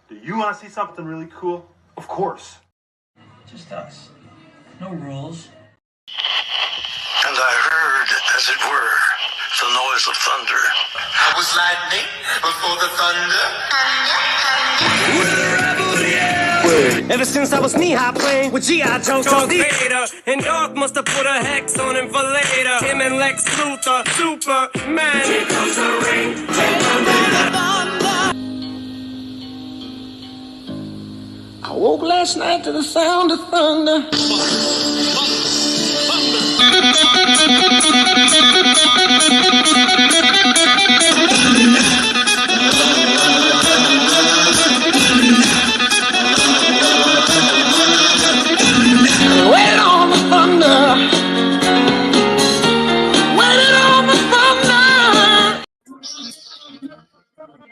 Do you want to see something really cool? Of course. Just us. No rules. And I heard, as it were, the noise of thunder. I was lightning before the thunder. Ever since I was knee-high playing with G.I. Joe, Darth Vader, and Darth must have put a hex on him for later. Him and Lex Luthor, Superman. Here comes the ring. Here comes the thunder. I woke last night to the sound of thunder. Waiting on the thunder. Waiting on the thunder.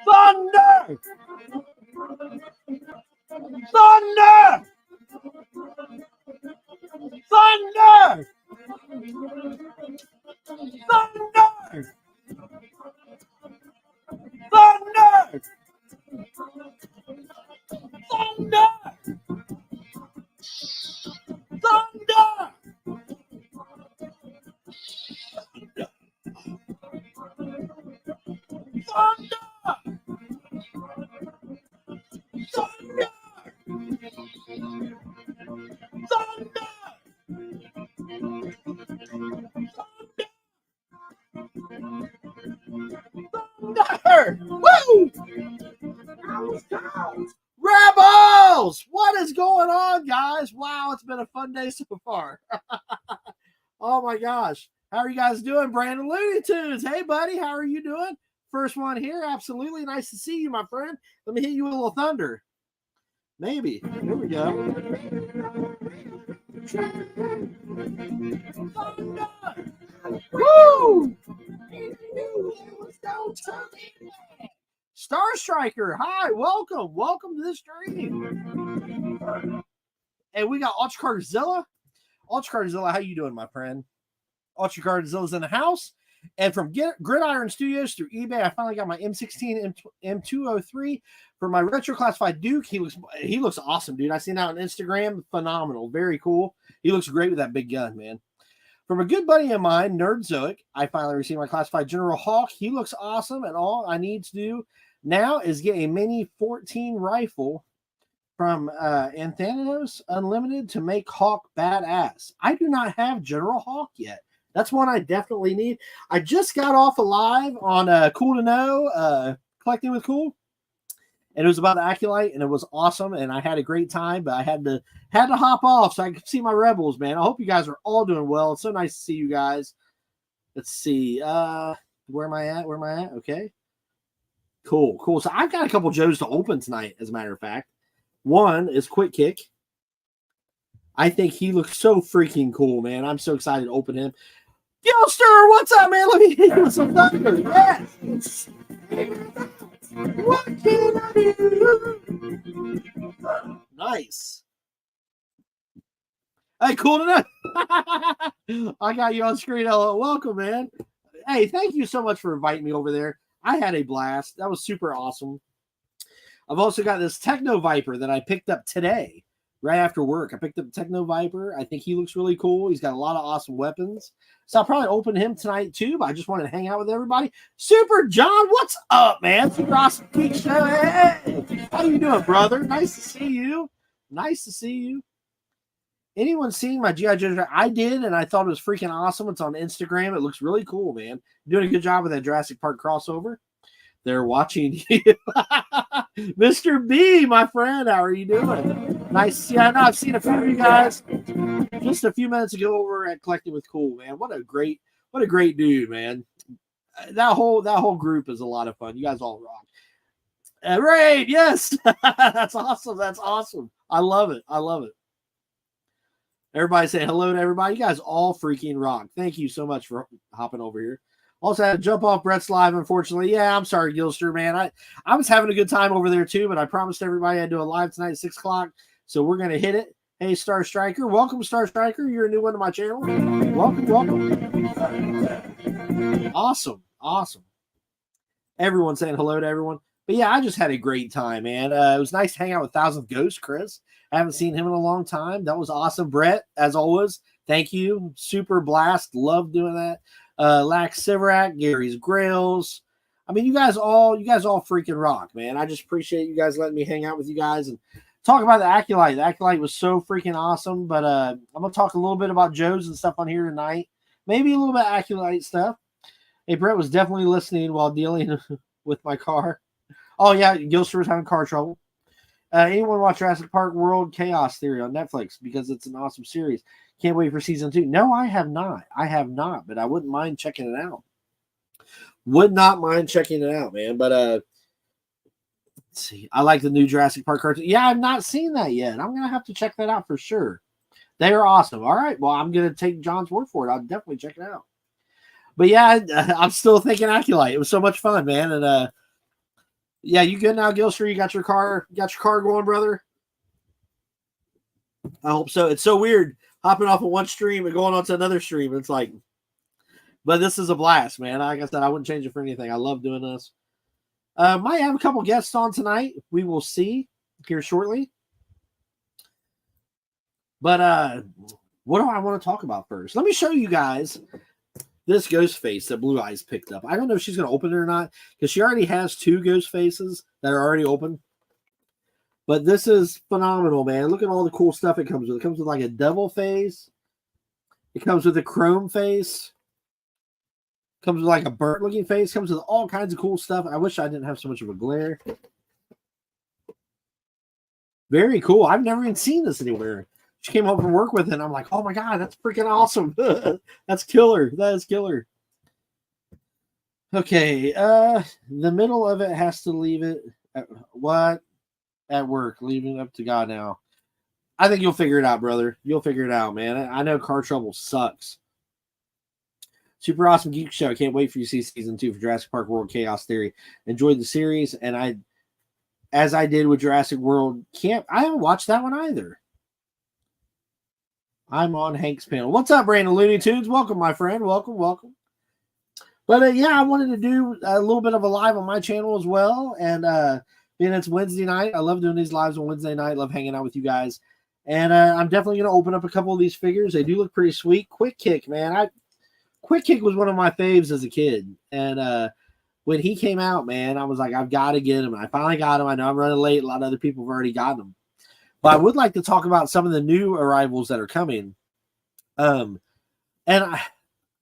Thunder! Thunder! Thunder! Thunder! Thunder! Thunder! Thunder! Thunder! Woo! Rebels! What is going on, guys? Wow, it's been a fun day so far. Oh my gosh. How are you guys doing? Brandon Looney Tunes. Hey, buddy. How are you doing? First one here. Absolutely. Nice to see you, my friend. Let me hit you with a little thunder. Maybe. Here we go. Thunder! Woo! Star Striker, hi, welcome to the stream. And we got Ultra Cardzilla. Ultra Cardzilla, how you doing, my friend? Ultra Cardzilla's in the house. And from Gridiron Studios through eBay, I finally got my M16 M203 for my retro classified Duke. He looks awesome, dude. I seen that on Instagram. Phenomenal, very cool. He looks great with that big gun, man. From a good buddy of mine, Nerdzoic, I finally received my classified General Hawk. He looks awesome, and all I need to do now is get a Mini 14 rifle from Anthanatos Unlimited to make Hawk badass. I do not have General Hawk yet. That's one I definitely need. I just got off a live on Cool to Know, Collecting with Cool, and it was about the Acolyte, and it was awesome, and I had a great time, but I had to hop off so I could see my Rebels, man. I hope you guys are all doing well. It's so nice to see you guys. Let's see. Where am I at? Okay. Cool. So I've got a couple Joes to open tonight, as a matter of fact. One is Quick Kick. I think he looks so freaking cool, man. I'm so excited to open him. Gilster, what's up, man? Let me hit you with some thunder. Yes. What can I do? Nice. Hey, cool to know. I got you on screen. Hello. Welcome, man. Hey, thank you so much for inviting me over there. I had a blast. That was super awesome. I've also got this Techno Viper that I picked up today, right after work. I picked up Techno Viper. I think he looks really cool. He's got a lot of awesome weapons. So I'll probably open him tonight too, but I just wanted to hang out with everybody. Super John, what's up, man? Super Awesome Geek Show. Hey, how you doing, brother? Nice to see you. Anyone seen my G.I. Joe? I did, and I thought it was freaking awesome. It's on Instagram. It looks really cool, man. You're doing a good job with that Jurassic Park crossover. They're watching you. Mr. B, my friend, how are you doing? Nice. Yeah, I know I've seen a few of you guys just a few minutes ago over at Collecting with Cool, man. What a great dude, man. That whole group is a lot of fun. You guys all rock. Raid, yes. That's awesome. I love it. Everybody say hello to everybody. You guys all freaking rock. Thank you so much for hopping over here. Also had to jump off Brett's live, unfortunately. Yeah, I'm sorry, Gilster, man. I was having a good time over there too, but I promised everybody I'd do a live tonight at 6 o'clock. So we're gonna hit it. Hey, Star Striker. Welcome, Star Striker. You're a new one to my channel. Welcome. Awesome. Everyone saying hello to everyone. But yeah, I just had a great time, man. It was nice to hang out with Thousand Ghost Chris. I haven't seen him in a long time. That was awesome. Brett, as always, thank you. Super blast. Love doing that. Lax Siverac, Gary's Grails. I mean, you guys all freaking rock, man. I just appreciate you guys letting me hang out with you guys and talk about the Acolyte. The Acolyte was so freaking awesome. But I'm gonna talk a little bit about Joe's and stuff on here tonight. Maybe a little bit of Acolyte stuff. Hey, Brett was definitely listening while dealing with my car. Oh, yeah, Gilster was having car trouble. Anyone watch Jurassic Park World Chaos Theory on Netflix? Because it's an awesome series. Can't wait for season 2. No, I have not. But I wouldn't mind checking it out. Would not mind checking it out, man. But let's see. I like the new Jurassic Park cartoon. Yeah, I've not seen that yet. I'm going to have to check that out for sure. They are awesome. All right, well, I'm going to take John's word for it. I'll definitely check it out. But yeah, I'm still thinking Acolyte. It was so much fun, man. And yeah, you good now, Gilster? You got your car going, brother? I hope so. It's so weird hopping off of one stream and going on to another stream. It's like, but this is a blast, man. Like I said, I wouldn't change it for anything. I love doing this. Might have a couple guests on tonight. We will see here shortly. But what do I want to talk about first? Let me show you guys this ghost face that Blue Eyes picked up. I don't know if she's going to open it or not because she already has 2 ghost faces that are already open. But this is phenomenal, man. Look at all the cool stuff it comes with. It comes with like a devil face. It comes with a chrome face. It comes with like a burnt looking face. It comes with all kinds of cool stuff. I wish I didn't have so much of a glare. Very cool. I've never even seen this anywhere. She came home from work with it, and I'm like, oh my God, that's freaking awesome. That's killer. That is killer. Okay, the middle of it has to leave it at work. Leaving it up to God now. I think you'll figure it out, brother. You'll figure it out, man. I know car trouble sucks. Super awesome geek show. I can't wait for you to see season 2 for Jurassic Park World Chaos Theory. Enjoyed the series, and as I did with Jurassic World Camp, I haven't watched that one either. I'm on Hank's panel. What's up, Brandon Looney Tunes? Welcome, my friend. Welcome. But yeah, I wanted to do a little bit of a live on my channel as well. And being it's Wednesday night, I love doing these lives on Wednesday night. Love hanging out with you guys. And I'm definitely going to open up a couple of these figures. They do look pretty sweet. Quick Kick, man. Quick Kick was one of my faves as a kid. And when he came out, man, I was like, I've got to get him. And I finally got him. I know I'm running late. A lot of other people have already gotten them. But I would like to talk about some of the new arrivals that are coming. And I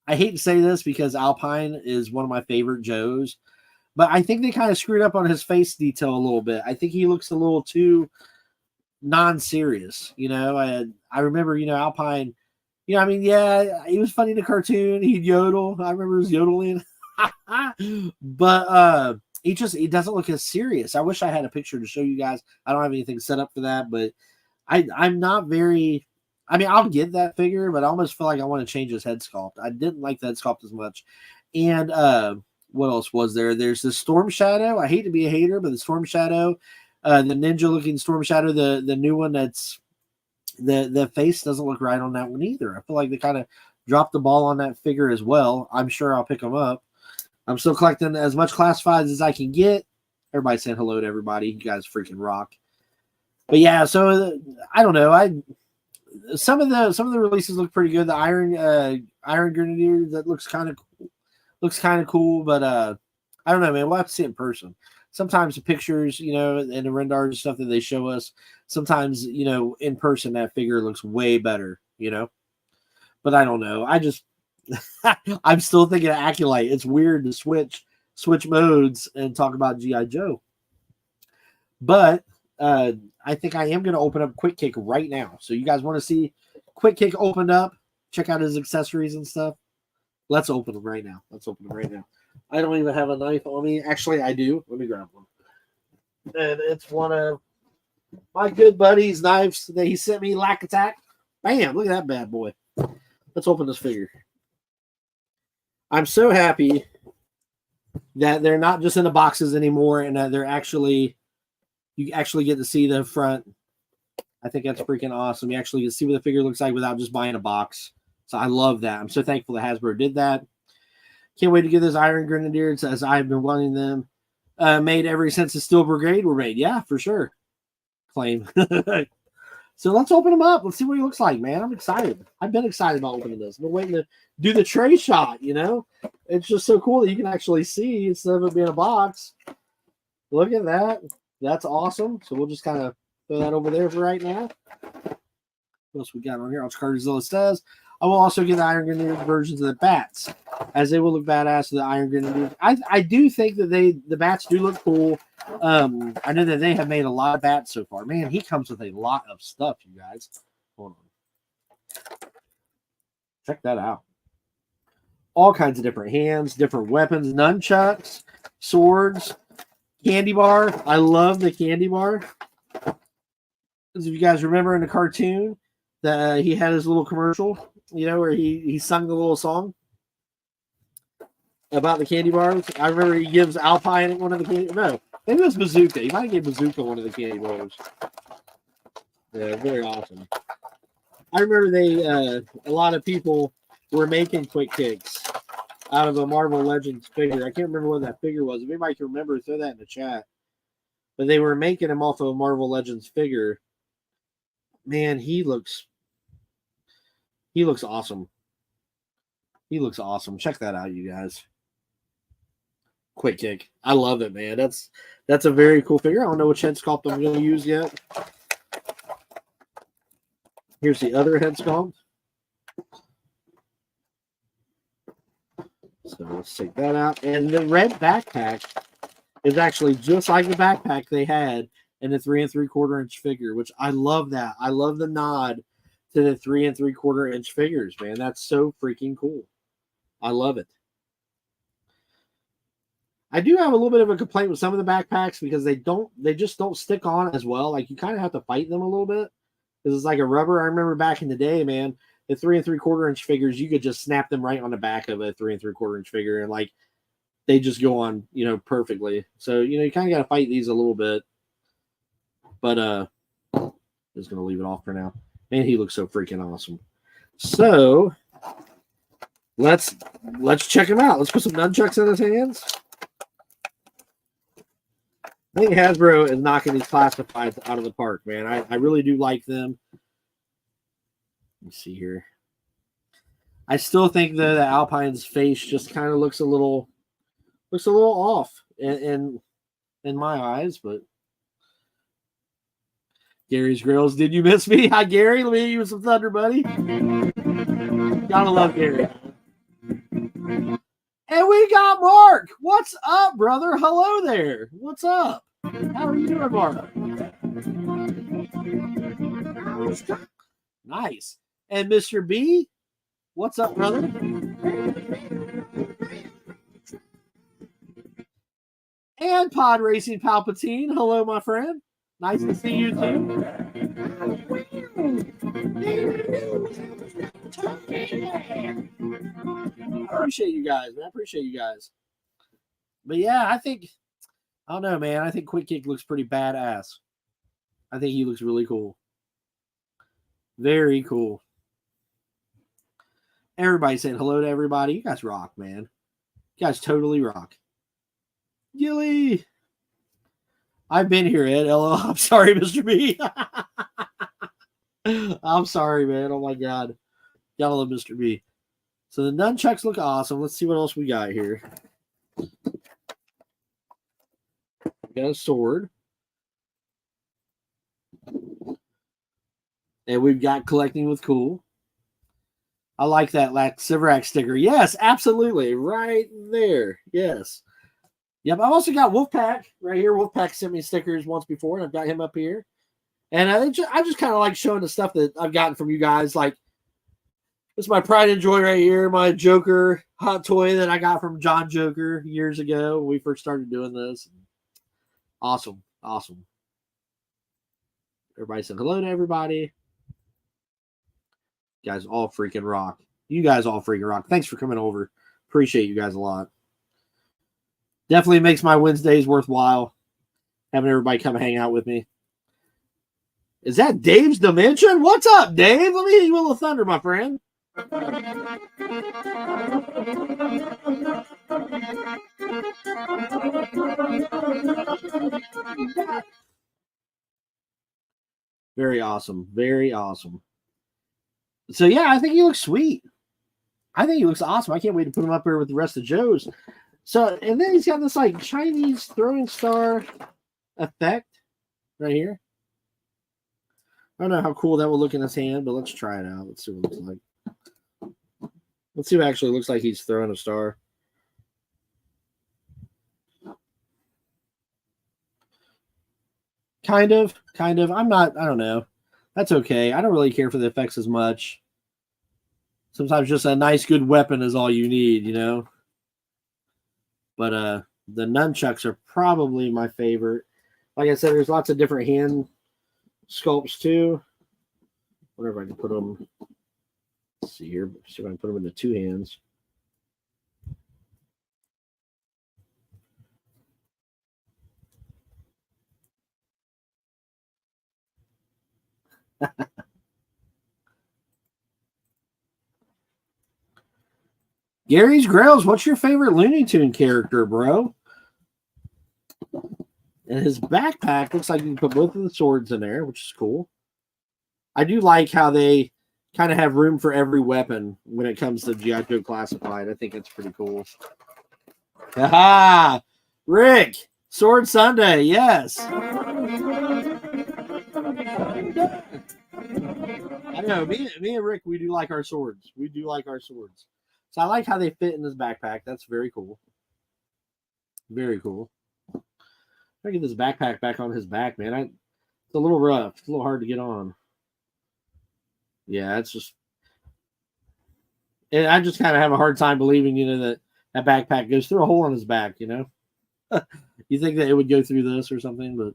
hate to say this because Alpine is one of my favorite Joes, but I think they kind of screwed up on his face detail a little bit. I think he looks a little too non-serious, I remember, Alpine, I mean, yeah, he was funny in the cartoon. He'd yodel. I remember his yodeling. But he doesn't look as serious. I wish I had a picture to show you guys. I don't have anything set up for that, but I'm not very. I mean, I'll get that figure, but I almost feel like I want to change his head sculpt. I didn't like the head sculpt as much. And what else was there? There's the Storm Shadow. I hate to be a hater, but the Storm Shadow, the ninja-looking Storm Shadow, the new one that's the face doesn't look right on that one either. I feel like they kind of dropped the ball on that figure as well. I'm sure I'll pick them up. I'm still collecting as much classifieds as I can get. Everybody saying hello to everybody. You guys freaking rock. But yeah, so I don't know. Some of the releases look pretty good. The Iron Grenadier that looks kind of cool, but I don't know, man. We'll have to see it in person. Sometimes the pictures, and the renders and stuff that they show us, sometimes in person that figure looks way better, But I don't know. I'm still thinking of Acolyte. It's weird to switch modes and talk about G.I. Joe. But I think I am going to open up Quick Kick right now. So you guys want to see Quick Kick opened up? Check out his accessories and stuff. Let's open them right now. I don't even have a knife on me. Actually, I do. Let me grab one. And it's one of my good buddy's knives that he sent me, Lack Attack. Bam! Look at that bad boy. Let's open this figure. I'm so happy that they're not just in the boxes anymore and that you actually get to see the front. I think that's freaking awesome. You actually get to see what the figure looks like without just buying a box. So I love that. I'm so thankful that Hasbro did that. Can't wait to get those Iron Grenadiers as I've been wanting them. made ever since the Steel Brigade were made. Yeah, for sure. Claim. So let's open him up. Let's see what he looks like, man. I'm excited. I've been excited about opening this. I've been waiting to do the tray shot, you know? It's just so cool that you can actually see instead of it being a box. Look at that. That's awesome. So we'll just kind of throw that over there for right now. What else we got on here? Ultracardzilla says, I will also get the Iron Grenadier versions of the bats, as they will look badass with the Iron Grenadier. I do think that the bats do look cool. I know that they have made a lot of bats so far. Man, he comes with a lot of stuff, you guys. Hold on. Check that out. All kinds of different hands, different weapons, nunchucks, swords, candy bar. I love the candy bar. As if you guys remember in the cartoon, that he had his little commercial, you know, where he sung the little song about the candy bars. I remember he gives Alpine one of the candy. No, maybe it was Bazooka. He might have gave Bazooka one of the candy bars. Yeah, very awesome. I remember a lot of people were making Quick Kicks out of a Marvel Legends figure. I can't remember what that figure was. If anybody can remember, throw that in the chat. But they were making him off of a Marvel Legends figure. Man, he looks awesome. He looks awesome. Check that out, you guys. Quick Kick. I love it, man. That's a very cool figure. I don't know which head sculpt I'm going to use yet. Here's the other head sculpt. So let's take that out. And the red backpack is actually just like the backpack they had in the 3 3/4 inch figure, which I love that. I love the nod to the 3 3/4 inch figures, man. That's so freaking cool. I love it. I do have a little bit of a complaint with some of the backpacks because they just don't stick on as well. Like you kind of have to fight them a little bit because it's like a rubber. I remember back in the day, man, the 3 3/4 inch figures, you could just snap them right on the back of a 3 3/4 inch figure and like they just go on, you know, perfectly. So, you know, you kind of got to fight these a little bit. But just going to leave it off for now. Man, he looks so freaking awesome. So let's check him out. Let's put some nunchucks in his hands. I think Hasbro is knocking these classifieds out of the park, man. I really do like them. Let me see here. I still think that the Alpine's face just kind of looks a little off in my eyes, but Gary's Grills, did you miss me? Hi, Gary. Let me hit you with some thunder, buddy. Gotta love Gary. And we got Mark. What's up, brother? Hello there. What's up? How are you doing, Mark? Nice. And Mr. B, what's up, brother? And Pod Racing Palpatine. Hello, my friend. Nice to see you too. I appreciate you guys, man. I appreciate you guys. But yeah, I don't know, man. I think Quick Kick looks pretty badass. I think he looks really cool. Very cool. Everybody saying hello to everybody. You guys rock, man. You guys totally rock. Gilly. I've been here, Ed. LOL. I'm sorry, Mr. B. I'm sorry, man. Oh, my God. Gotta love Mr. B. So the nunchucks look awesome. Let's see what else we got here. We got a sword. And we've got collecting with cool. I like that Siverac sticker. Yes, absolutely. Right there. Yes. Yep, I've also got Wolfpack right here. Wolfpack sent me stickers once before, and I've got him up here. And I just kind of like showing the stuff that I've gotten from you guys. Like, this is my pride and joy right here, my Joker hot toy that I got from John Joker years ago when we first started doing this. Awesome, awesome. Everybody said hello to everybody. You guys all freaking rock. You guys all freaking rock. Thanks for coming over. Appreciate you guys a lot. Definitely makes my Wednesdays worthwhile having everybody come hang out with me. Is that Dave's Dimension? What's up, Dave? Let me hit you with a little thunder, my friend. Very awesome. Very awesome. So, yeah, I think he looks sweet. I think he looks awesome. I can't wait to put him up here with the rest of Joe's. So, and then he's got this, like, Chinese throwing star effect right here. I don't know how cool that will look in his hand, but let's try it out. Let's see what it looks like. Let's see what it actually looks like he's throwing a star. Kind of. I don't know. That's okay. I don't really care for the effects as much. Sometimes just a nice, good weapon is all you need, you know? But the nunchucks are probably my favorite. Like I said, there's lots of different hand sculpts too. I wonder if I can put them. Let's see here. See if I can put them into two hands. Gary's Grails, what's your favorite Looney Tune character, bro? And his backpack looks like you can put both of the swords in there, which is cool. I do like how they kind of have room for every weapon when it comes to G.I. Joe Classified. I think it's pretty cool. Aha! Rick! Sword Sunday, yes! I know, me and Rick, we do like our swords. We do like our swords. So I like how they fit in this backpack. That's very cool. Very cool. I get this backpack back on his back, man. It's a little rough. It's a little hard to get on. Yeah, it's just... And I just kind of have a hard time believing, you know, that backpack goes through a hole in his back, you know? You think that it would go through this or something, but...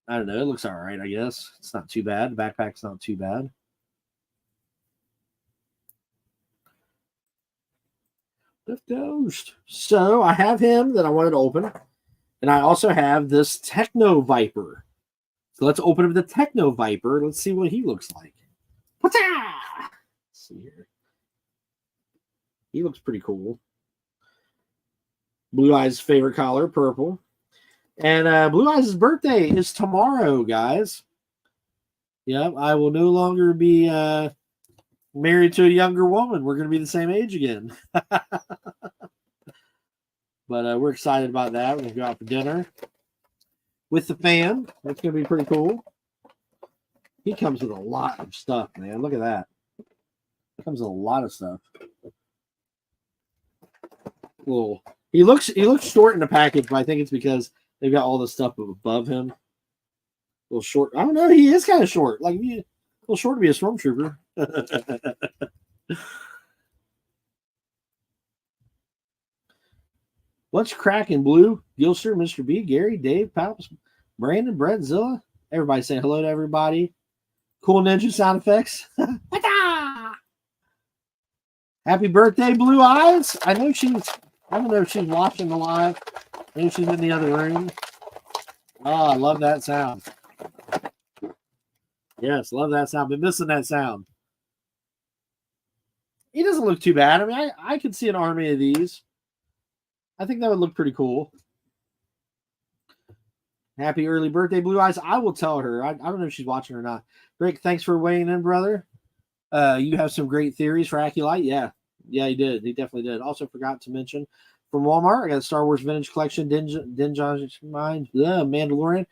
I don't know. It looks all right, I guess. It's not too bad. The backpack's not too bad. Lift Ghost. So I have him that I wanted to open. And I also have this Techno Viper. So let's open up the Techno Viper. Let's see what he looks like. Let's see here. He looks pretty cool. Blue Eyes' favorite color, purple. And Blue Eyes' birthday is tomorrow, guys. Yep, I will no longer be married to a younger woman. We're going to be the same age again. But we're excited about that. We're going to go out for dinner with the fam. That's going to be pretty cool. He comes with a lot of stuff, man. Look at that. He comes with a lot of stuff. He looks short in the package, but I think it's because they've got all the stuff above him. A little short. I don't know. He is kind of short. Like, a little short to be a stormtrooper. What's cracking, Blue? Gilster, Mr. B, Gary, Dave, Palps, Brandon, Brett, Zilla. Everybody say hello to everybody. Cool ninja sound effects. Happy birthday, Blue Eyes. I don't know if she's watching the live. Maybe she's in the other room. Oh, I love that sound. Yes, love that sound. Been missing that sound. He doesn't look too bad. I mean, I could see an army of these. I think that would look pretty cool. Happy early birthday, Blue Eyes. I will tell her. I don't know if she's watching or not. Rick, thanks for weighing in, brother. You have some great theories for Aculite. Yeah, he did. He definitely did. Also forgot to mention from Walmart, I got a Star Wars Vintage Collection, Dinja's Mind, Mandalorian.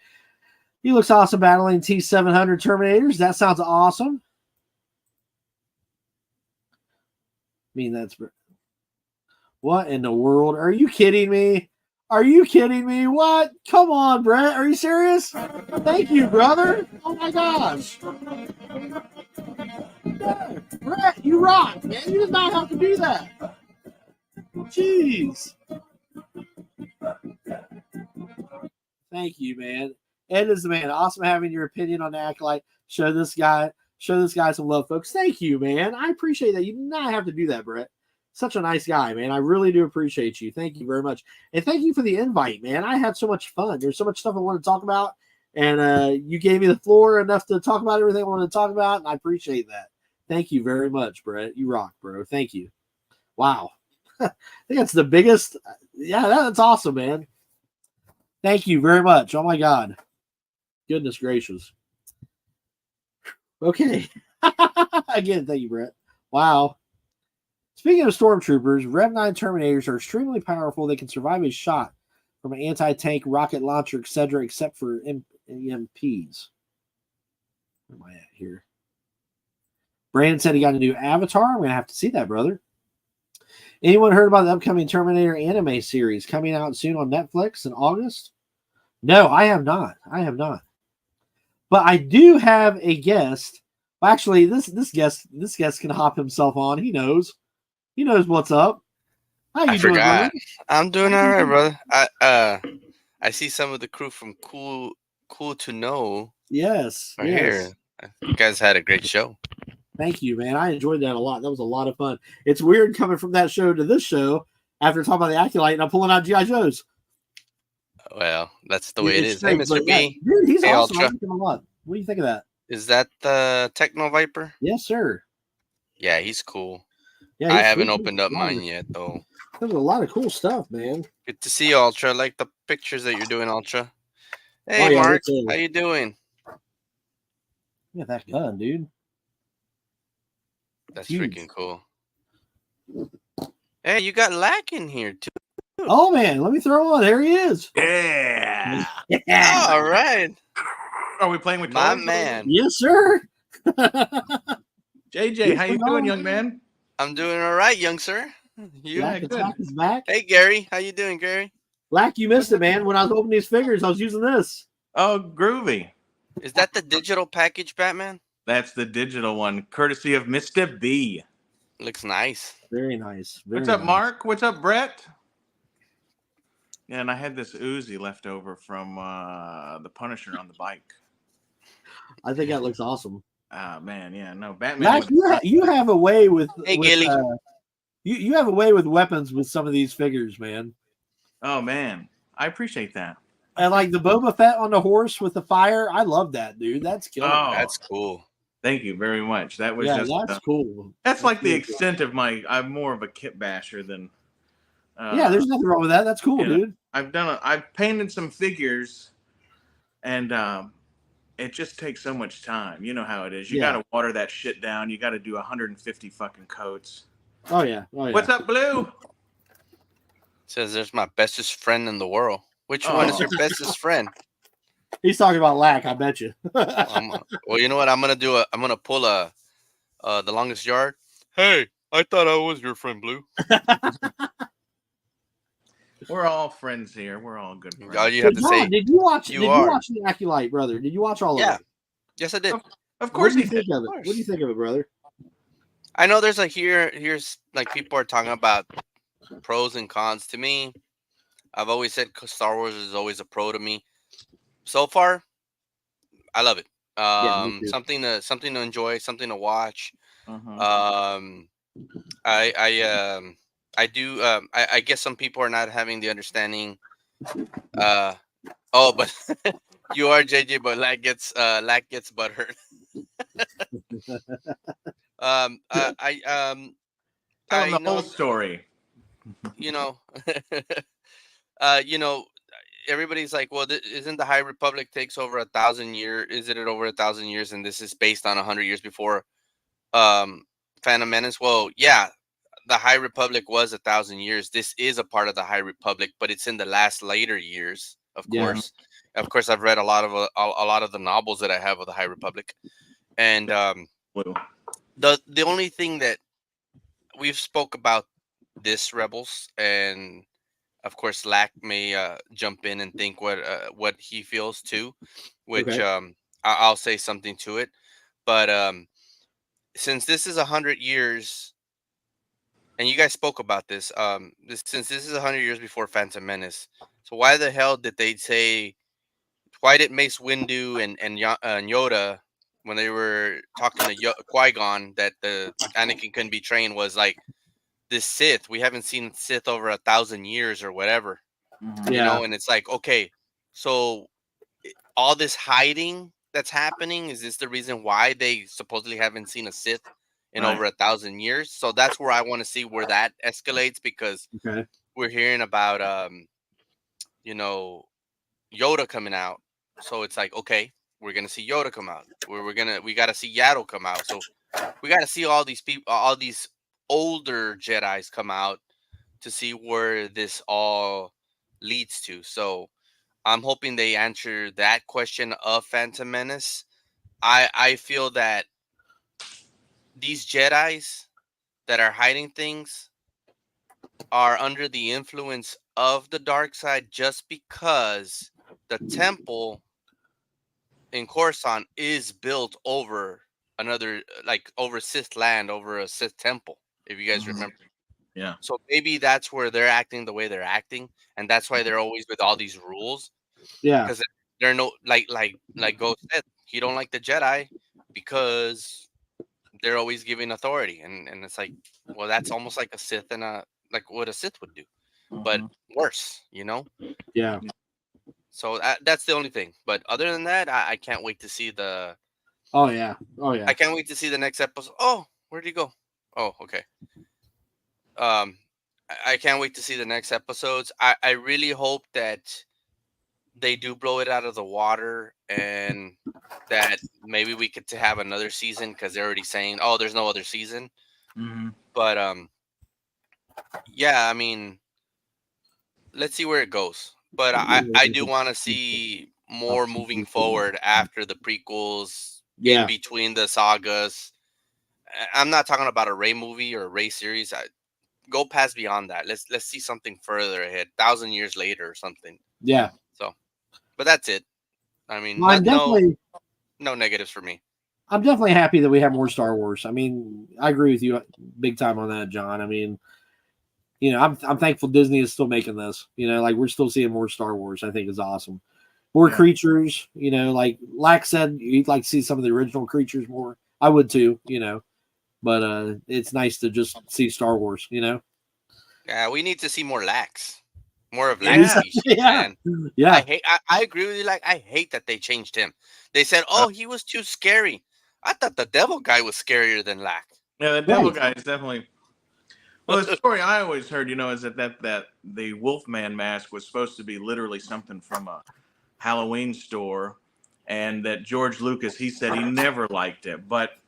He looks awesome battling T-700 Terminators. That sounds awesome. I mean, that's... What in the world? Are you kidding me? Are you kidding me? What? Come on, Brett. Are you serious? Thank you, brother. Oh, my gosh. Brett, you rock, man. You did not have to do that. Jeez. Thank you, man. Ed is the man. Awesome having your opinion on the Acolyte. Show this guy some love, folks. Thank you, man. I appreciate that. You did not have to do that, Brett. Such a nice guy, man. I really do appreciate you. Thank you very much. And thank you for the invite, man. I had so much fun. There's so much stuff I want to talk about. And you gave me the floor enough to talk about everything I wanted to talk about. And I appreciate that. Thank you very much, Brett. You rock, bro. Thank you. Wow. think that's the biggest. Yeah, that's awesome, man. Thank you very much. Oh my God. Goodness gracious. Okay. Again, thank you, Brett. Wow. Speaking of stormtroopers, Rev 9 Terminators are extremely powerful. They can survive a shot from an anti-tank, rocket launcher, etc., except for EMPs. Where am I at here? Brandon said he got a new avatar. I'm going to have to see that, brother. Anyone heard about the upcoming Terminator anime series coming out soon on Netflix in August? No, I have not. But I do have a guest. Well, actually, this guest can hop himself on. He knows what's up. How you doing, brother? I'm doing all right, brother. I see some of the crew from Cool to Know. Yes. Here. You guys had a great show. Thank you, man. I enjoyed that a lot. That was a lot of fun. It's weird coming from that show to this show after talking about the Acolyte and I'm pulling out G.I. Joes. Well, that's the way it is. Strange, Hey, Mr. B. Yeah, dude, he's awesome. Ultra. I like him a lot. What do you think of that? Is that the Techno Viper? Yes, sir. Yeah, he's cool. Yeah, I haven't opened up mine yet, though. There's a lot of cool stuff, man. Good to see you, Ultra. I like the pictures that you're doing, Ultra. Hey, Oh, yeah, Mark. How you doing? Look at that gun, dude. That's huge. Freaking cool. Hey, you got Lack in here, too. Oh, man. Let me throw on. There he is. Yeah. Yeah. All right. Are we playing with My colors? man. Yes, sir. JJ, how you doing, young man? I'm doing all right, young sir. You? Black good. Attack is back. Hey, Gary. How you doing, Gary? Black, you missed it, man. When I was opening these figures, I was using this. Oh, groovy. Is that the digital package, Batman? That's the digital one, courtesy of Mr. B. Looks nice. Very nice. What's up, Mark? What's up, Brett? Yeah, and I had this Uzi left over from the Punisher on the bike. I think that looks awesome. Man, yeah, no, Batman. Mac, you have a way with, Hey, Gilly. you have a way with weapons with some of these figures, man. Oh man, I appreciate that. And like the Boba Fett on the horse with the fire, I love that, dude. That's killer. Oh, That's cool. Thank you very much. That was yeah, just that's cool. that's like the really extent of my. I'm more of a kit basher than. Yeah, there's nothing wrong with that. That's cool, yeah. dude. I've painted some figures, and it just takes so much time. You know how it is. You got to water that shit down. You got to do 150 fucking coats. Oh yeah. What's up, Blue? Says there's my bestest friend in the world. Which one is your bestest friend? He's talking about Lack, I bet you. Well, you know what? I'm gonna pull the longest yard. Hey, I thought I was your friend, Blue. We're all friends here. We're all good friends. All you have to say. Did you watch you the Acolyte, brother? Did you watch all of it? Yes, I did. Of course, What do you think of it? What do you think of it, brother? I know there's like here's like people are talking about pros and cons. To me, I've always said Star Wars is always a pro to me. So far, I love it. Me too. Something to enjoy, something to watch. Uh-huh. I do. I guess some people are not having the understanding. But you are JJ, but Lack gets butthurt. Tell them I the know, whole story. you know, everybody's like, well, isn't the High Republic takes over 1,000 years? Is it over 1,000 years? And this is based on 100 years before Phantom Menace. Well, yeah, the High Republic was 1,000 years. This is a part of the High Republic, but it's in the later years, of course. Of course, I've read a lot of the novels that I have of the High Republic, and the only thing that we've spoke about this Rebels, and of course, Lack may jump in and think what he feels too, which I'll say something to it, but since this is 100 years. And you guys spoke about this. Since this is 100 years before Phantom Menace, so why the hell did they say? Why did Mace Windu and Yoda, when they were talking to Qui-Gon, that the Anakin couldn't be trained, was like this Sith? We haven't seen Sith over 1,000 years or whatever, you know. And it's like, okay, so all this hiding that's happening, is this the reason why they supposedly haven't seen a Sith in Right. over 1,000 years. So that's where I want to see where that escalates, because Okay. we're hearing about you know, Yoda coming out. So it's like, okay, we're gonna see Yoda come out. We gotta see Yaddle come out. So we gotta see all these people, all these older Jedi's come out to see where this all leads to. So I'm hoping they answer that question of Phantom Menace. I feel that these Jedi's that are hiding things are under the influence of the dark side, just because the temple in Coruscant is built over another, like over Sith land, over a Sith temple, if you guys Mhm. remember. Yeah. So maybe that's where they're acting the way they're acting, and that's why they're always with all these rules, Yeah. because they're no, like Ghost said, he don't like the Jedi because they're always giving authority, and it's like, well, that's almost like a Sith and a, like what a Sith would do, but Mhm. worse, you know. Yeah. So that's the only thing. But other than that, I can't wait to see the. Oh yeah. Oh yeah. I can't wait to see the next episode. Oh, where'd he go? Oh, okay. I can't wait to see the next episodes. I really hope that they do blow it out of the water, and that maybe we could to have another season, because they're already saying, oh, there's no other season. Mhm. But yeah, I mean, let's see where it goes. But I do want to see more moving forward after the prequels, Yeah. in between the sagas. I'm not talking about a Ray movie or a Ray series. Go past beyond that. Let's see something further ahead, 1,000 years later or something. Yeah. So, but that's it. I mean, Well, no negatives for me. I'm definitely happy that we have more Star Wars. I mean, I agree with you big time on that, John. I mean, you know, I'm thankful Disney is still making this. You know, like we're still seeing more Star Wars. I think is awesome. More Yeah. creatures. You know, like Lax said, you'd like to see some of the original creatures more. I would too. You know, but it's nice to just see Star Wars. You know. Yeah, we need to see more Lax, more of Yeah. Lax species, Yeah. man. Yeah. I agree with you. Like, I hate that they changed him. They said, oh, he was too scary. I thought the devil guy was scarier than Lack. Yeah, the devil Right. guy is definitely. Well, the story I always heard, you know, is that the Wolfman mask was supposed to be literally something from a Halloween store, and that George Lucas, he said he never liked it, but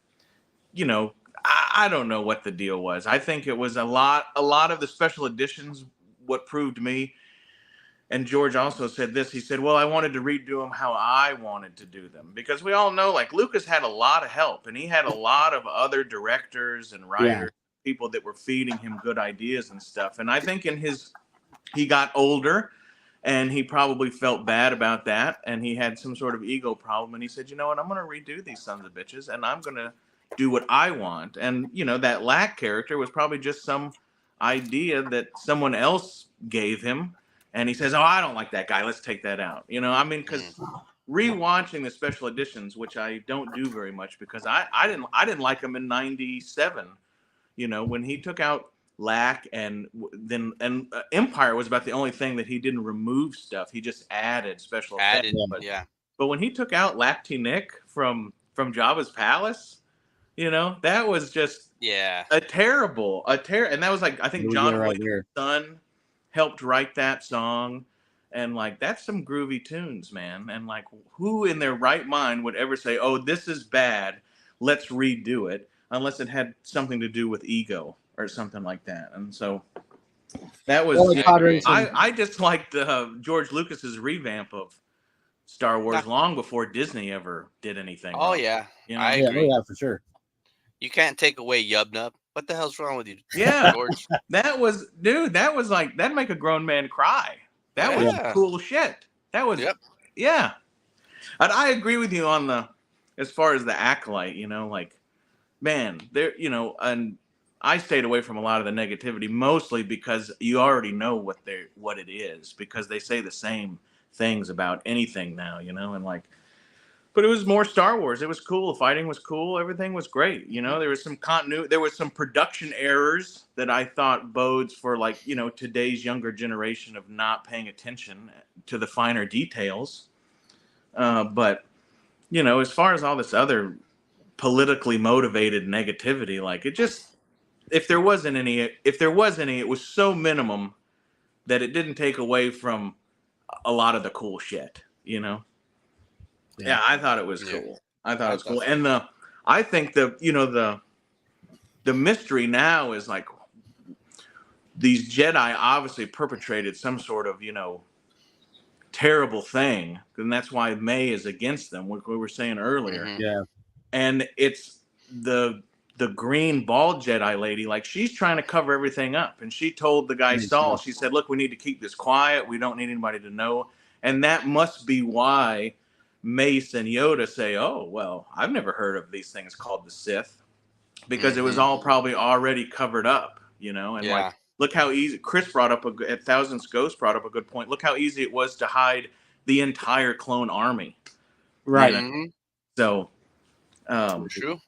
you know, I don't know what the deal was. I think it was a lot of the special editions. What proved me, and George also said this. He said, "Well, I wanted to redo them how I wanted to do them, because we all know, like, Lucas had a lot of help, and he had a lot of other directors and writers, people that were feeding him good ideas and stuff. And I think he got older, and he probably felt bad about that, and he had some sort of ego problem. And he said, you know what, I'm going to redo these sons of bitches, and I'm going to do what I want. And you know, that Lack character was probably just some idea that someone else gave him, and he says, oh, I don't like that guy, let's take that out. You know, I mean, because rewatching the special editions, which I don't do very much, because I didn't like him in '97. You know, when he took out Lack, and then Empire was about the only thing that he didn't remove stuff. He just added special effects. But when he took out Lack T. Nick from Jabba's palace, you know, that was just a terrible, and that was like, I think John Williams' son helped write that song, and like, that's some groovy tunes, man. And like, who in their right mind would ever say, oh, this is bad, let's redo it, unless it had something to do with ego or something like that. And so that was, I just liked George Lucas's revamp of Star Wars long before Disney ever did anything. Oh, wrong. yeah. You know? I agree. Yeah, for sure. You can't take away Yub Nub. What the hell's wrong with you? Yeah, George? that was, dude, that was like, that'd make a grown man cry. That was cool shit. That was, yeah. And I agree with you on as far as the Acolyte, you know, like, man, there, you know, and I stayed away from a lot of the negativity, mostly because you already know what it is, because they say the same things about anything now, you know, and like, but it was more Star Wars. It was cool. The fighting was cool. Everything was great. You know, there was some continuity. There was some production errors that I thought bodes for, like, you know, today's younger generation of not paying attention to the finer details. But, you know, as far as all this other politically motivated negativity. Like it just, if there was any, it was so minimum that it didn't take away from a lot of the cool shit, you know? Yeah, I thought it was cool. I thought it was cool. And I think the mystery now is like these Jedi obviously perpetrated some sort of, terrible thing. And that's why May is against them, what we were saying earlier. Mhm. Yeah. And it's the green bald Jedi lady, like she's trying to cover everything up. And she told the guy Saul, she said, look, we need to keep this quiet. We don't need anybody to know. And that must be why Mace and Yoda say, oh, well, I've never heard of these things called the Sith, because it was all probably already covered up, and like, look how easy Chris brought up at Thousands Ghost brought up a good point. Look how easy it was to hide the entire clone army. Right. So, True.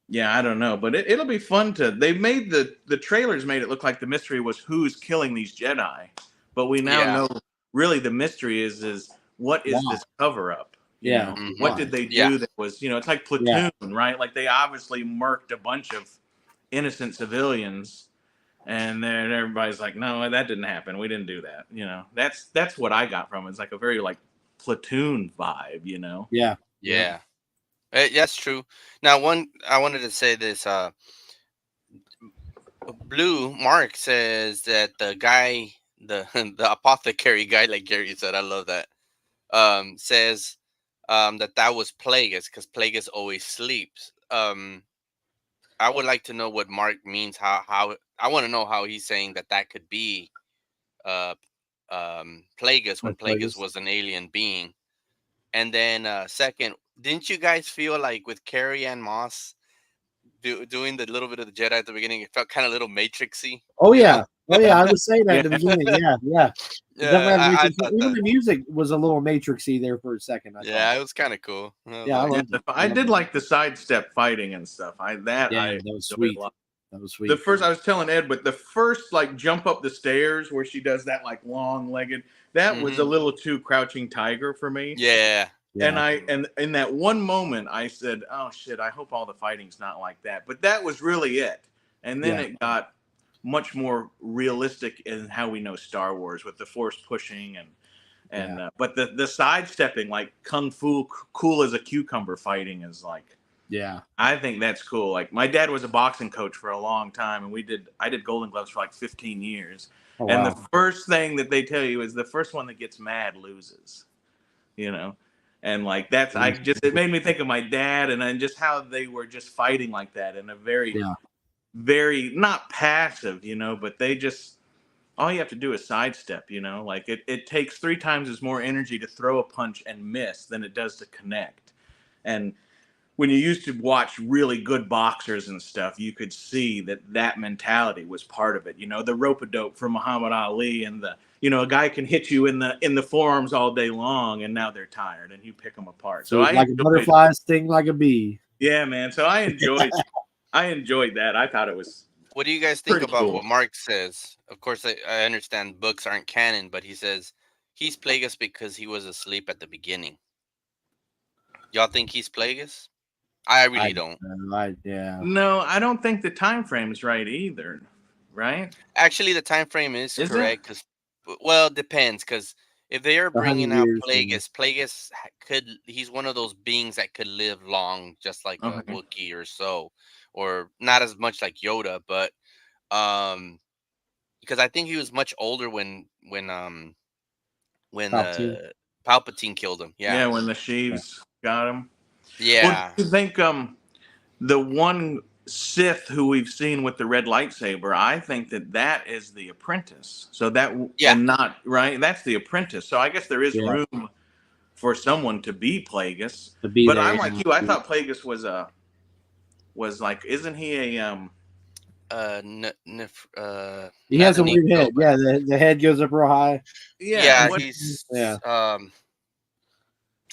Yeah, I don't know, but it'll be fun they made the trailers made it look like the mystery was who's killing these Jedi, but we now know really the mystery is what is this cover up? You know? What did they do that was, it's like Platoon, right? Like they obviously murked a bunch of innocent civilians, and then everybody's like, no, that didn't happen. We didn't do that. That's what I got from it. It's like a very like Platoon vibe, Yeah. Yeah. That's true. Now, I wanted to say this. Blue Mark says that the guy, the apothecary guy, like Gary said, I love that. Says that was Plagueis, because Plagueis always sleeps. I would like to know what Mark means. How I want to know how he's saying that could be Plagueis when Plagueis was an alien being. And then second, didn't you guys feel like with Carrie Ann Moss doing the little bit of the Jedi at the beginning, it felt kind of a little Matrixy? Oh yeah. Oh yeah, I was saying that at the beginning. Yeah. I Even the music was a little Matrixy there for a second. It was kind of cool. I did like the sidestep fighting and stuff. That was sweet. That was sweet. The first, I was telling Ed, but the first like jump up the stairs where she does that like long-legged, that was a little too Crouching Tiger for me. Yeah. And in that one moment, I said, "Oh shit! I hope all the fighting's not like that." But that was really it. And then it got much more realistic in how we know Star Wars, with the Force pushing and but the sidestepping, like kung fu, cool as a cucumber fighting, is like, I think that's cool. Like my dad was a boxing coach for a long time, and I did Golden Gloves for like 15 years. Oh, and the first thing that they tell you is the first one that gets mad loses. And like it made me think of my dad, and then just how they were just fighting like that in a very, very not passive, but they just, all you have to do is sidestep, like it takes 3 times as more energy to throw a punch and miss than it does to connect. And when you used to watch really good boxers and stuff, you could see that mentality was part of it. The rope-a-dope from Muhammad Ali, and a guy can hit you in the forearms all day long, and now they're tired, and you pick them apart. So like a butterfly, sting like a bee. Yeah, man. So I enjoyed that. I thought it was. What do you guys think about what Mark says? Of course, I understand books aren't canon, but he says he's Plagueis because he was asleep at the beginning. Y'all think he's Plagueis? I really don't. No, I don't think the time frame is right either. Right? Actually, the time frame is correct, because, well, it depends, because if they are bringing out Plagueis he's one of those beings that could live long, just like a Wookiee or so, or not as much like Yoda, but because I think he was much older when Palpatine killed him. Yeah, when the Sheevs got him. Yeah. Well, do you think the one Sith who we've seen with the red lightsaber, I think that is the apprentice. So and not right. That's the apprentice. So I guess there is room for someone to be Plagueis. But I'm like you. I thought Plagueis was like, isn't he a he has a weird head. Yeah, the head goes up real high. He's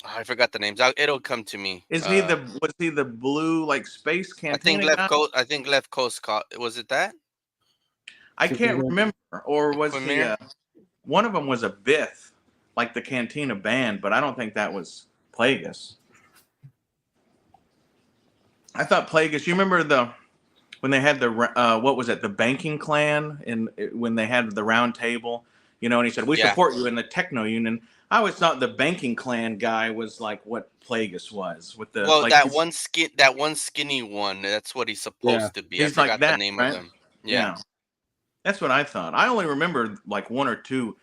I forgot the names. It'll come to me. Was he the blue like space cantina? I think Left Coast was it that? I can't remember. Or was he one of them was a Bith, like the Cantina band, but I don't think that was Plagueis. I thought Plagueis. You remember when they had the what was it, the banking clan, and when they had the round table, and he said, "We Yeah. support you in the Techno Union." I always thought the banking clan guy was like what Plagueis was with the Well, like. that one skinny one, that's what he's Yeah. supposed to be. I He's like forgot the that, name right? of them. Yeah. That's what I thought. I only remember like one or two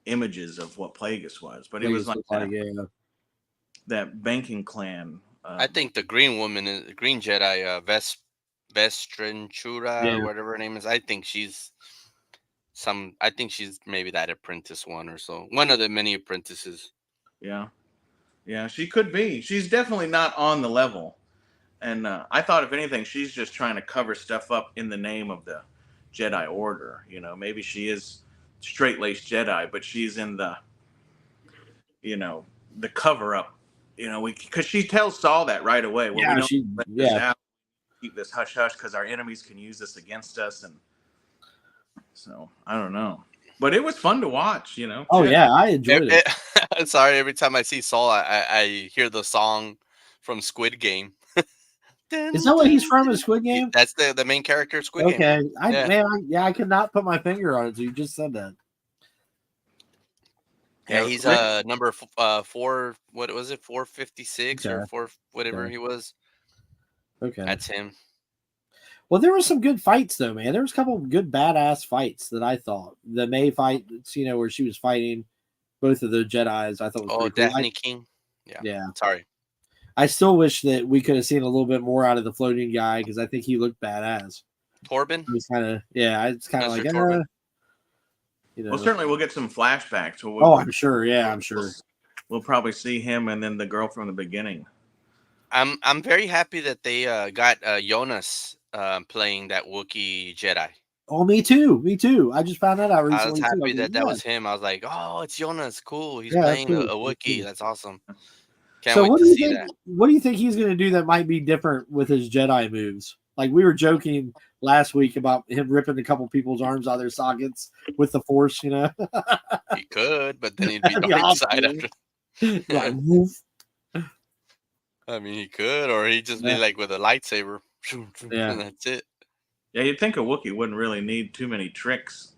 images of what Plagueis was, but it was like that, yeah. that banking clan. I think the green woman is the green Jedi, Vestrenchura, Yeah. or whatever her name is. I think she's maybe that apprentice one or so. One of the many apprentices. Yeah, she could be. She's definitely not on the level. And I thought, if anything, she's just trying to cover stuff up in the name of the Jedi Order. Maybe she is straight-laced Jedi, but she's in the, the cover-up. Because she tells Saul that right away. Well, we don't let this out. Keep this hush hush because our enemies can use this against us, and so I don't know. But it was fun to watch. Oh yeah, I enjoyed it. Sorry, every time I see Saul, I hear the song from Squid Game. Is that what he's from in Squid Game? That's the main character of Squid Game. Okay, Yeah. I could not put my finger on it. So you just said that. Yeah, he's number 4. What was it? 456 or 4 whatever he was. Okay, that's him. Well, there were some good fights though, man. There was a couple of good badass fights that I thought. The May fight, where she was fighting both of the Jedis, I thought was pretty cool. Daphne King. Yeah. Sorry. I still wish that we could have seen a little bit more out of the floating guy because I think he looked badass. Torben. It was kind of It's kind of like Torben. Well, certainly we'll get some flashbacks. I'm sure. Yeah, I'm sure. We'll probably see him and then the girl from the beginning. I'm very happy that they got Jonas playing that Wookiee Jedi. Oh, me too. I just found that out recently. I was happy that was him. I was like, oh, it's Jonas. Cool. He's playing a Wookiee. That's awesome. Can't wait to see that. What do you think he's going to do that might be different with his Jedi moves? Like we were joking last week about him ripping a couple people's arms out of their sockets with the Force, He could, but then he'd be dark side after. Like, woof. I mean, he could, or he'd just be like with a lightsaber. Yeah. And that's it. Yeah, you'd think a Wookiee wouldn't really need too many tricks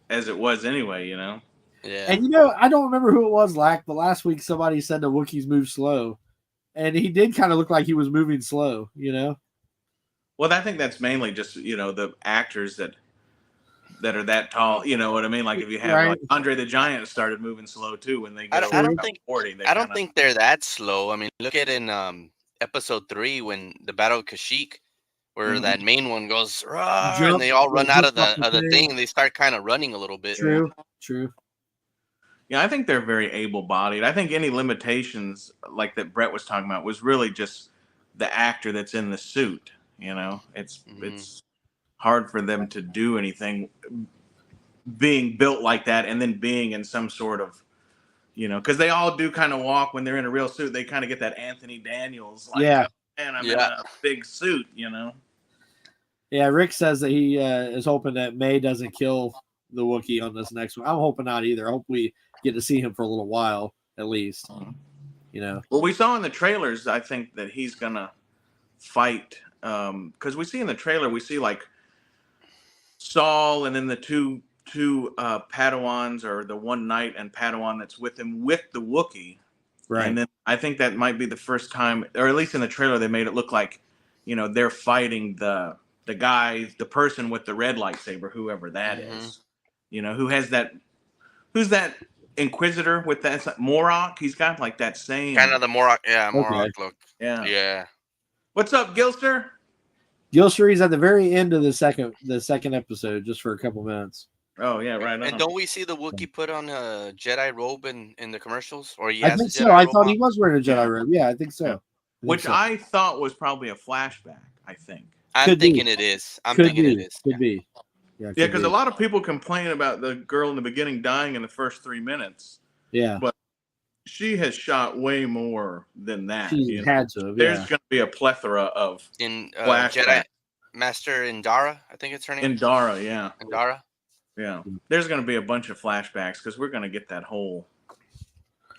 as it was anyway, Yeah. And I don't remember who it was, but last week somebody said the Wookiees move slow. And he did kind of look like he was moving slow, Well, I think that's mainly just, the actors that are that tall, you know what I mean? Like if you have like Andre the Giant started moving slow too when they get I don't think 40. I don't think they're that slow. I mean, look at in episode 3 when the Battle of Kashyyyk, where that main one goes and they all run out of the thing and they start kind of running a little bit. True. Yeah, I think they're very able-bodied. I think any limitations like that Brett was talking about was really just the actor that's in the suit. It's hard for them to do anything being built like that and then being in some sort of, because they all do kind of walk when they're in a real suit. They kind of get that Anthony Daniels, man, I'm in a big suit, Yeah, Rick says that he is hoping that May doesn't kill the Wookiee on this next one. I'm hoping not either. I hope we get to see him for a little while at least. Well, we saw in the trailers, I think that he's gonna fight because we see in the trailer, we see like Saul and then the two Padawans, or the one knight and Padawan that's with him with the Wookiee. Right. And then I think that might be the first time, or at least in the trailer, they made it look like, they're fighting the guy, the person with the red lightsaber, whoever that is. Who's that Inquisitor with that Morok? He's got like that same kind of the Morok, Morok look. Yeah. What's up, Gilster? Gilster, at the very end of the second episode, just for a couple minutes. Oh yeah, right. And don't we see the Wookiee put on a Jedi robe in the commercials? Or I think so. I thought he was wearing a Jedi robe. Yeah, I think so. I thought was probably a flashback. I think. I'm thinking it is. Could be. Yeah, because a lot of people complain about the girl in the beginning dying in the first 3 minutes. Yeah. But she has shot way more than that. She had to. There's going to be a plethora of Jedi Master Indara, I think it's her name. Indara, yeah. Indara. Yeah. There's going to be a bunch of flashbacks because we're going to get that whole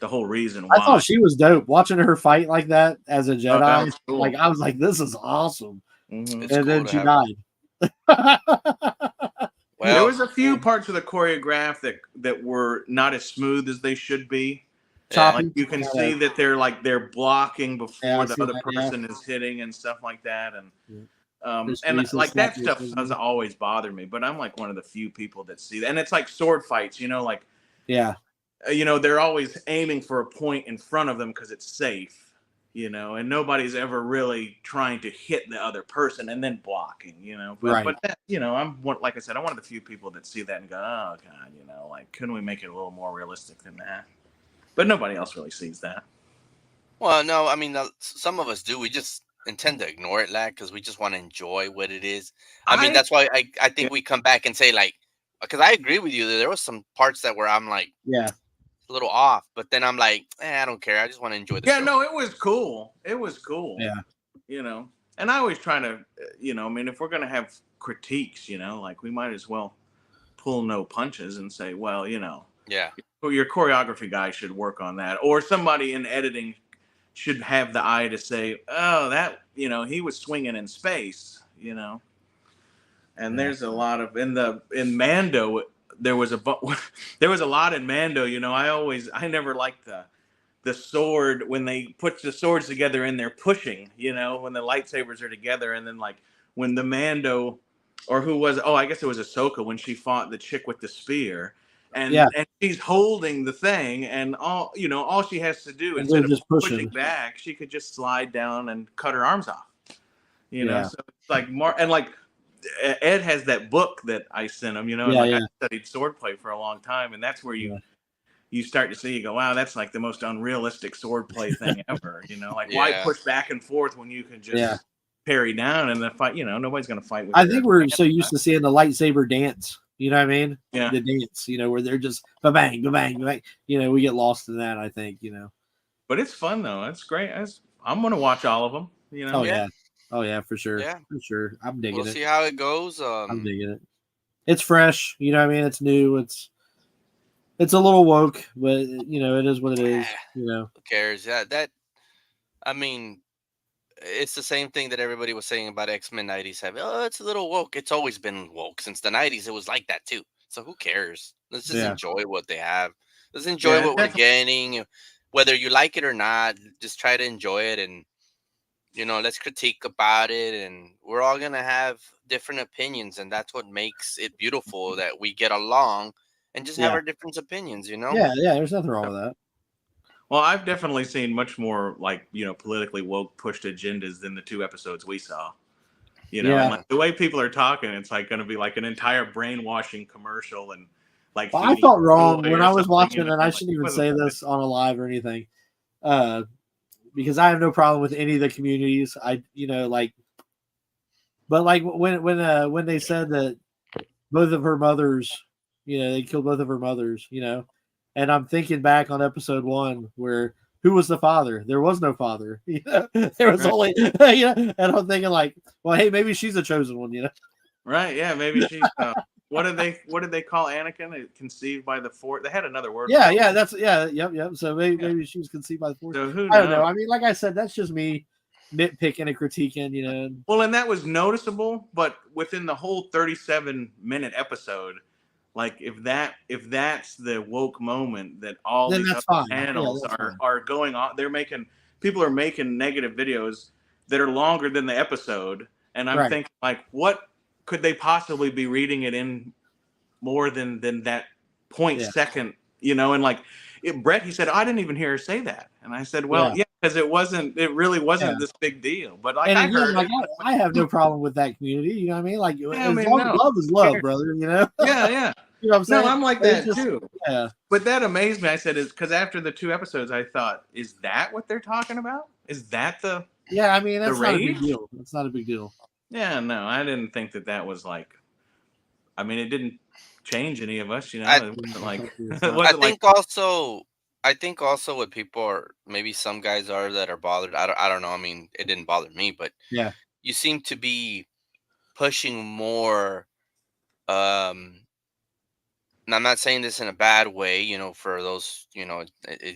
the whole reason why. I thought she was dope. Watching her fight like that as a that Jedi, was cool. like I was like, this is awesome. Mhm. It's And cool then to she have- died. Well, There was a few parts of the choreograph that were not as smooth as they should be. Choppy. Like you can Yeah. see that they're blocking before Yeah, I the see other that, yeah. person is hitting and stuff like that, and There's and reasons like that not stuff to. doesn't always bother me. But I'm like one of the few people that see that, and it's like sword fights, like Yeah. they're always aiming for a point in front of them because it's safe. And nobody's ever really trying to hit the other person and then blocking, But, Right. but that, like I said, I'm one of the few people that see that and go, oh God, like couldn't we make it a little more realistic than that? But nobody else really sees that. Well, no, I mean, some of us do. We just intend to ignore it, lad, because we just want to enjoy what it is. I mean, that's why I think we come back and say, like, because I agree with you. There was some parts that where I'm like, Yeah. a little off, but then I'm like, I don't care. I just want to enjoy the show. No, it was cool. It was cool. Yeah. And I always try to, I mean, if we're going to have critiques, like we might as well pull no punches and say, well, Yeah. your choreography guy should work on that, or somebody in editing should have the eye to say, oh, that, he was swinging in space, and there's a lot of in Mando, there was a lot in Mando, I never liked the sword when they put the swords together and they're pushing, when the lightsabers are together, and then like when the Mando, or who was, I guess it was Ahsoka, when she fought the chick with the spear, and she's holding the thing, and all she has to do, instead of just pushing back, she could just slide down and cut her arms off. So it's like more, and like Ed has that book that I sent him, and I studied swordplay for a long time, and that's where you start to see, you go, wow, that's like the most unrealistic swordplay thing ever. Like why push back and forth when you can just parry down and the fight? Nobody's gonna fight with. I think we're so used to seeing the lightsaber dance. You know what I mean? Yeah. The dance. Where they're just ba-bang, ba-bang, ba-bang. We get lost in that. I think. But it's fun though. It's great. I'm gonna watch all of them. Oh yeah. Oh yeah, for sure. Yeah. For sure. I'm digging it. We'll see how it goes. I'm digging it. It's fresh. You know what I mean? It's new. It's a little woke, but it is what it is. Who cares? Yeah, I mean, it's the same thing that everybody was saying about X-Men 97. Oh, it's a little woke. It's always been woke since the 90s. It was like that too. So who cares? Let's just enjoy what they have. Let's enjoy what we're getting, whether you like it or not. Just try to enjoy it, and let's critique about it. And we're all gonna have different opinions, and that's what makes it beautiful, that we get along and just have our different opinions. Yeah. There's nothing wrong with that. Well, I've definitely seen much more like politically woke pushed agendas than the 2 episodes we saw. And like the way people are talking, it's like going to be like an entire brainwashing commercial, and like. Well, I felt wrong when I was watching, and I shouldn't even say this on a live or anything, because I have no problem with any of the communities. But like when they said that both of her mothers, they killed both of her mothers, and I'm thinking back on episode 1 where who was the father? There was no father. There was only, and I'm thinking like, well, hey, maybe she's a chosen one, Right? Yeah, maybe she's. What did they call Anakin? Conceived by the Force. They had another word. Yeah. Yep. So maybe she was conceived by the Force. So who knows? I don't know. I mean, like I said, that's just me nitpicking and critiquing, Well, and that was noticeable, but within the whole 37-minute episode, like if that's the woke moment that all then these that's other fine. panels Yeah, that's are going on, people are making negative videos that are longer than the episode, and I'm thinking like, what could they possibly be reading it in more than that second, and like Brett, he said, I didn't even hear her say that, and I said, well, because it really wasn't this big deal, but like, and again, I have no problem with that community, you know what I mean? Like, love is love, brother, Yeah. You know what I'm saying? No, I'm like that just, too. Yeah. But that amazed me. I said, is because after the 2 episodes, I thought, is that what they're talking about? Is that the? Yeah, I mean, that's not a big rage? deal. It's not a big deal. Yeah, no, I didn't think that was like. I mean, it didn't change any of us, it wasn't like. I think also what people are, maybe some guys are that are bothered. I don't know. I mean, it didn't bother me, but you seem to be pushing more and I'm not saying this in a bad way, you know, for those, you know,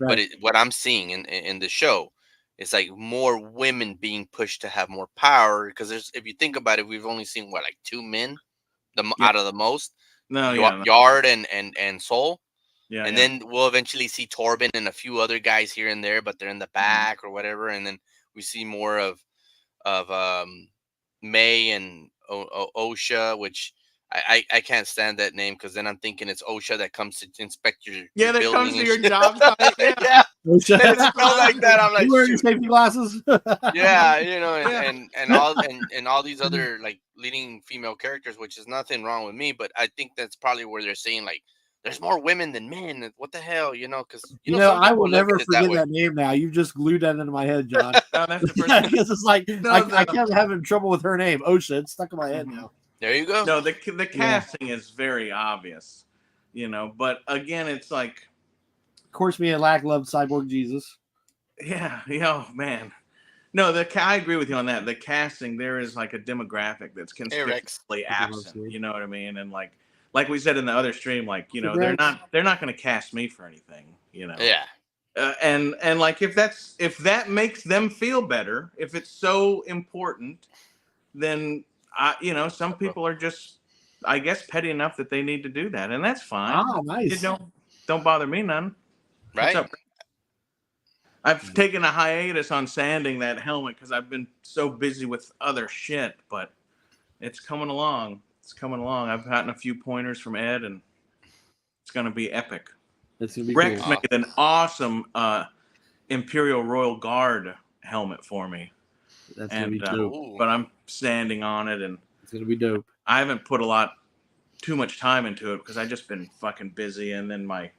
but what I'm seeing in the show, it's like more women being pushed to have more power because there's, if you think about it, we've only seen what, like 2 men, out of the most, No, yeah, no. Yard and Soul, Yeah, and yeah. then we'll eventually see Torben and a few other guys here and there, but they're in the back or whatever, and then we see more of May and OSHA, which I can't stand that name because then I'm thinking it's OSHA that comes to inspect your Yeah, that building comes to and your shit. job site. Yeah. Yeah, Oh, shit. and it smells like that. I'm like, You wearing your shoot. safety glasses? Yeah, you know, Yeah. and all these other like leading female characters, which is nothing wrong with me, but I think that's probably where they're saying like there's more women than men. What the hell, you know? Because You know, some I people will look never at it forget way. that name now. You just glued that into my head, John. No, that's the first Yeah, one. because it's like No, I no. kept having trouble with her name. OSHA. It's stuck in my head now. There you go. No, the casting is very obvious, you know. But again, it's like, Of course, me and Lack loved Cyborg Jesus. yeah, oh man. No, I agree with you on that. The casting, there is like a demographic that's conspicuously absent. You know what I mean? And like we said in the other stream, like, you know, they're not going to cast me for anything. You know? Yeah. And like if that makes them feel better, if it's so important, then you know, some people are just, I guess, petty enough that they need to do that, and that's fine. Ah, nice. It don't bother me none. Right. What's up? I've taken a hiatus on sanding that helmet because I've been so busy with other shit, but it's coming along. It's coming along. I've gotten a few pointers from Ed, and it's going to be epic. That's gonna be Rex cool. made an awesome Imperial Royal Guard helmet for me, That's gonna be and dope. but I'm sanding on it, and It's gonna be dope. I haven't put too much time into it because I just been fucking busy, and then I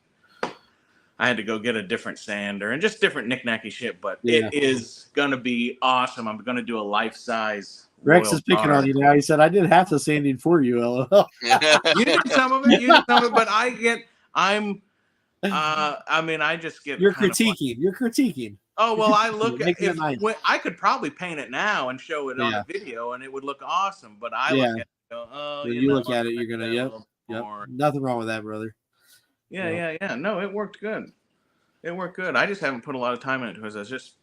had to go get a different sander and just different knick-knacky shit, but Yeah. it is gonna be awesome. I'm gonna do a life-size Rex Royal is picking Guard. on you now. He said, "I did half the sanding for you, LOL." You did some of it, but I mean, I just get You're kind of like, critiquing. You're critiquing. oh well, I look at Making it nice. I could probably paint it now and show it on Yeah. a video, and it would look awesome. But I Yeah. look at it, and go, oh, When you you know, look at it, I'd you're gonna, like that a yep. little more. Nothing wrong with that, brother. Yeah. No, it worked good. It worked good. I just haven't put a lot of time into it because it's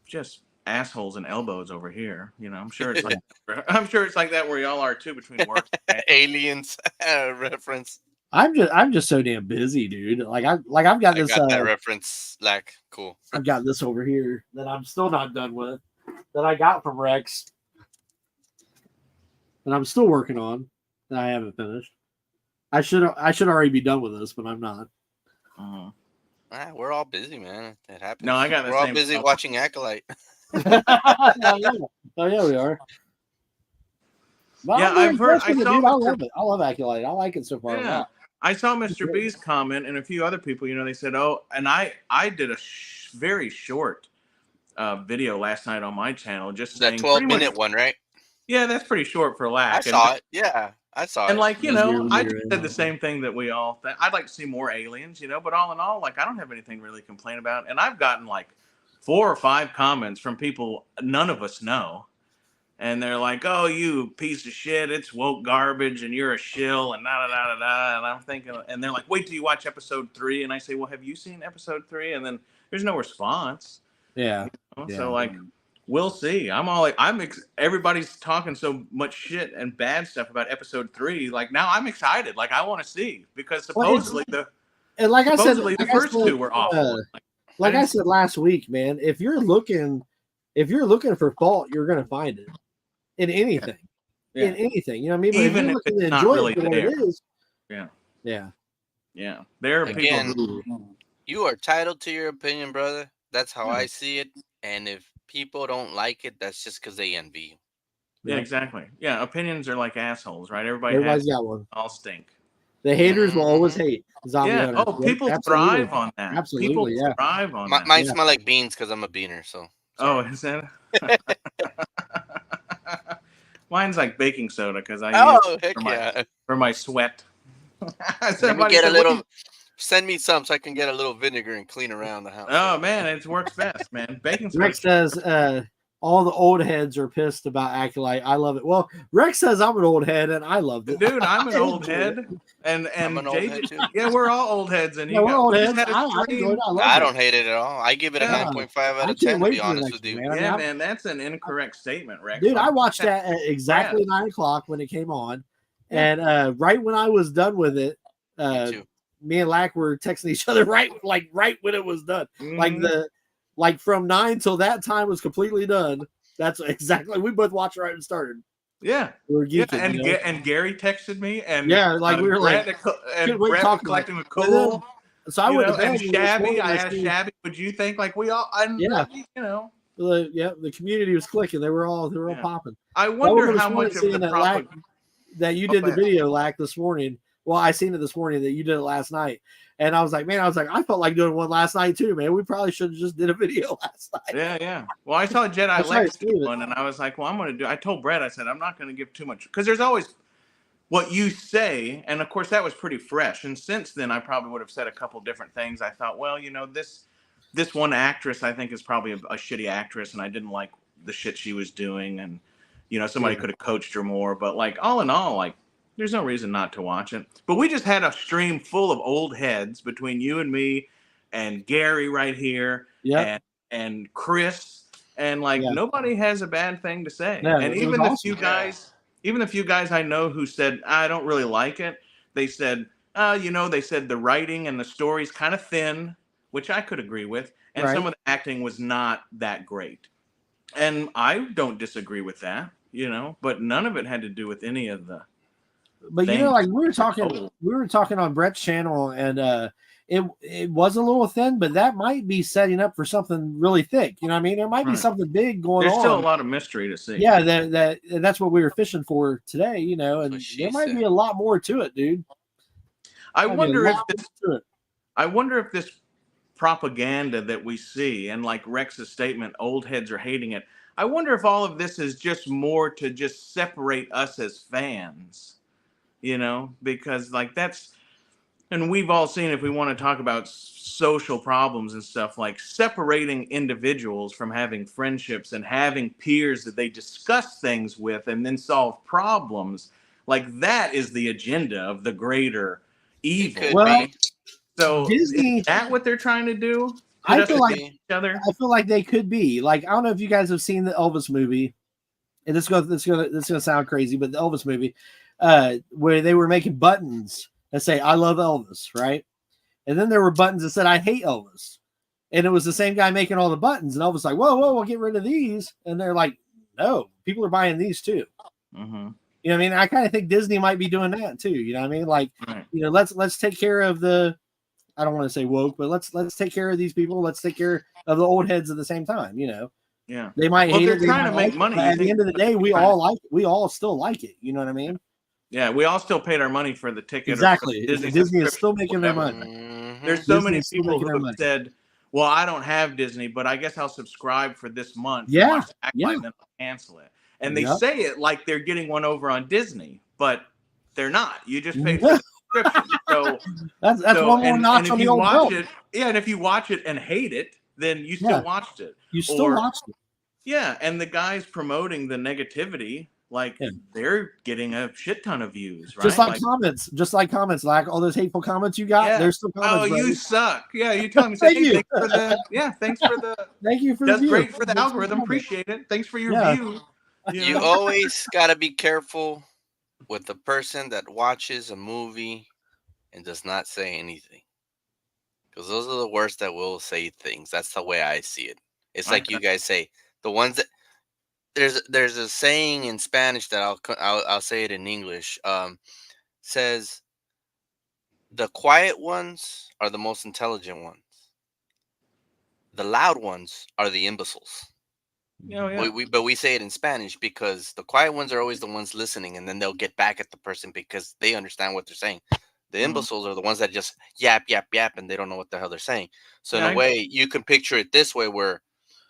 just assholes and elbows over here. You know, I'm sure it's like that where y'all are too between work. Aliens reference. I'm just so damn busy, dude. I've got I this. got that reference. Like, cool. I've got this over here that I'm still not done with. That I got from Rex, and I'm still working on. That I haven't finished. I should already be done with this, but I'm not. We're all busy, man. It happens. No, I got the We're all same busy stuff. watching Acolyte. Oh yeah, we are. But Yeah, I'm really I've heard- impressed with I it, dude. saw I Mr. love it. I love Acolyte. I like it so far. Yeah. I saw Mr. B's comment and a few other people. You know, they said, "Oh," and I did a very short video last night on my channel, just That saying 12-minute one, right? Yeah, that's pretty short for I Lack. saw it. Yeah, I saw it. And like, you That's know, really I weird. just said the same thing that we all I'd like to see more aliens, you know, but all in all, like, I don't have anything really to complain about. And I've gotten like 4 or 5 comments from people none of us know. And they're like, "Oh, you piece of shit, it's woke garbage and you're a shill and da da da da da." And I'm thinking, and they're like, "Wait till you watch episode 3." And I say, "Well, have you seen episode 3?" And then there's no response. Yeah. You know? Yeah. So like, we'll see. Everybody's talking so much shit and bad stuff about episode 3. Like, now I'm excited. Like, I want to see, because supposedly And like I said, the first 2 were awful. Like I said last week, man, if you're looking for fault, you're gonna find it in anything. Yeah. In anything, you know what I mean? But Even you're if looking it's to not enjoy really it for what there. it is. Yeah. Yeah. There are Again, people. you are entitled to your opinion, brother. That's how I see it. And if people don't like it, that's just because they envy you. Yeah, Yeah. exactly. Yeah, opinions are like assholes, right? Everybody Everybody's has got one. all stink. The haters will always hate. Zombie Yeah. hunters. Oh, Yep, people absolutely. thrive on that. Absolutely, People yeah. thrive on Mine that. smell like beans because I'm a beaner. So. Oh, is that? Mine's like baking soda because I use Oh, it heck for my, yeah. for my sweat. Let me Somebody get a said, "What do little. Send me some so I can get a little vinegar and clean around the house. Oh man, it works best, man. Baking soda. Rex says, all the old heads are pissed about Acolyte. I love it. Well, Rex says I'm an old head, and I loved it. Dude, I'm an I old enjoyed head, it. and I'm an old JJ head too. yeah, we're all old heads, and Yeah, we're old we heads. just had I a enjoyed stream. it. I love I it. don't hate it at all. I give it a Yeah. 9.5 out I of 10. can't To wait be for the honest next with one, you. man. I mean, Yeah, I'm- man, that's an incorrect statement, Rex. dude, I Like, watched that at exactly 9 o'clock when it came on, and right when I was done with it, Me too. me and Lack were texting each other right when it was done. Mhm. Like from 9 till that time was completely done. That's exactly we both watched right when it started. Yeah. We were Yeah, geeking, and you know? and Gary texted me, and Yeah, like we were Brett, like, and couldn't wait to Brett talk was about it. collecting with And then- Cool, So I you went know, to bed and and this Shabby. morning I I asked seen- Shabby, "Would you think?" Like we all, Yeah. you know, the community was clicking. They were all Yeah. popping. I Well, wonder this how morning much of seeing the that Lack, that you Oh, did go the ahead. video, Lack, this morning. Well, I seen it this morning that you did it last night, and I was like, I felt like doing one last night too, man. We probably should have just did a video last night. Yeah. Well, I saw Jedi That's right, Lex do Steven. one, and I was like, "Well, I'm going to do." I told Brett, I said, "I'm not going to give too much because there's always what you say," and of course that was pretty fresh. And since then, I probably would have said a couple different things. I thought, well, you know, this one actress I think is probably a shitty actress, and I didn't like the shit she was doing, and you know, somebody Yeah. could have coached her more. But like all in all, like there's no reason not to watch it. But we just had a stream full of old heads between you and me, and Gary right here, Yeah. and Chris, and like Yeah. nobody has a bad thing to say. Yeah, And it was even the awesome. few guys, even the few guys I know who said I don't really like it, they said, you know, they said the writing and the story's kind of thin, which I could agree with, and Right. some of the acting was not that great. And I don't disagree with that, you know, but none of it had to do with any of the But you know, like things. we were talking on Brett's channel, and it was a little thin, but that might be setting up for something really thick. You know what I mean? There might be Right. something big going There's on. still a lot of mystery to see. Yeah, that's what we were fishing for today, you know, and That's what she there might said. be a lot more to it, dude. I Might be a wonder if lot this more to it. I wonder if this propaganda that we see, and like Rex's statement, old heads are hating it. I wonder if all of this is just more to just separate us as fans, you know, because like that's, and we've all seen, if we want to talk about social problems and stuff, like separating individuals from having friendships and having peers that they discuss things with and then solve problems, like that is the agenda of the greater evil. could Well, be. So Disney- is that what they're trying to do? I Put us feel like- against each other? I feel like they could be. Like, I don't know if you guys have seen the Elvis movie, and this is gonna sound crazy, but the Elvis movie, where they were making buttons that say "I love Elvis," right? And then there were buttons that said "I hate Elvis," and it was the same guy making all the buttons. And Elvis like, "Whoa, we'll get rid of these," and they're like, "No, people are buying these too." Mm-hmm. You know what I mean? I kind of think Disney might be doing that too. You know what I mean? Like, Right. you know, let's take care of the, I don't want to say woke, but let's take care of these people. Let's take care of the old heads at the same time. You know, Yeah. they might Well, hate they're it. they trying might to make like it, money. but You at the think end of the day, we trying all still like it. You know what I mean? Yeah, we all still paid our money for the ticket. or for Exactly. the Disney is subscription, still making their whatever. money. Mhm. There's so Disney many is still people making who their have money. said, "Well, I don't have Disney, but I guess I'll subscribe for this month. and Yeah, watch the Acolyte, and then I'll cancel it." And they Yep. say it like they're getting one over on Disney, but they're not. You just paid for the subscription. So That's so, one more and notch if on the you old watch belt. it, yeah, and if you watch it and hate it, then you still Yeah. watched it. You still or- watched it. Yeah, and the guys promoting the negativity, like Yeah. they're getting a shit ton of views, right? Just like comments, like all those hateful comments you got. Yeah. There's still oh, comments. you brother. suck. Yeah, you tell me, Thank hey, you. thanks for the, thanks for the, Thank you for the that's view. great for the Thanks algorithm. comment. Appreciate it. Thanks for your Yeah. view. You know? always got to be careful with the person that watches a movie and does not say anything. Because those are the worst that will say things. That's the way I see it. It's like you guys say, the ones that there's a saying in Spanish that I'll say it in English. Says the quiet ones are the most intelligent ones. The loud ones are the imbeciles. Oh, yeah. But we say it in Spanish because the quiet ones are always the ones listening, and then they'll get back at the person because they understand what they're saying. The imbeciles are the ones that just yap, and they don't know what the hell they're saying. So Yeah, in a way, you can picture it this way, where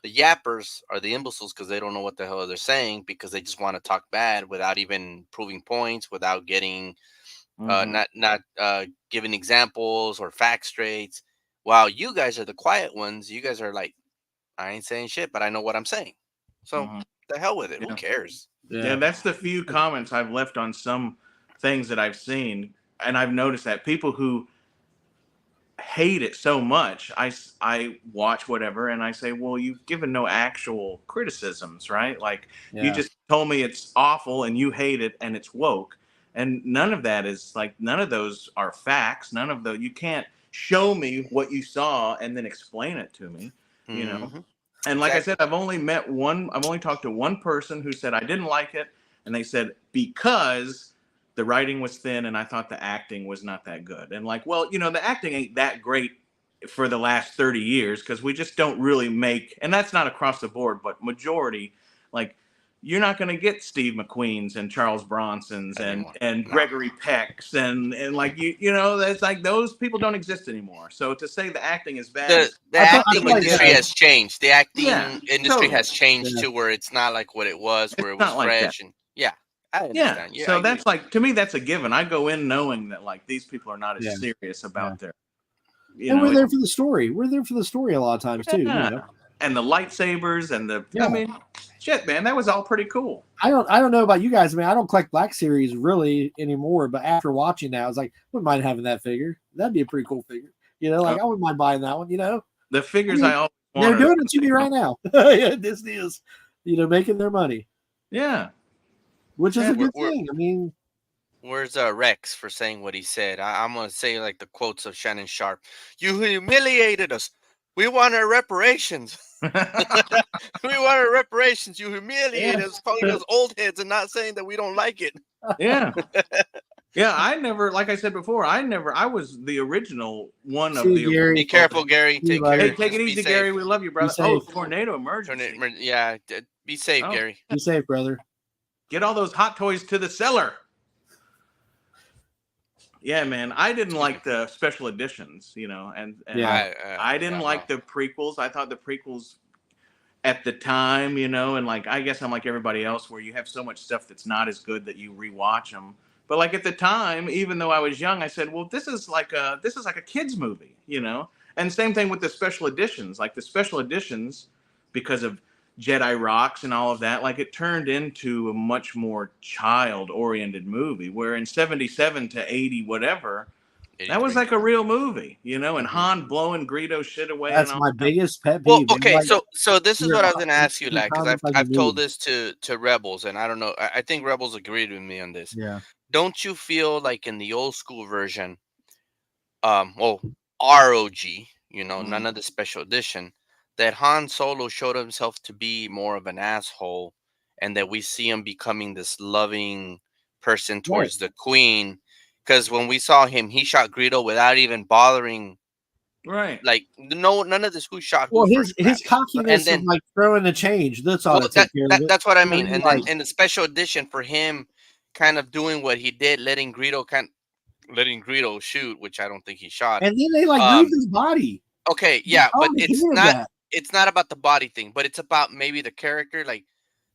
the yappers are the imbeciles because they don't know what the hell they're saying because they just want to talk bad without even proving points, without getting Mhm. not giving examples or facts straight. While you guys are the quiet ones, you guys are like, I ain't saying shit, but I know what I'm saying. So Mhm. the hell with it. Yeah. Who cares? Yeah, that's the few comments I've left on some things that I've seen, and I've noticed that people who hate it so much, I watch whatever and I say, well, you've given no actual criticisms, right? Like you Yeah. just told me it's awful and you hate it and it's woke, and none of that is like none of those are facts. None of those, you can't show me what you saw and then explain it to me, you know. Mhm. And like I Exactly. said, I've only talked to one person who said I didn't like it, and they said because the writing was thin and I thought the acting was not that good. And like, well, you know, the acting ain't that great for the last 30 years because we just don't really make, and that's not across the board, but majority, like you're not going to get Steve McQueen's and Charles Bronson's Anymore. and No. Gregory Peck's and like you know, that's like those people don't exist anymore. So to say the acting is bad, The I feel acting like industry that. has changed. The acting Yeah, industry totally. has changed Yeah. to where it's not like what it was, where it It's was not like that. fresh and yeah. I Yeah. understand. Yeah, I So agree. that's like to me, that's a given. I go in knowing that like these people are not as Yeah. serious about their, you And know, we're there for the story. We're there for the story a lot of times too. yeah. You know, And the lightsabers and the, Yeah. I mean, shit, man, that was all pretty cool. I don't know about you guys. I mean, I don't collect Black Series really anymore. But after watching that, I was like, I wouldn't mind having that figure. That'd be a pretty cool figure. You know, like I wouldn't mind buying that one. You know, The figures I mean, I always they're wanted. doing it to me right now. Yeah, Disney is, making their money, Yeah. which is Yeah, a good we're- thing. I mean, Where's Rex for saying what he said? I'm gonna say like the quotes of Shannon Sharp. You humiliated us. We want our reparations. We want our reparations. You humiliated us, calling us old heads and not saying that we don't like it. Yeah. Yeah. I never, like I said before, I was the original one of see, the. Gary, Be careful, Gary. Take buddy. care. Hey, take it Just be easy, safe. Gary. We love you, brother. Be Oh, safe. tornado Turn emergency. it- Yeah, be safe, Oh. Gary. be safe, brother. Get all those hot toys to the cellar. Yeah, man. I didn't like the special editions, you know, and Yeah. I didn't like the prequels. I thought the prequels at the time, you know, and like I guess I'm like everybody else where you have so much stuff that's not as good that you rewatch them. But like at the time, even though I was young, I said, "Well, this is like a kids movie," you know. And same thing with the special editions. Like the special editions, because of Jedi Rocks and all of that, like it turned into a much more child-oriented movie. Where in '77 to '80, whatever, that was 83. like a real movie, you know. And Mhm. Han blowing Greedo shit away. That's and all my that. biggest pet peeve. Well, man. okay, Like, so this is you're what I was gonna ask you, talking- like, because comments like I've the told movie. this to Rebels, and I don't know. I think Rebels agreed with me on this. Yeah. Don't you feel like in the old school version, well, ROG, none of the special edition, that Han Solo showed himself to be more of an asshole, and that we see him becoming this loving person towards the Queen? Because when we saw him, he shot Greedo without even bothering. Right. Like none of this who shot who Well, first his crap. cockiness then- of like throwing a change. That's all. Well, Take care of it. that's what I You know, mean. And like- then in the special edition for him, kind of doing what he did, letting Greedo shoot, which I don't think he shot. And then they like moved his body. Okay, yeah, Oh, but I it's hated not. that. It's not about the body thing, but it's about maybe the character. Like,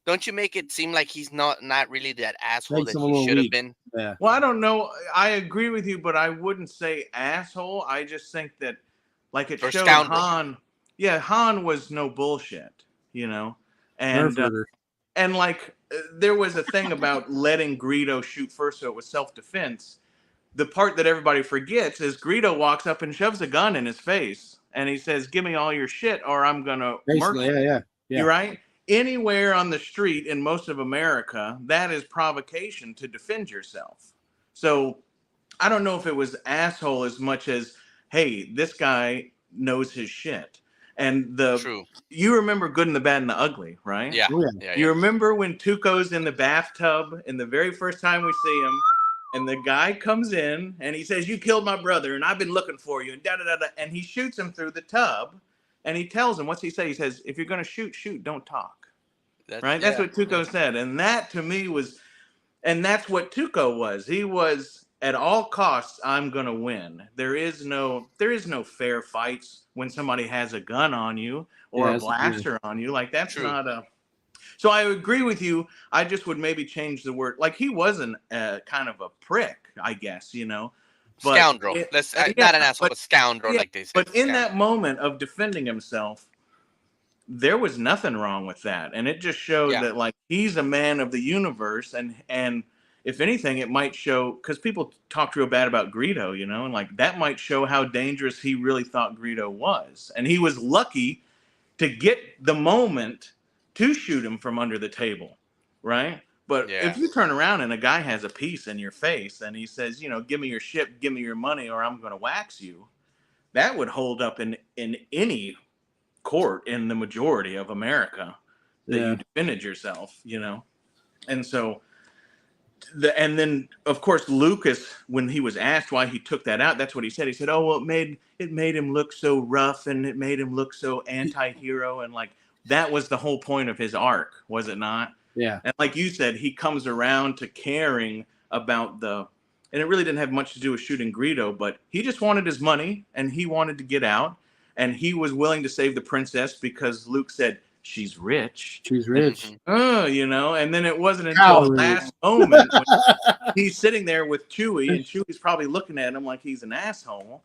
don't you make it seem like he's not really that asshole Makes that him a he little should have weak. been? Yeah. Well, I don't know. I agree with you, but I wouldn't say asshole. I just think that, like, it Or showed scoundrel. Han. Yeah, Han was no bullshit, you know, and Nerf herder. and like there was a thing about letting Greedo shoot first, so it was self-defense. The part that everybody forgets is Greedo walks up and shoves a gun in his face, and he says, "Give me all your shit, or I'm gonna murder Basically, you." yeah. You're right. Anywhere on the street in most of America, that is provocation to defend yourself. So I don't know if it was asshole as much as, hey, this guy knows his shit. And True. you remember Good and the Bad and the Ugly, right? Yeah. Oh, yeah. Yeah. You remember when Tuco's in the bathtub and the very first time we see him, and the guy comes in and he says, "You killed my brother, and I've been looking for you," and da da da da, and he shoots him through the tub. And he tells him, what's he say? He says, "If you're going to shoot, don't talk." Right? That's what Tuco said. And that to me was, and that's what Tuco was. He was, at all costs, I'm going to win. There is no fair fights when somebody has a gun on you or Yeah, a that's blaster on you. Like that's True. not a. So I agree with you. I just would maybe change the word. Like he wasn't kind of a prick, I guess, you know. But Scoundrel. it- Let's yeah, not an asshole, but- but scoundrel, yeah, like they said. But in Scoundrel. that moment of defending himself, there was nothing wrong with that, and it just showed Yeah. that like he's a man of the universe, and if anything, it might show because people talk real bad about Greedo, you know, and like that might show how dangerous he really thought Greedo was, and he was lucky to get the moment to shoot him from under the table, right? But Yeah. if you turn around and a guy has a piece in your face and he says, you know, give me your ship, give me your money, or I'm going to wax you, that would hold up in any court in the majority of America that Yeah. you defended yourself, you know. And so and then of course Lucas, when he was asked why he took that out, that's what he said. He said, oh well, it made him look so rough and it made him look so anti-hero, and like that was the whole point of his arc, was it not? Yeah. And like you said, he comes around to caring about and it really didn't have much to do with shooting Greedo, but he just wanted his money and he wanted to get out, and he was willing to save the princess because Luke said she's rich. She's rich. You know, and then it wasn't How until the rude. last moment when he's sitting there with Chewie, and Chewie's probably looking at him like he's an asshole,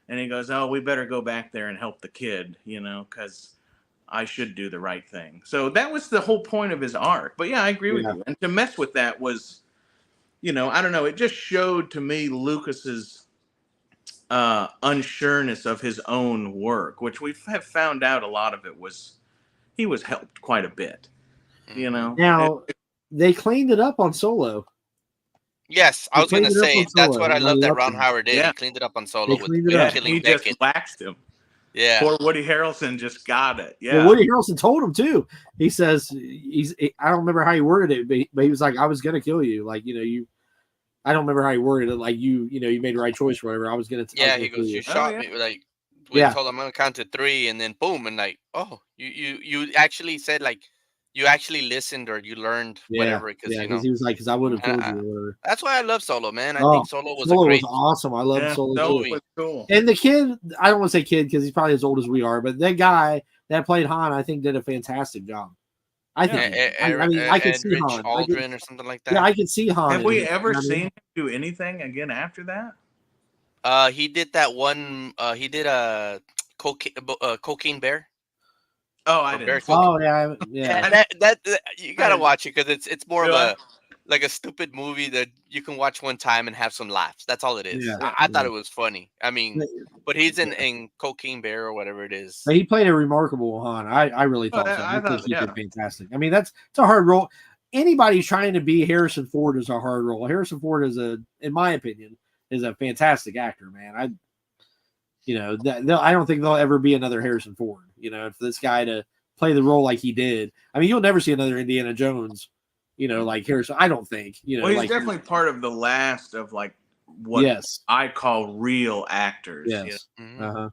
and he goes, oh, we better go back there and help the kid, you know, because I should do the right thing. So that was the whole point of his arc. But yeah, I agree with you. And to mess with that was, you know, I don't know, it just showed to me Lucas's unsureness of his own work, which we have found out a lot of it was, he was helped quite a bit, you know. Now they cleaned it up on Solo. Yes, I was They gonna cleaned it up say on that's Solo, what I and I love that loved Ron it. Howard did. Yeah. He cleaned it up on Solo They with cleaned it up. killing He just Beckett. waxed him. Yeah. Poor Woody Harrelson just got it. Yeah. Well, Woody Harrelson told him too. He says I don't remember how he worded it, but he was like, I was gonna kill you. Like, you know, I don't remember how he worded it. Like you made the right choice or whatever. I was gonna Yeah, he goes, you Oh, shot yeah. me. Like, we Yeah. told him I'm gonna count to 3, and then boom, and like, oh, you actually said like, you actually listened or you learned whatever, because you know he was like, because I would have killed Uh-uh. you or whatever. that's why I love Solo, man. I Oh, think Solo was a Solo great. was awesome. I love Yeah, Solo Solo too. was cool. And the kid, I don't want to say kid because he's probably as old as we are, but that guy that played Han, I think, did a fantastic job. I think. I could see Rich Han. Aldrin or something like that. Yeah, I could see Han. Have in we it, ever you know what I mean? seen him do anything again after that? He did that one. He did a cocaine bear. Oh, I Or didn't. Bear see Cocaine. Oh yeah, yeah. That you gotta watch it because it's more of Yeah. a like a stupid movie that you can watch one time and have some laughs. That's all it is. Yeah. I thought it was funny. I mean, but he's in Cocaine Bear or whatever it is. But he played a remarkable Han. I really thought so. I I think thought, he yeah. did fantastic. I mean, it's a hard role. Anybody trying to be Harrison Ford is a hard role. Harrison Ford is in my opinion, is a fantastic actor, man. I don't think there'll ever be another Harrison Ford. You know, for this guy to play the role like he did. I mean, you'll never see another Indiana Jones, you know, like Harrison. I don't think, you know. Well, he's like, definitely part of the last of like what yes, I call real actors. you know? yes, Mhm.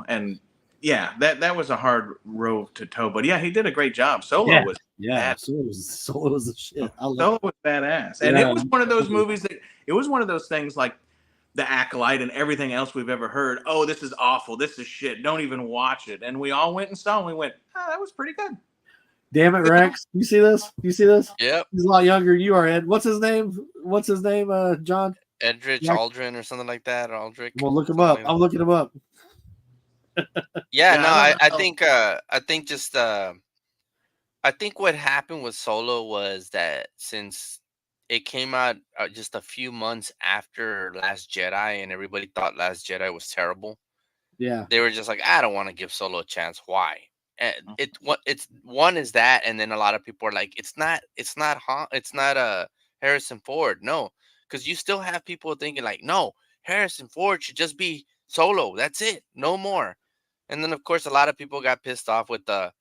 And yeah, that was a hard road to toe, but yeah, he did a great job. Solo Yeah. was yeah. Solo was the shit. I love Solo was badass, and Yeah. it was one of those movies that it was one of those things like The Acolyte and everything else we've ever heard. Oh, this is awful. This is shit. Don't even watch it. And we all went and saw, and we went, oh, that was pretty good. Damn it, Rex! You see this? You see this? Yep. He's a lot younger than you are, Ed. What's his name? John? Edrich Yeah. Aldrin or something like that. Or Aldrich. Well, look him up. something like I'm looking him up. Yeah, Yeah, no, I I don't think I think what happened with Solo was that since it came out just a few months after Last Jedi, and everybody thought Last Jedi was terrible, Yeah, they were just like, I don't want to give Solo a chance. Why? And it's one is that, and then a lot of people are like, it's not Harrison Ford. No, because you still have people thinking like, no, Harrison Ford should just be Solo. That's it, no more. And then of course a lot of people got pissed off with the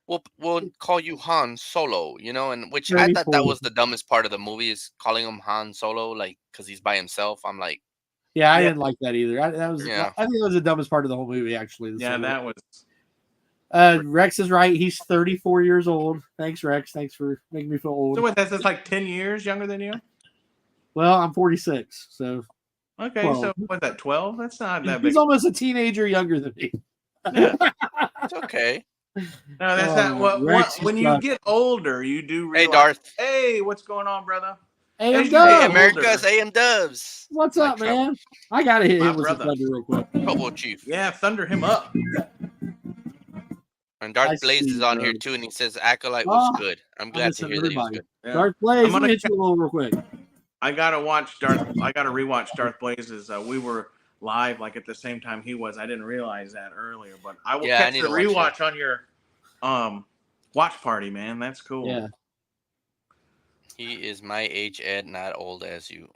we'll call you Han Solo, you know, and which I thought that 34. was the dumbest part of the movie is calling him Han Solo, like because he's by himself. I'm like, yeah. I Yeah. didn't like that either. I think that was the dumbest part of the whole movie. Actually, Yeah, that was. Rex is right. He's 34 years old. Thanks, Rex. Thanks for making me feel old. So what? That's like 10 years younger than you. Well, I'm 46, so Okay, 12. so what's that? 12? That's not that he's big. almost a teenager younger than me. it's okay. No, that's Oh, not what. Rex is When you not- get older, you do. Hey, Realize, Darth. Hey, what's going on, brother? Hey, Hey, Dub, Hey, older. America's AM Dubs. what's My up, man? I gotta hit My him with some brother. thunder real quick. Trouble Chief. Yeah, thunder him up. And Darth I Blaze see, is on here bro. too, and he says Acolyte was Oh, good. I'm I'm glad to missing hear that he was everybody. good. Yeah. Darth Blaze, I'm let me gonna hit you a little real quick. I gotta watch Darth. I gotta rewatch Darth Blazes. We were live like at the same time he was. I didn't realize that earlier, but I will Yeah, I catch need the to watch rewatch on your watch party, man. That's cool. Yeah. He is my age, Ed, not old as you.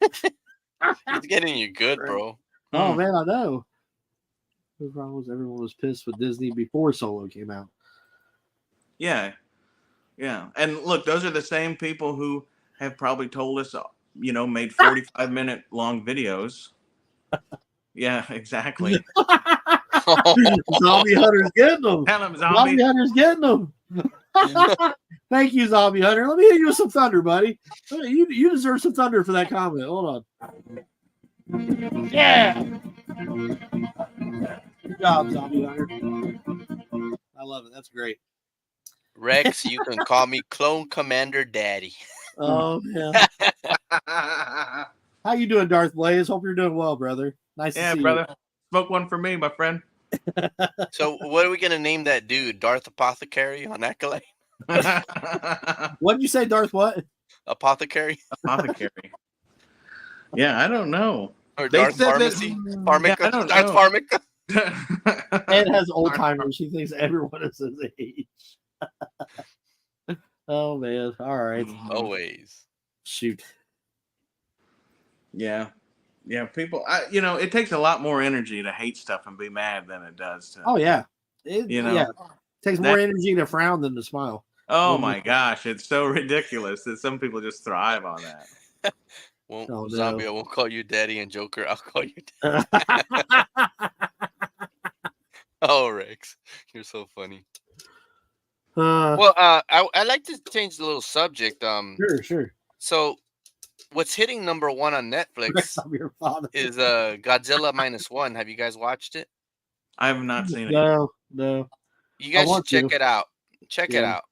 He's getting you good, bro. Oh Hmm. man, I know. The problem was everyone was pissed with Disney before Solo came out. Yeah, yeah. And look, those are the same people who have probably told us, made 45-minute long videos. Yeah, exactly. Zombie Hunter's getting them. Tell him, Zombie zombie. Hunter's getting them. Thank you, Zombie Hunter. Let me hit you with some thunder, buddy. You deserve some thunder for that comment. Hold on. Yeah. Good job, Zombie Hunter. I love it. That's great. Rex, you can call me Clone Commander Daddy. Oh man. How you doing, Darth Blaze? Hope you're doing well, brother. Nice Yeah, to see brother. Smoke one for me, my friend. So, what are we gonna name that dude? Darth Apothecary on Acolyte? you. What did you say, Darth? What? Apothecary Apothecary. Yeah, I don't know. or They Darth said that- Pharmacy? Yeah, Pharmaca? I don't Darth know. Pharmaca? Ed has old timers. He thinks everyone is his age. Oh man. All right. Always. Shoot. Yeah. Yeah, people, it takes a lot more energy to hate stuff and be mad than it does to. Oh yeah. Yeah. Takes more That- energy to frown than to smile. Oh my gosh, it's so ridiculous that some people just thrive on that. Won't, Oh, no. Zombie, I won't call you Daddy, and Joker, I'll call you Daddy. Oh, Rex, you're so funny. Well, I like to change the little subject. Sure. So, what's hitting number one on Netflix I'm your father. is Godzilla -1. Have you guys watched it? I have not seen it. No. You guys should want check to. it out. Check it Yeah. out.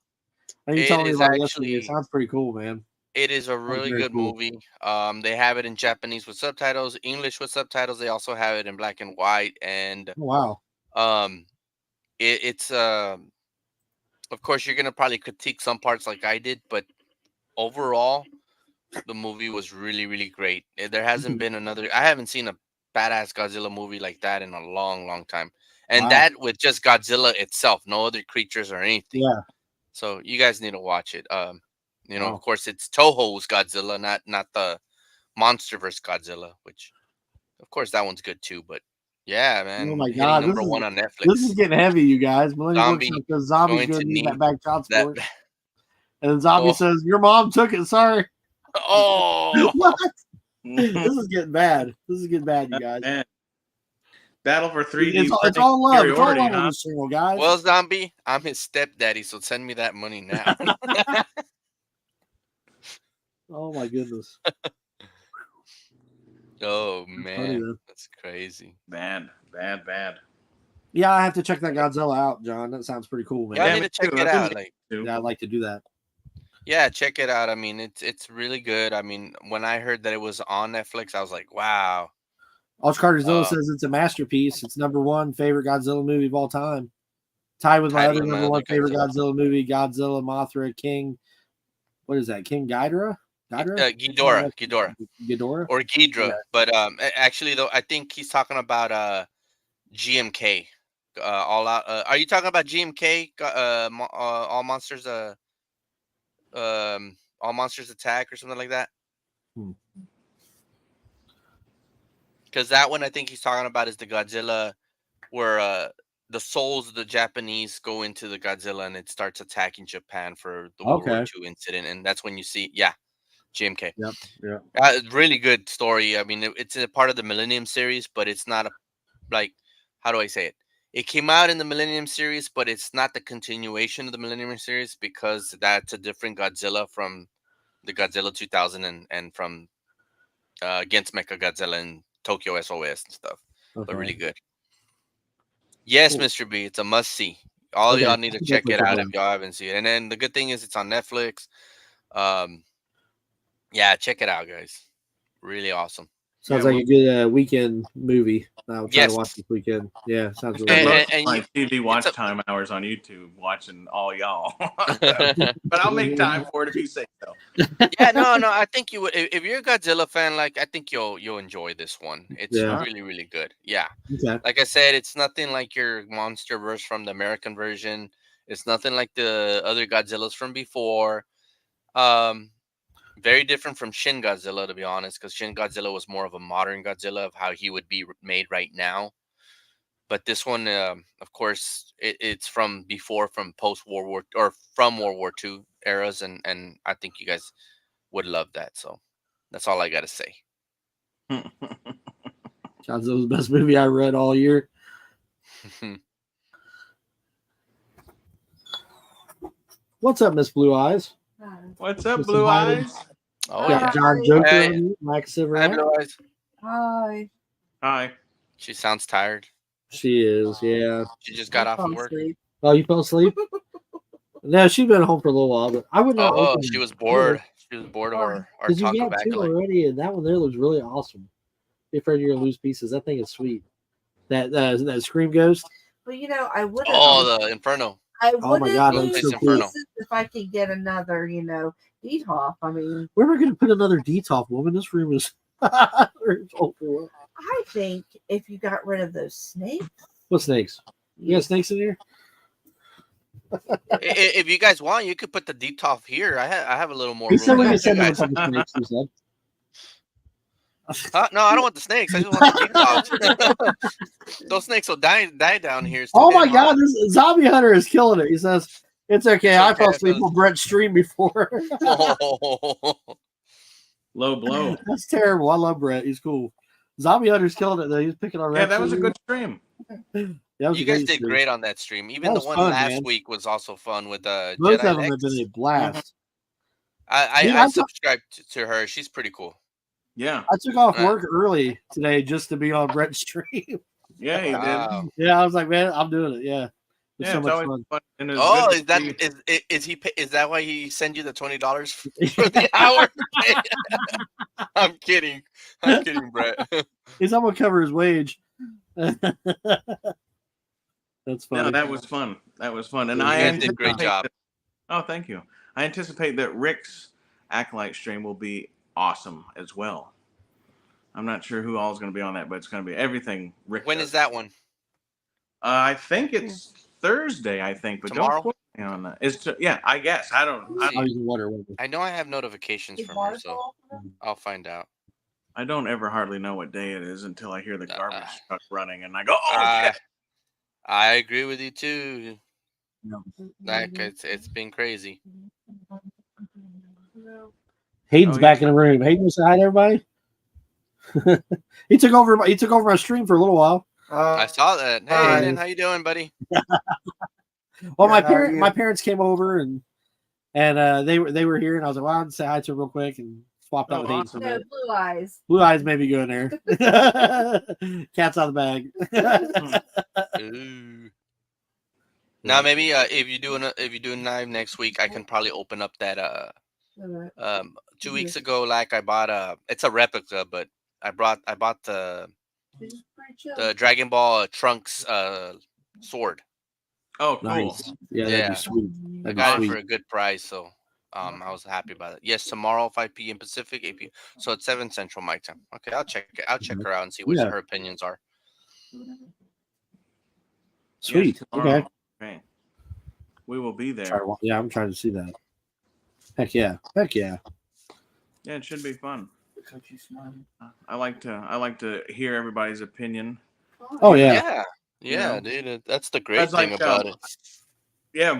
And you It telling me is about it yesterday. It actually- sounds pretty cool, man. It is a really very good cool. movie. They have it in Japanese with subtitles, English with subtitles. They also have it in black and white, and Oh, wow. it's of course you're gonna probably critique some parts like I did, but overall, the movie was really, really great. There hasn't been another. I haven't seen a badass Godzilla movie like that in a long, long time, and Wow. that with just Godzilla itself, no other creatures or anything. Yeah. So you guys need to watch it. Wow. Of course, it's Toho's Godzilla, not the MonsterVerse Godzilla, which, of course, that one's good too. But yeah, man, Oh my hitting God, number this is- one on Netflix. This is getting heavy, you guys. Millennium Zombie Workshop says Zombie's going going to to need that need back child that. support. And then Zombie Oh. says, your mom took it. Sorry. Oh, What? This is getting bad. This is getting bad, you guys. Man. Battle for 3D. It's all love. It's all superiority, love on huh? this channel, guys. well, Zombie, I'm his stepdaddy, so send me that money now. Oh my goodness. Oh funny, man, though. that's crazy. Bad. Yeah, I have to check that Godzilla out, John. That sounds pretty cool, man. Yeah, I Yeah, need me to check too. it I've been out. Like, Yeah, I'd like to do that. yeah, check it out. I mean, it's really good. I mean, when I heard that it was on Netflix, I was like, wow. Ultra Carterzilla Uh, says it's a masterpiece. It's number one favorite Godzilla movie of all time. Tied with my Tied other with my number one other favorite Godzilla. Godzilla movie, Godzilla, Mothra, King. What is that? King Ghidorah? Ghidorah, Ghidorah? or Ghidra. Yeah. But actually, though, I think he's talking about GMK. All out. Are you talking about GMK? All monsters. All monsters attack or something like that. Hmm. Because that one I think he's talking about is the Godzilla, where the souls of the Japanese go into the Godzilla and it starts attacking Japan for the World War Okay. II incident, and that's when you see, GMK. Yep. Yeah. Really good story. I mean, it's a part of the Millennium series, but it's not how do I say it? It came out in the Millennium series, but it's not the continuation of the Millennium series because that's a different Godzilla from the Godzilla 2000 and from against Mechagodzilla and Tokyo SOS and stuff. But Okay. really good. Yes, Cool. Mr. B, it's a must see. All Okay, y'all need to I'll check definitely it check out it if out. y'all haven't seen it. And then the good thing is it's on Netflix. Yeah, check it out, guys. Really awesome. Sounds Yeah, like a good weekend movie. I'll try to Yes. watch this weekend. Yeah, sounds I really spend good. most And of my you- TV watch a- time hours on YouTube watching all y'all. But I'll make time for it if you say so. Yeah, no, I think you would. If you're a Godzilla fan, like I think you'll enjoy this one. It's Yeah. really, really good. Yeah, Okay. like I said, it's nothing like your MonsterVerse from the American version. It's nothing like the other Godzillas from before. Very different from Shin Godzilla, to be honest, because Shin Godzilla was more of a modern Godzilla of how he would be made right now. But this one, of course, it's from before, from post World War or from World War II eras, and I think you guys would love that. So that's all I got to say. Godzilla's the best movie I read all year. What's up, Miss Blue Eyes? What's up, Just Blue invited. Eyes? Oh Got yeah. John Joker Hey. on you, Max Hi, Silverman. Blue Eyes. Hi. Hi. She sounds tired. She is, yeah. She just got off of work. Oh, you fell asleep? No, she's been home for a little while, but I would not. Oh, open she it. was bored. She was bored of our Because you taco got two acolyte. already, and that one there looks really awesome. Be afraid you're gonna lose pieces. That thing is sweet. That Scream Ghost. Well, you know, I would have. Oh, the Inferno. I Oh my would God, have that's used so cool. pieces if I could get another, Detolf. I mean, Where am I gonna put another Detolf, woman? This room is. I think if you got rid of those snakes, What snakes? You got snakes in here? If you guys want, you could put the deep top here. I have a little more He room. said we than could send you him a guys. couple snakes. He said. Huh? No, I don't want the snakes. I just want the deep tops. Those snakes will die down here. It's too Oh my damn God, this Zombie Hunter is killing it. He says it's okay. It's I okay, fell asleep fellas. on Brett's stream before. hot. Low blow. That's terrible. I love Brett. He's cool. Zombie Hunter's killing it though. He's picking on. Yeah, that was a good stream. That was You a guys great did stream. great on that stream. Even That the was one fun, last man. week was also fun with Both Jedi of them Lex. have been a blast. I Dude, I thought- subscribed to her. She's pretty cool. Yeah. I took off Right. work early today just to be on Brett's stream. Yeah, he did. Wow. Yeah, I was like, man, I'm doing it. Yeah, it's Yeah, so it's much always fun. fun. And it's Oh, good is to that see- is that why he sent you the $20 for the hour? I'm kidding, Brett. He's I'm gonna cover his wage. That's funny. No, that was fun. That was fun. And You I guys did a great anticipate job. that- oh, thank you. I anticipate that Rick's Acolyte stream will be awesome as well. I'm not sure who all is going to be on that, but it's going to be everything Rick. When does. is that one? I think it's Thursday. I think, but Tomorrow? don't quote me on that. yeah, I guess. I don't. I was wondering. I know I have notifications Is from her, so waterfall? I'll find out. I don't ever hardly know what day it is until I hear the garbage Uh, truck running, and I go, "Oh Uh, shit!" I agree with you too. No. Like it's been crazy. Hayden's Oh, yeah. back in the room. Hayden, say hi to everybody. he took over my stream for a little while. I saw that. Hey, hi. Aiden, how you doing, buddy? Well, Yeah, how are you? my parents came over and they were here, and I was like, well, I'll say hi to them real quick and swapped out Oh, with Hayden. awesome. For a No, minute. blue eyes. Blue eyes maybe go in there. Cat's out of the bag. Ooh. Now maybe if you do a live next week, I can probably open up that 2 weeks ago. Like I bought it's a replica, but I bought the Dragon Ball Trunks sword. Oh, cool. Nice. Yeah, that'd Yeah. be sweet. I That'd be got it sweet. for a good price, so I was happy about it. Yes, tomorrow 5 p.m. Pacific, 8 p.m. So it's 7 Central my time. Okay, I'll check it. I'll check her out and see what Yeah. her opinions are. Sweet. Yes, tomorrow. Okay. Okay. We will be Try there. to yeah, I'm trying to see that. Heck yeah. Heck yeah. Yeah, it should be fun. I like to hear everybody's opinion. Oh yeah. Yeah, know? dude. That's the great That's thing like, about it. Yeah,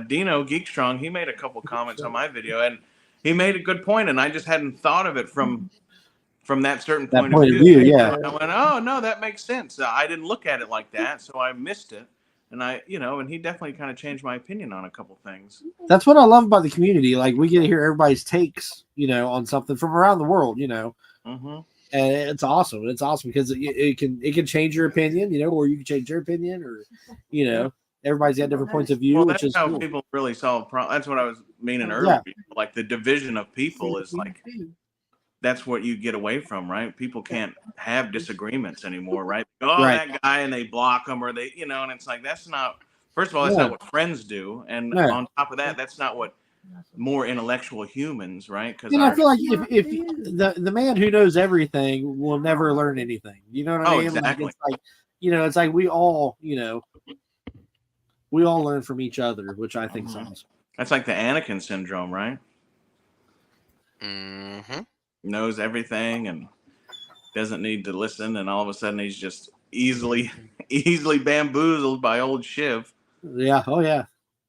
Dino Geekstrong, he made a couple comments on my video, and he made a good point, and I just hadn't thought of it from that certain That point point of view, yeah. I went, oh no, that makes sense. I didn't look at it like that, so I missed it, and and he definitely kind of changed my opinion on a couple things. That's what I love about the community. Like we get to hear everybody's takes, on something from around the world, Mm-hmm. and it's awesome. It's awesome because it can change your opinion, or you can change your opinion, or everybody's got different points of view, Well, which that's is how cool. people really solve problems. That's what I was meaning earlier. Yeah. Like the division of people is like that's what you get away from, right? People can't have disagreements anymore, right? Oh, Right. that guy, and they block them, or they, and it's like that's not. First of all, that's No. not what friends do, and No. on top of that, that's not what more intellectual humans, right? Because And I feel like if the man who knows everything will never learn anything. You know what I mean? Exactly. Like, it's like, it's like we all, we all learn from each other, which I think is awesome. That's like the Anakin syndrome, right? Mm-hmm. Knows everything and doesn't need to listen, and all of a sudden he's just easily bamboozled by old Shiv. Yeah. Oh yeah.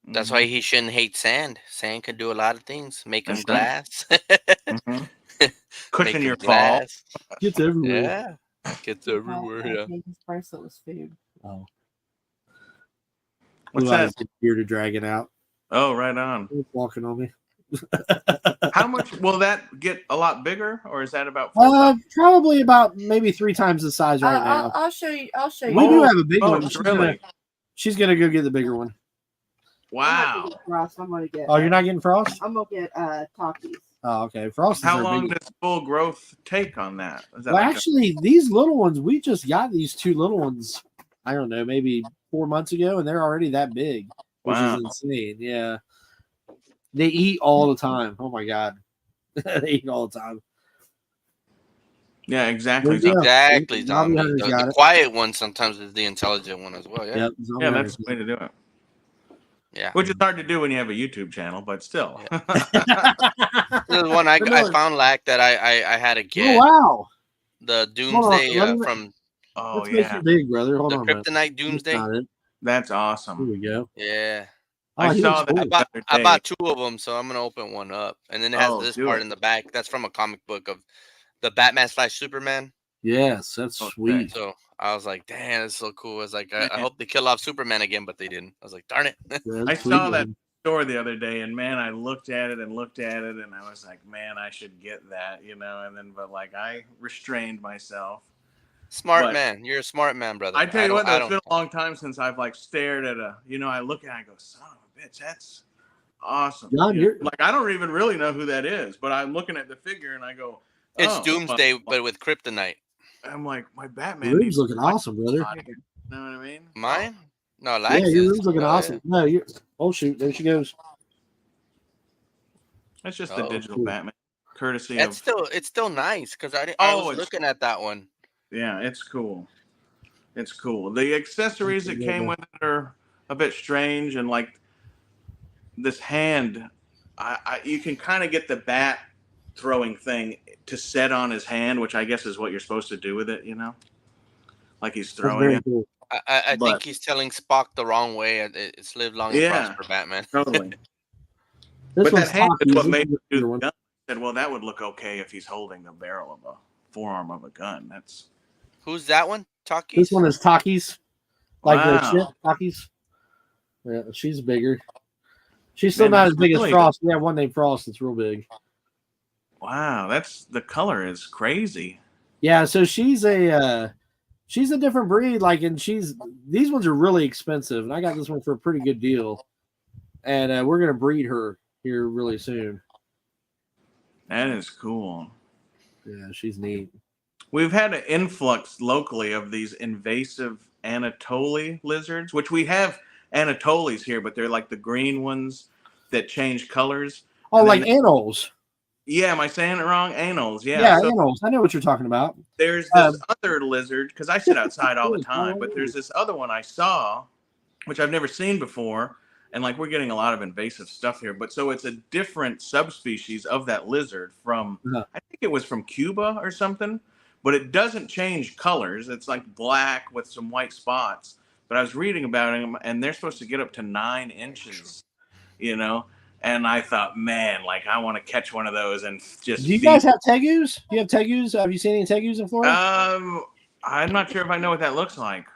That's why he shouldn't hate sand. Sand can do a lot of things. Make him That's right. glass. Cushion Make your him fall. glass. Gets everywhere. Yeah. Gets everywhere. Yeah. His bracelet was food. Oh. What's Blue that? Eyes bearded dragon out. Oh, right on. He's walking on me. How much will that get? A lot bigger, or is that about? 4 Probably about maybe 3 times the size right now. I'll show you. I'll show you. We do have a big oh, one. really? She's gonna go get the bigger one. Wow. I'm gonna get. Oh, you're not getting Frost? I'm gonna get Takis. Oh, okay. Frost. How long does full growth take on that? Is that Well, like actually, these little ones, we just got these 2 little ones. I don't know, maybe 4 months ago, and they're already that big, which Wow. is insane. Yeah, they eat all the time. Oh my god, they eat all the time. Yeah, exactly. Yeah. Exactly, Zombie zombie. Hunter's got The it. quiet one sometimes is the intelligent one as well. Yeah. Yep. Yeah, that's the way to do it. Yeah. Which is hard to do when you have a YouTube channel, but still. This is one I found that I had to get. Oh wow! The Hold on, Doomsday let me- from Oh Let's make yeah, it big, brother. Hold the on. man. Kryptonite Doomsday. That's not it. that's Here awesome. we go. Yeah. I he saw looks that. cool. the other I day. bought 2 of them, so I'm gonna open one up, and then it has Oh, this do part it. in the back. That's from a comic book of the Batman / Superman. Yes, that's Okay. sweet. So I was like, "Damn, that's so cool." I was like, I Man. hope they kill off Superman again, but they didn't. I was like, "Darn it!" That's I sweet, saw that man. store the other day, and man, I looked at it, and I was like, man, I should get that, and then, but like, I restrained myself. Smart But- man, you're a smart man, brother. I tell you what, though, I it's don't. been a long time since I've like stared at I look at it, and I go, son of a bitch, that's awesome. John, you're- like, I don't even really know who that is, but I'm looking at the figure, and I go, It's oh, Doomsday, well, but with kryptonite. I'm like, my Your Batman room's needs looking light awesome, brother. on here. You know what I mean? Mine? No, Yeah, Lex your is. room's looking awesome. No, you're. Oh shoot, there she goes. That's just the Oh, digital cool. Batman, courtesy It's of. still nice because I Oh, was it's- looking at that one. Yeah, it's cool. It's cool. The accessories that came with it are a bit strange, and like this hand, you can kind of get the bat throwing thing to set on his hand, which I guess is what you're supposed to do with it. Like he's That's throwing very it. cool. I But- think he's telling Spock the wrong way. It's live long and Yeah. prosper, Batman. Totally. This But one's that hand Taki. is what This made is me the do one. the gun. I said, well, that would look okay if he's holding the barrel of a forearm of a gun. That's Who's that one? Talkies? This one is Takis, like the Wow. ship Takis. Yeah, she's bigger. She's still Man, not that's as big as really- Frost. We have one named Frost that's real big. wow. That's the color is crazy. Yeah, so she's a different breed. Like, and these ones are really expensive, and I got this one for a pretty good deal. And we're gonna breed her here really soon. That is cool. Yeah, she's neat. We've had an influx locally of these invasive Anatoly lizards, which we have Anatoles here, but they're like the green ones that change colors. Oh, And like then- anoles. Yeah, am I saying it wrong? Anoles. Yeah, Yeah. So anoles. I know what you're talking about. there's this other lizard, because I sit outside all the time, but there's this other one I saw, which I've never seen before. And like we're getting a lot of invasive stuff here, but so it's a different subspecies of that lizard from, Uh-huh. I think it was from Cuba or something, but it doesn't change colors. It's like black with some white spots. But I was reading about them, and they're supposed to get up to 9 inches, And I thought, man, like I want to catch one of those and just. Do you feed- guys have tegus? Do you have tegus? Have you seen any tegus in Florida? I'm not sure if I know what that looks like.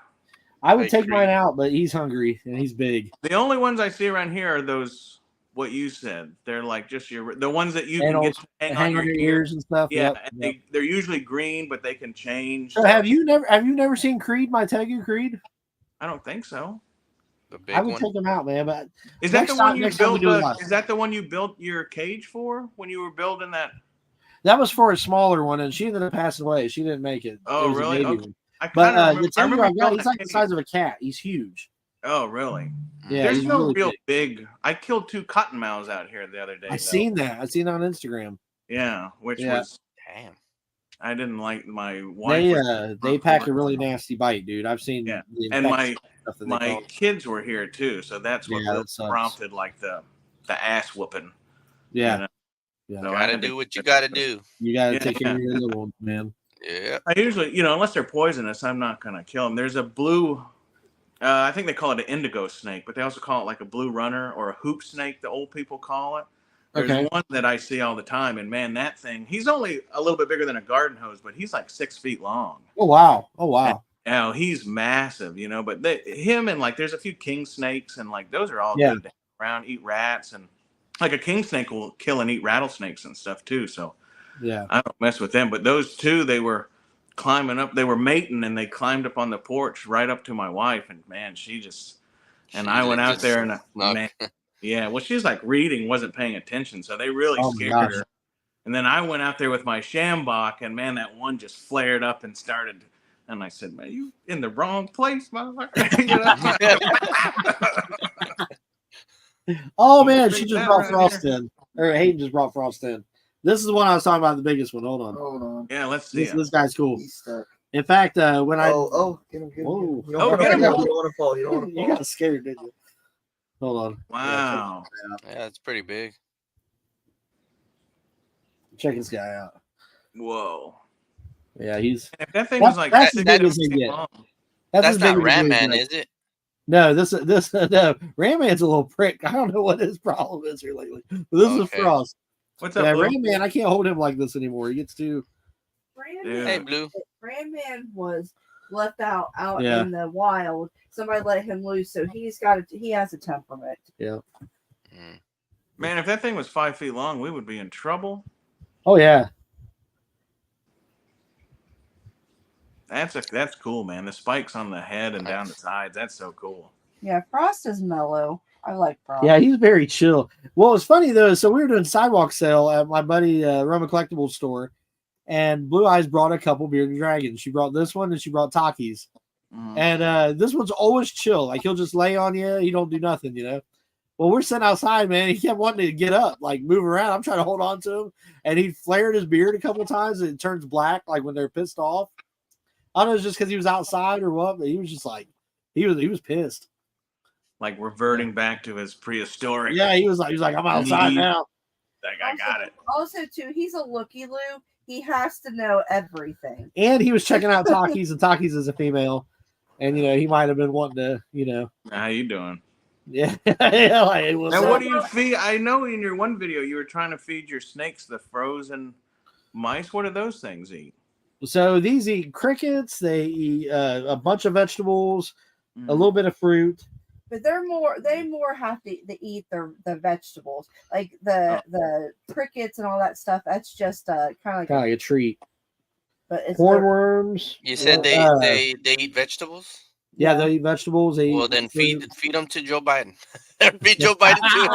I would Like take green. mine out, but he's hungry and he's big. The only ones I see around here are those. What you said. They're like just the ones that you can get to They hang hang on your ears. and stuff. Yeah, Yep, and yep. they're usually green, but they can change. So have you never seen Creed? My tegu Creed. I don't think so. The big I would one. take him out, man. But Is that Next the time- one you next time we built? do live. Is that the one you built your cage for when you were building that? That was for a smaller one, and she ended up passing away. She didn't make it. Oh, It was a really? baby Okay. one. I But kind of the remember. I tiger remember I got, killing he's a like the pig. size of a cat. He's huge. Oh, really? Yeah, There's he's no really real big. big. I killed 2 cottonmouths out here the other day. I though. seen that. I seen it on Instagram. Yeah, which Yeah. was Damn. I didn't like my wife. They pack a really nasty bite, dude. I've seen Yeah. the And infection stuff that they my call it. kids were here too, so that's what Yeah, really that sucks. prompted like the ass whooping. Yeah, know? yeah. So I Gotta had to do what you get gotta those. do. You gotta Yeah, take care of your little ones, man. Yeah. I usually, unless they're poisonous, I'm not gonna kill them. There's a blue, I think they call it an indigo snake, but they also call it like a blue runner or a hoop snake. The old people call it. There's Okay. one that I see all the time, and man, that thing, he's only a little bit bigger than a garden hose, but he's like 6 feet long. Oh wow. Oh wow. Oh, he's massive, but him and like there's a few king snakes, and like those are all Yeah. good to hang around, eat rats, and like a king snake will kill and eat rattlesnakes and stuff too. So Yeah. I don't mess with them. But those two, they were climbing up, they were mating, and they climbed up on the porch right up to my wife, and man, I went out there and man, yeah, well, she's like reading, wasn't paying attention, so they really Oh my scared gosh. her. And then I went out there with my Shambach, and man, that one just flared up and started. And I said, "Man, you in the wrong place, motherfucker." Oh man, she Bring just that brought right Frost here. in. Or Hayden just brought Frost in. This is the one I was talking about, the biggest one. Hold on. Hold on. Yeah, let's see. This guy's cool. He's stuck. In fact, when I Get him. Whoa. You don't Oh, wanna get him. fall. You don't want to fall. You don't want to you fall. got scared, didn't you? Hold on. Wow. Yeah, it's pretty big. Check this guy out. Whoa. Yeah, he's If that thing That's- was like that's 6 as big as feet they get. long, that's That's as not big as Ram it Man, is. is it? No, this no, Ram Man's a little prick. I don't know what his problem is here lately. But this is Okay. Frost. what's up, Yeah, Blue? Ram Man, I can't hold him like this anymore. He gets too. Yeah. Hey, Blue. Brandman was left out Yeah. in the wild. Somebody let him loose, so he has a temperament. Mm. Man, if that thing was 5 feet long, we would be in trouble. Oh yeah. That's cool, man. The spikes on the head and down the sides. That's so cool. Yeah, Frost is mellow. I like Frost. Yeah, he's very chill. Well, it's funny though. So we were doing sidewalk sale at my buddy Roma Collectibles store, and Blue Eyes brought a couple bearded dragons. She brought this one, and she brought Takis. Mm. And this one's always chill. Like he'll just lay on you. He don't do nothing. Well, we're sitting outside, man. He kept wanting to get up, like move around. I'm trying to hold on to him, and he flared his beard a couple times, and it turns black, like when they're pissed off. I don't know, it's just because he was outside or what, but he was just like he was pissed. Like reverting back to his prehistoric. Yeah, he was like, I'm outside now. Like, I got it. Also, too, he's a looky-loo. He has to know everything. And he was checking out Takis, and Takis is a female, and he might have been wanting to, How you doing? yeah. Yeah, like, what's Now, up? what do you feed? I know in your one video you were trying to feed your snakes the frozen mice. What do those things eat? So these eat crickets. They eat a bunch of vegetables, Mm. a little bit of fruit. But they more have to eat the vegetables, like the crickets and all that stuff. That's just kind of like, Kind of like a treat. but it's Cornworms. You said uh, they eat vegetables? Yeah, they eat vegetables. They Well, eat then fruit. feed them to Joe Biden. Feed Joe Biden too.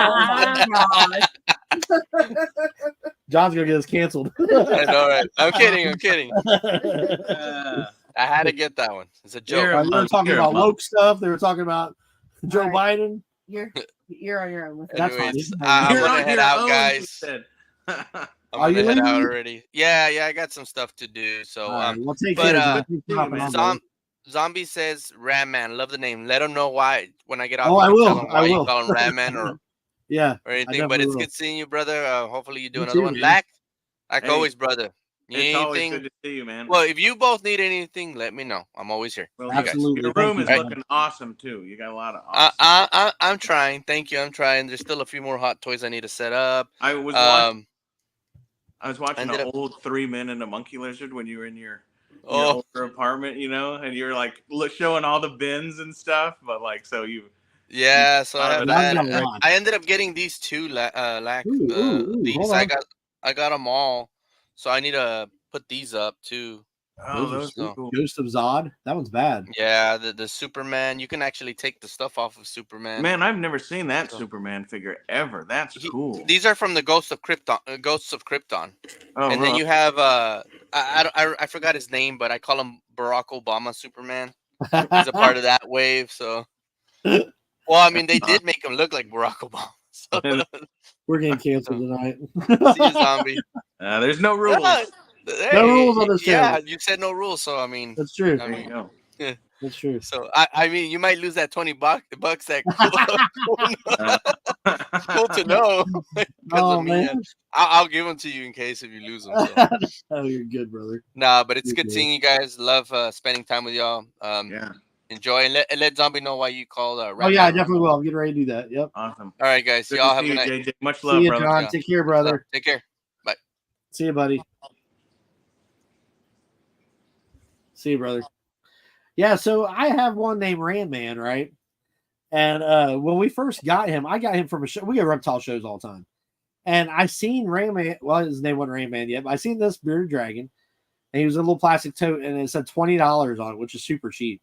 John's gonna get us canceled. I know, right? I'm kidding. Uh, I had to get that one. It's a joke. You're- They were talking You're a about monk. woke stuff. They were talking about Joe All right. Biden. you're on your own with it. That's fine. Anyways, You can I'm have You're gonna on head your out, own, he guys. said. I'm Are you gonna head out leaving? already. Yeah, I got some stuff to do. So, All right, well, take but, care. uh, Thanks for hopping on, Zom- Zombie says Ram Man. Love the name. Let him know why when I get off. Oh, I you can will. tell him I why you will. call him Ram Man or yeah. anything. But definitely it's will. good seeing you, brother. Hopefully you do You another too, one. man. Like Hey, always, brother. You need It's always anything? good to see you, man. Well, if you both need anything, let me know. I'm always here. Well, You guys. Absolutely. Your Thank room you, is man. looking awesome too. You got a lot of awesome. I'm trying. Thank you. I'm trying. There's still a few more hot toys I need to set up. I was watching. Um, I was watching ended an up- old 3 Men and a Monkey Lizard when you were in your oh, older apartment, and you were like showing all the bins and stuff. But like, so you. yeah. So I have I've that. got a lot. I ended up getting these two. Ooh, These hold I on. got them all. So I need to put these up too. Oh, Those are those so- are cool. Ghost of Zod. That one's bad. Yeah, the Superman. You can actually take the stuff off of Superman. Man, I've never seen that So- Superman figure ever. That's cool. These are from the Ghosts of Krypton. Oh, And then really? you have I forgot his name, but I call him Barack Obama Superman. He's a part of that wave. So, well, I mean, they did make him look like Barack Obama. So, We're getting canceled tonight. see you, zombie. There's no rules. No rules on this Yeah, channel. you said no rules, so I mean, That's true. I There you mean, go. That's true. so I mean, you might lose that $20 that cool to know. because Oh of me. man. I'll give them to you in case if you lose them. So. Oh, you're good, brother. Nah, but it's You're good good. seeing you guys. Love spending time with y'all. Yeah, Enjoy and let Zombie know why you called. Oh yeah, I definitely will. I'm getting ready to do that. Yep. awesome. All right, guys. Good Y'all to have see a good you, night. JJ. Much See love, you, brother. John. Yeah. Take care, brother. Take care. See you, buddy. See you, brother. Yeah, so I have one named Ram Man, right? And when we first got him, I got him from a show. We get reptile shows all the time. And I seen Ram Man. Well, his name wasn't Ram Man yet, but I seen this bearded dragon. And he was a little plastic tote, and it said $20 on it, which is super cheap.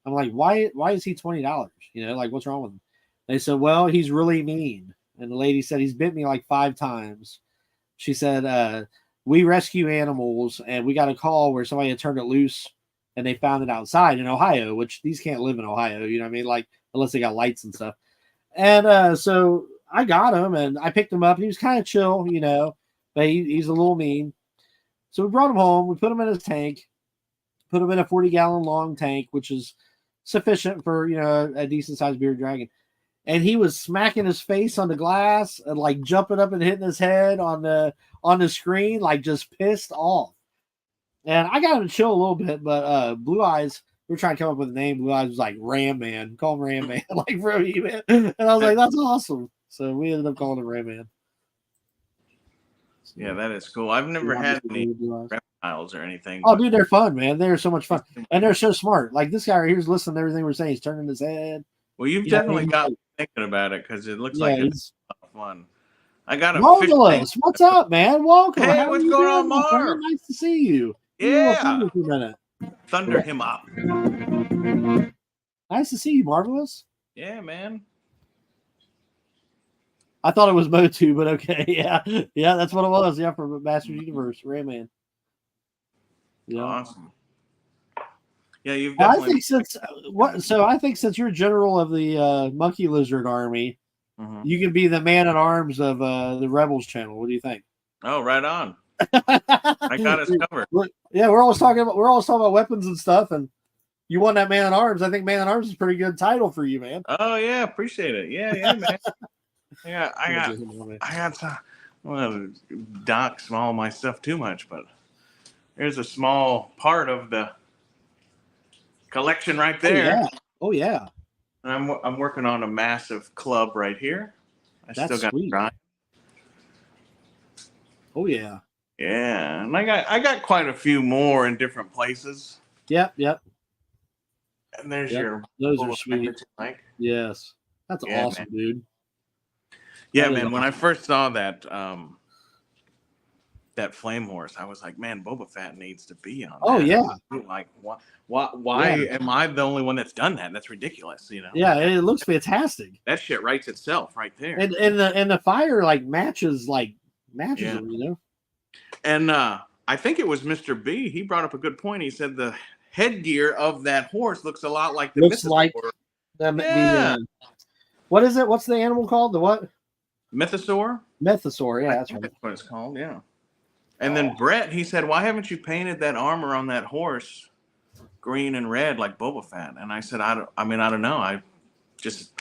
I'm like, why is he $20? You know, like, what's wrong with him? They said, well, he's really mean. And the lady said, he's bit me like 5 times. She said, we rescue animals, and we got a call where somebody had turned it loose, and they found it outside in Ohio, which these can't live in Ohio, you know what I mean? Like, unless they got lights and stuff. And so I got him, and I picked him up. He was kind of chill, you know, but he's a little mean. So we brought him home. We put him in his tank, put him in a 40-gallon long tank, which is sufficient for, you know, a decent-sized bearded dragon. And he was smacking his face on the glass and like jumping up and hitting his head on the screen, like just pissed off. And I got him to chill a little bit, but Blue Eyes, we were trying to come up with a name. Blue Eyes was like Ram Man, call him Ram Man, like bro, you man. And I was like, that's awesome. So we ended up calling him Ram Man. Yeah, that is cool. I've never had any Blue Eyes. reptiles or anything. Oh, but- dude, they're fun, man. They're so much fun, and they're so smart. Like this guy right here's listening to everything we're saying. He's turning his head. Well, you've You know, definitely he's got like- me thinking about it because it looks Yeah, like he's it's a lot of fun. I got a fish tank. Marvelous. What's up, man? Welcome. Hey, How what's are you going on, doing, my friend? Marv? Nice to see you. You were Yeah, here for a minute. thunder him up. Nice to see you, Marvelous. Yeah, man. I thought it was Motu, but okay, yeah, yeah, that's what it was. Yeah, from Masters Universe, Rayman. Yeah, Awesome. Yeah, you've well, I definitely. think since what? So I think since you're general of the Monkey Lizard Army, Mhm. you can be the man at arms of the Rebels channel. What do you think? Oh, right on. I got us covered. Yeah, we're always talking about weapons and stuff, and you won that man at arms. I think man at arms is a pretty good title for you, man. Oh yeah, appreciate it. Yeah, yeah, man. Yeah, I got to. Well, dock small my stuff too much, but there's a small part of the collection right there. Oh yeah. And I'm working on a massive club right here. I That's still got to sweet. grind. Oh yeah. Yeah, and I got quite a few more in different places. Yep. And there's Yep, your those Boba are Fett sweet. that you like. Yes. That's Yeah, awesome, dude. Yeah, That is man. When I first saw that that flame horse, I was like, man, Boba Fett needs to be on. Oh that. yeah. Like, why Yeah. am I the only one that's done that? That's ridiculous. You know. Yeah, it looks fantastic. That shit writes itself right there. And the fire like matches Yeah. it, you know. And I think it was Mr. B. He brought up a good point. He said the headgear of that horse looks a lot like the Looks Mythosaur. like Yeah. What is it? What's the animal called? The what? Mythosaur. Mythosaur. Yeah, I that's think right. that's what it's called. Yeah. And then Brett, he said, "Why haven't you painted that armor on that horse green and red like Boba Fett?" And I said, "I don't know. I just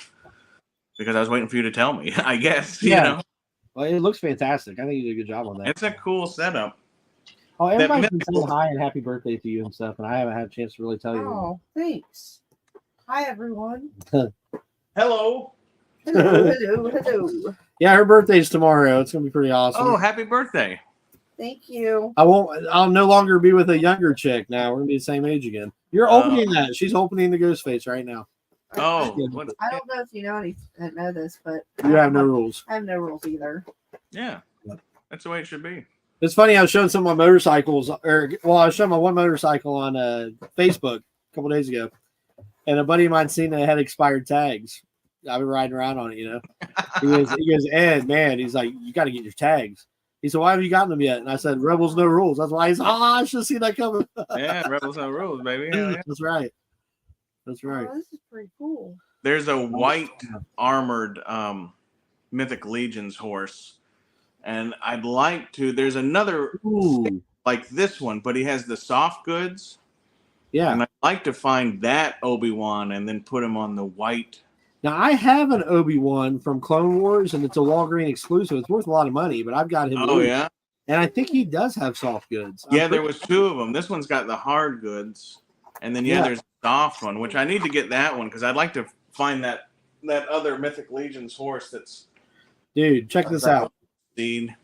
because I was waiting for you to tell me. I guess you Yeah. know Well, it looks fantastic. I think you did a good job on that. it's a cool setup." Oh, everybody's been mythical- saying hi and happy birthday to you and stuff, and I haven't had a chance to really tell you. Oh, thanks. Hi, everyone. Hello. Hello. Yeah, her birthday's tomorrow. It's gonna be pretty awesome. Oh, happy birthday! Thank you. I'll no longer be with a younger chick now. We're gonna be the same age again. You're opening that. She's opening the ghost face right now. Oh, what, I don't know if you know this, but You have no rules. I have no rules either. yeah, that's the way it should be. It's funny. I was showing some of my motorcycles, I was showing my one motorcycle on Facebook a couple days ago, and a buddy of mine seen that it had expired tags. I've been riding around on it, you know. He goes, Ed, man, he's like, you got to get your tags. He said, why haven't you gotten them yet? And I said, Rebels no rules. That's why he's, I should see that coming. Yeah, Rebels No Rules, baby. Hell yeah. That's right. That's right. Oh, this is pretty cool. There's a white armored Mythic Legions horse, and I'd like to. There's another Ooh. like this one, but he has the soft goods. Yeah. And I'd like to find that Obi-Wan and then put him on the white. Now I have an Obi-Wan from Clone Wars, and it's a Walgreen exclusive. It's worth a lot of money, but I've got him. Oh loose. yeah, and I think he does have soft goods. yeah. There was two of them. This one's got the hard goods, and then Yeah. there's a soft one, which I need to get that one because I'd like to find that other Mythic Legions horse that's. Dude, check this out. Steed.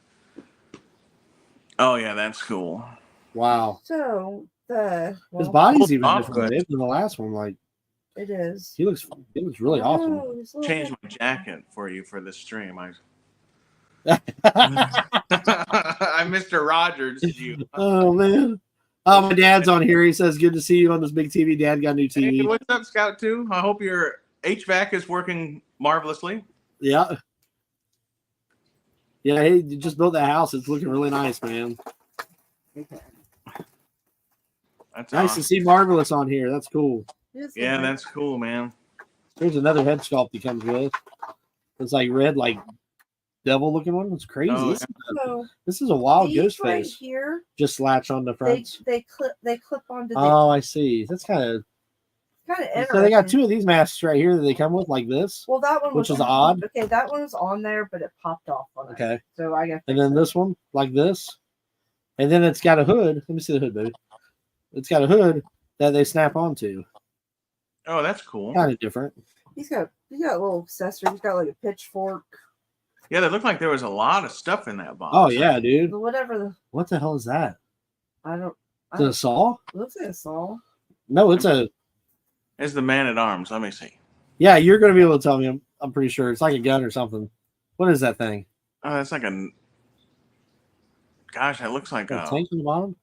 Oh yeah, that's cool. Wow, So his body's even soft different goods. than the last one. Like it is. he looks really awesome. Oh, this little Change bit- my jacket for you for this stream. I'm Mr. Rogers. You. Oh man. Oh, my dad's on here. He says, "Good to see you on this big TV." Dad got a new TV. Hey, what's up, Scout 2? I hope your HVAC is working marvelously. Yeah. Yeah, he just built that house. It's looking really nice, man. That's Nice awesome. to see Marvelous on here. That's cool. this Yeah, little- that's cool, man. There's another head sculpt he comes with. It's like red, like devil looking one. It's crazy. Oh, So This is a wild these ghost right face. here, Just latch on the front. they clip onto the Oh, I see. That's kind of. kind of interesting. So they got two of these masks right here that they come with, like this. Well, that one which was is odd. Okay, that one was on there, but it popped off on it. Okay. So I got. And then this one, like this. And then it's got a hood. Let me see the hood, baby. It's got a hood that they snap onto. Oh, that's cool. Kind of different. He's got a little accessory. He's got like a pitchfork, Yeah, they looked like there was a lot of stuff in that box. Oh, yeah, dude. whatever the What the hell is that? I don't. Is it a saw? Looks like a saw. No, it's a. It's the Man at Arms. Let me see. Yeah, you're going to be able to tell me. I'm pretty sure. It's like a gun or something. What is that thing? Oh, that's like a. Gosh, it looks like A a. tank on the bottom?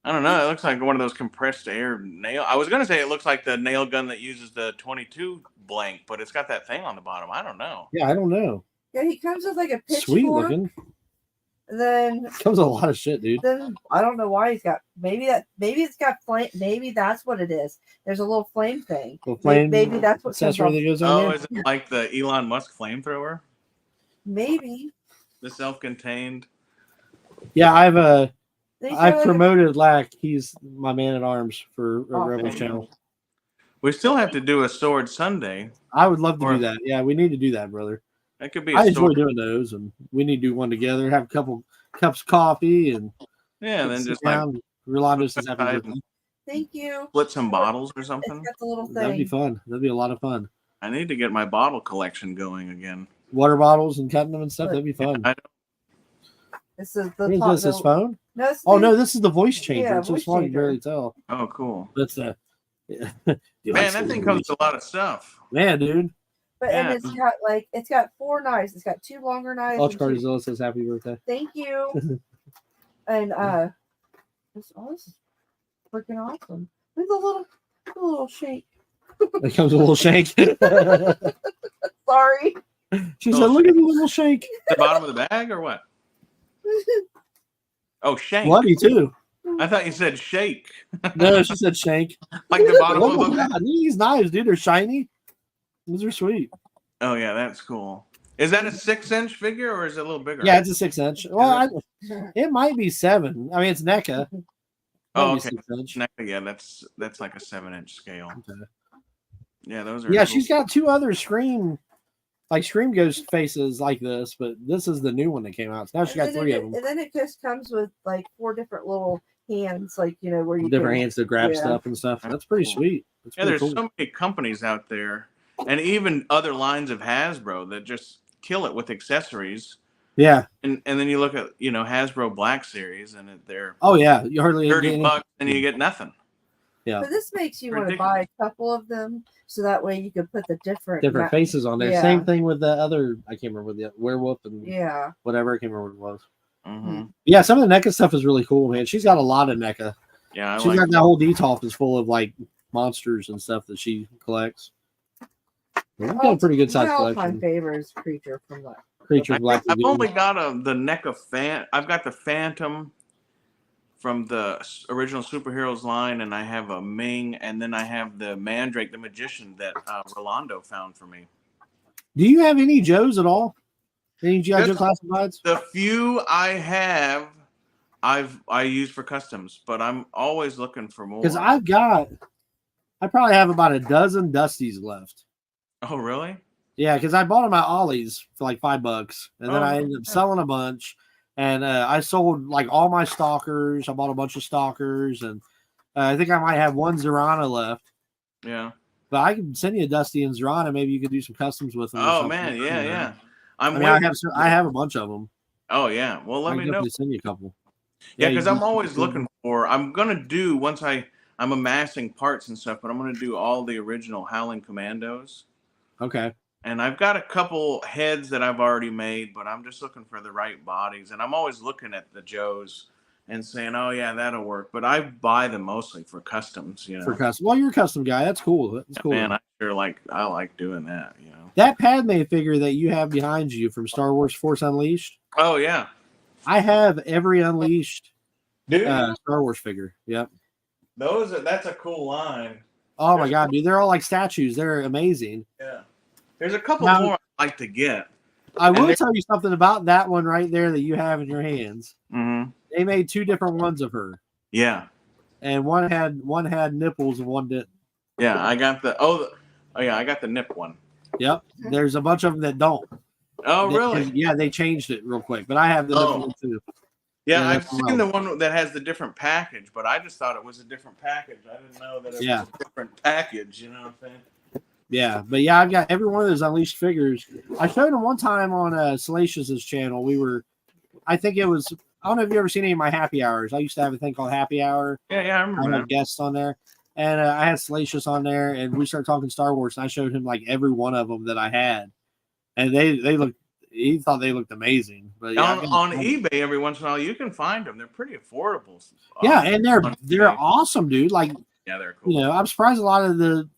I don't know. It looks like one of those compressed air nail. I was gonna say it looks like the nail gun that uses the 22 blank, but it's got that thing on the bottom. I don't know. Yeah, I don't know. Yeah, he comes with like a pitchfork. Sweet looking. And then Comes with a lot of shit, dude. I don't know why he's got maybe it's got flame. Maybe that's what it is. There's a little flame thing. The flame Maybe that's what comes accessory off. that goes on Oh, there. is it like the Elon Musk flamethrower? Maybe. The self-contained. Yeah, I've These are I've like a- promoted Lack. He's my man at arms for Oh, Rebels man. channel. We still have to do a sword Sunday. I would love to Or- do that. Yeah, we need to do that, brother. That could be a I enjoy sword. doing those, and we need to do one together. Have a couple cups of coffee, and Yeah, and then sit just like down. Rolando says happy Right. birthday. Thank you. split some bottles or It's something. got the little That'd be thing. fun. That'd be a lot of fun. I need to get my bottle collection going again. Water bottles and cutting them and stuff. That'd be fun. I This is the What is top. this? His phone? No, it's Oh the- no, this is the voice changer. Yeah, it's so voice small you can changer. barely tell. Oh, cool. That's the yeah. Man, that thing comes with a lot of stuff. Man, dude. But and Yeah. it's got 4 knives. It's got 2 longer knives. Ultra and 2 Cardizilla says happy birthday. Thank you. And this is freaking awesome. Look at the little shake. It comes with a little shake. Sorry. She said, "Look at the little shake." The bottom of the bag or what? Oh, shank. Bloody too. I thought you said shake. No, she said shank. Like the bottom Oh of my a god, these knives, dude, are shiny. These are sweet. Oh, yeah, that's cool. Is that a 6-inch figure or is it a little bigger? Yeah, it's a 6-inch. Well, it might be 7. I mean, it's NECA. Oh, Might be okay. 6-inch. Yeah, that's like a 7-inch scale. Okay. Yeah, those are. Yeah, cool. she's got 2 other Scream Ghost faces like this, but this is the new one that came out. So now she got 3 of them. And then it just comes with like 4 different little hands, like where you Different can, hands to grab yeah. stuff and stuff. That's pretty Cool. sweet. That's Yeah, pretty there's cool. so many companies out there, and even other lines of Hasbro that just kill it with accessories. Yeah. And then you look at Hasbro Black Series, and they're Oh yeah. You hardly get any- $30 and you get nothing. Yeah. So this makes you want to Ridiculous. buy a couple of them, so that way you can put the different faces on there. Yeah. Same thing with the other. I can't remember the werewolf and Yeah. whatever. I can't remember what it was. Mm-hmm. Yeah, some of the NECA stuff is really cool, man. She's got a lot of NECA. Yeah, I She's like. got that whole Detolf is full of like monsters and stuff that she collects. We've got a pretty good size My all-time collection. favorite is Creature from that. Creature of Black I've Lagoon. only got the NECA fan. I've got the Phantom from the original Superheroes line, and I have a Ming, and then I have the Mandrake, the Magician that Rolando found for me. Do you have any Joes at all? Any G.I. Joe Just- classifieds? The few I have, I use for customs, but I'm always looking for more. Because I probably have about a dozen Dusties left. Oh, really? Yeah, because I bought them at Ollie's for like $5, and then Oh, I ended up selling a bunch, and I sold like all my stalkers. I bought a bunch of stalkers, and I think I might have one Zorana left. Yeah. But I can send you a Dusty and Zorana. Maybe you could do some customs with them. or Oh something. man, yeah. I mean, I have a bunch of them. Oh yeah. Well, let I me can know. definitely send you a couple. Yeah, you because can- I'm always looking for. I'm gonna do once I'm amassing parts and stuff, but I'm gonna do all the original Howling Commandos. Okay. And I've got a couple heads that I've already made, but I'm just looking for the right bodies. And I'm always looking at the Joes and saying, "Oh yeah, that'll work." But I buy them mostly for customs, you know. For custom. Well, you're a custom guy. That's cool. That's cool. Man, I like doing that, you know. That Padme figure that you have behind you from Star Wars Force Unleashed. Oh yeah, I have every Unleashed dude. Star Wars figure. Yep. That's a cool line. Oh my god, dude! They're all like statues. They're amazing. Yeah. There's a couple Now- more I'd like to get. I will they're- tell you something about that one right there that you have in your hands. Mm-hmm. They made two different ones of her, Yeah. and one had nipples and one didn't. Yeah, I got I got the nip one. Yep. There's a bunch of them that don't. Oh, They- really? Yeah, they changed it real quick, but I have the nipple one too. Yeah, Yeah, I've that's seen wild. the one that has the different package, but I just thought it was a different package. I didn't know that it Yeah. was a different package. You know what I'm saying? Yeah, but yeah, I've got every one of those Unleashed figures. I showed them one time on Salacious's channel. I think it was. I don't know if you ever seen any of my happy hours. I used to have a thing called Happy Hour. Yeah, I I remember had that. guests on there, and I had Salacious on there, and we started talking Star Wars. And I showed him like every one of them that I had, and they looked. He thought they looked amazing. But yeah, On eBay, every once in a while, you can find them. They're pretty affordable. yeah, and they're on they're eBay. awesome, dude. Like, Yeah, they're cool. you know, I'm surprised a lot of the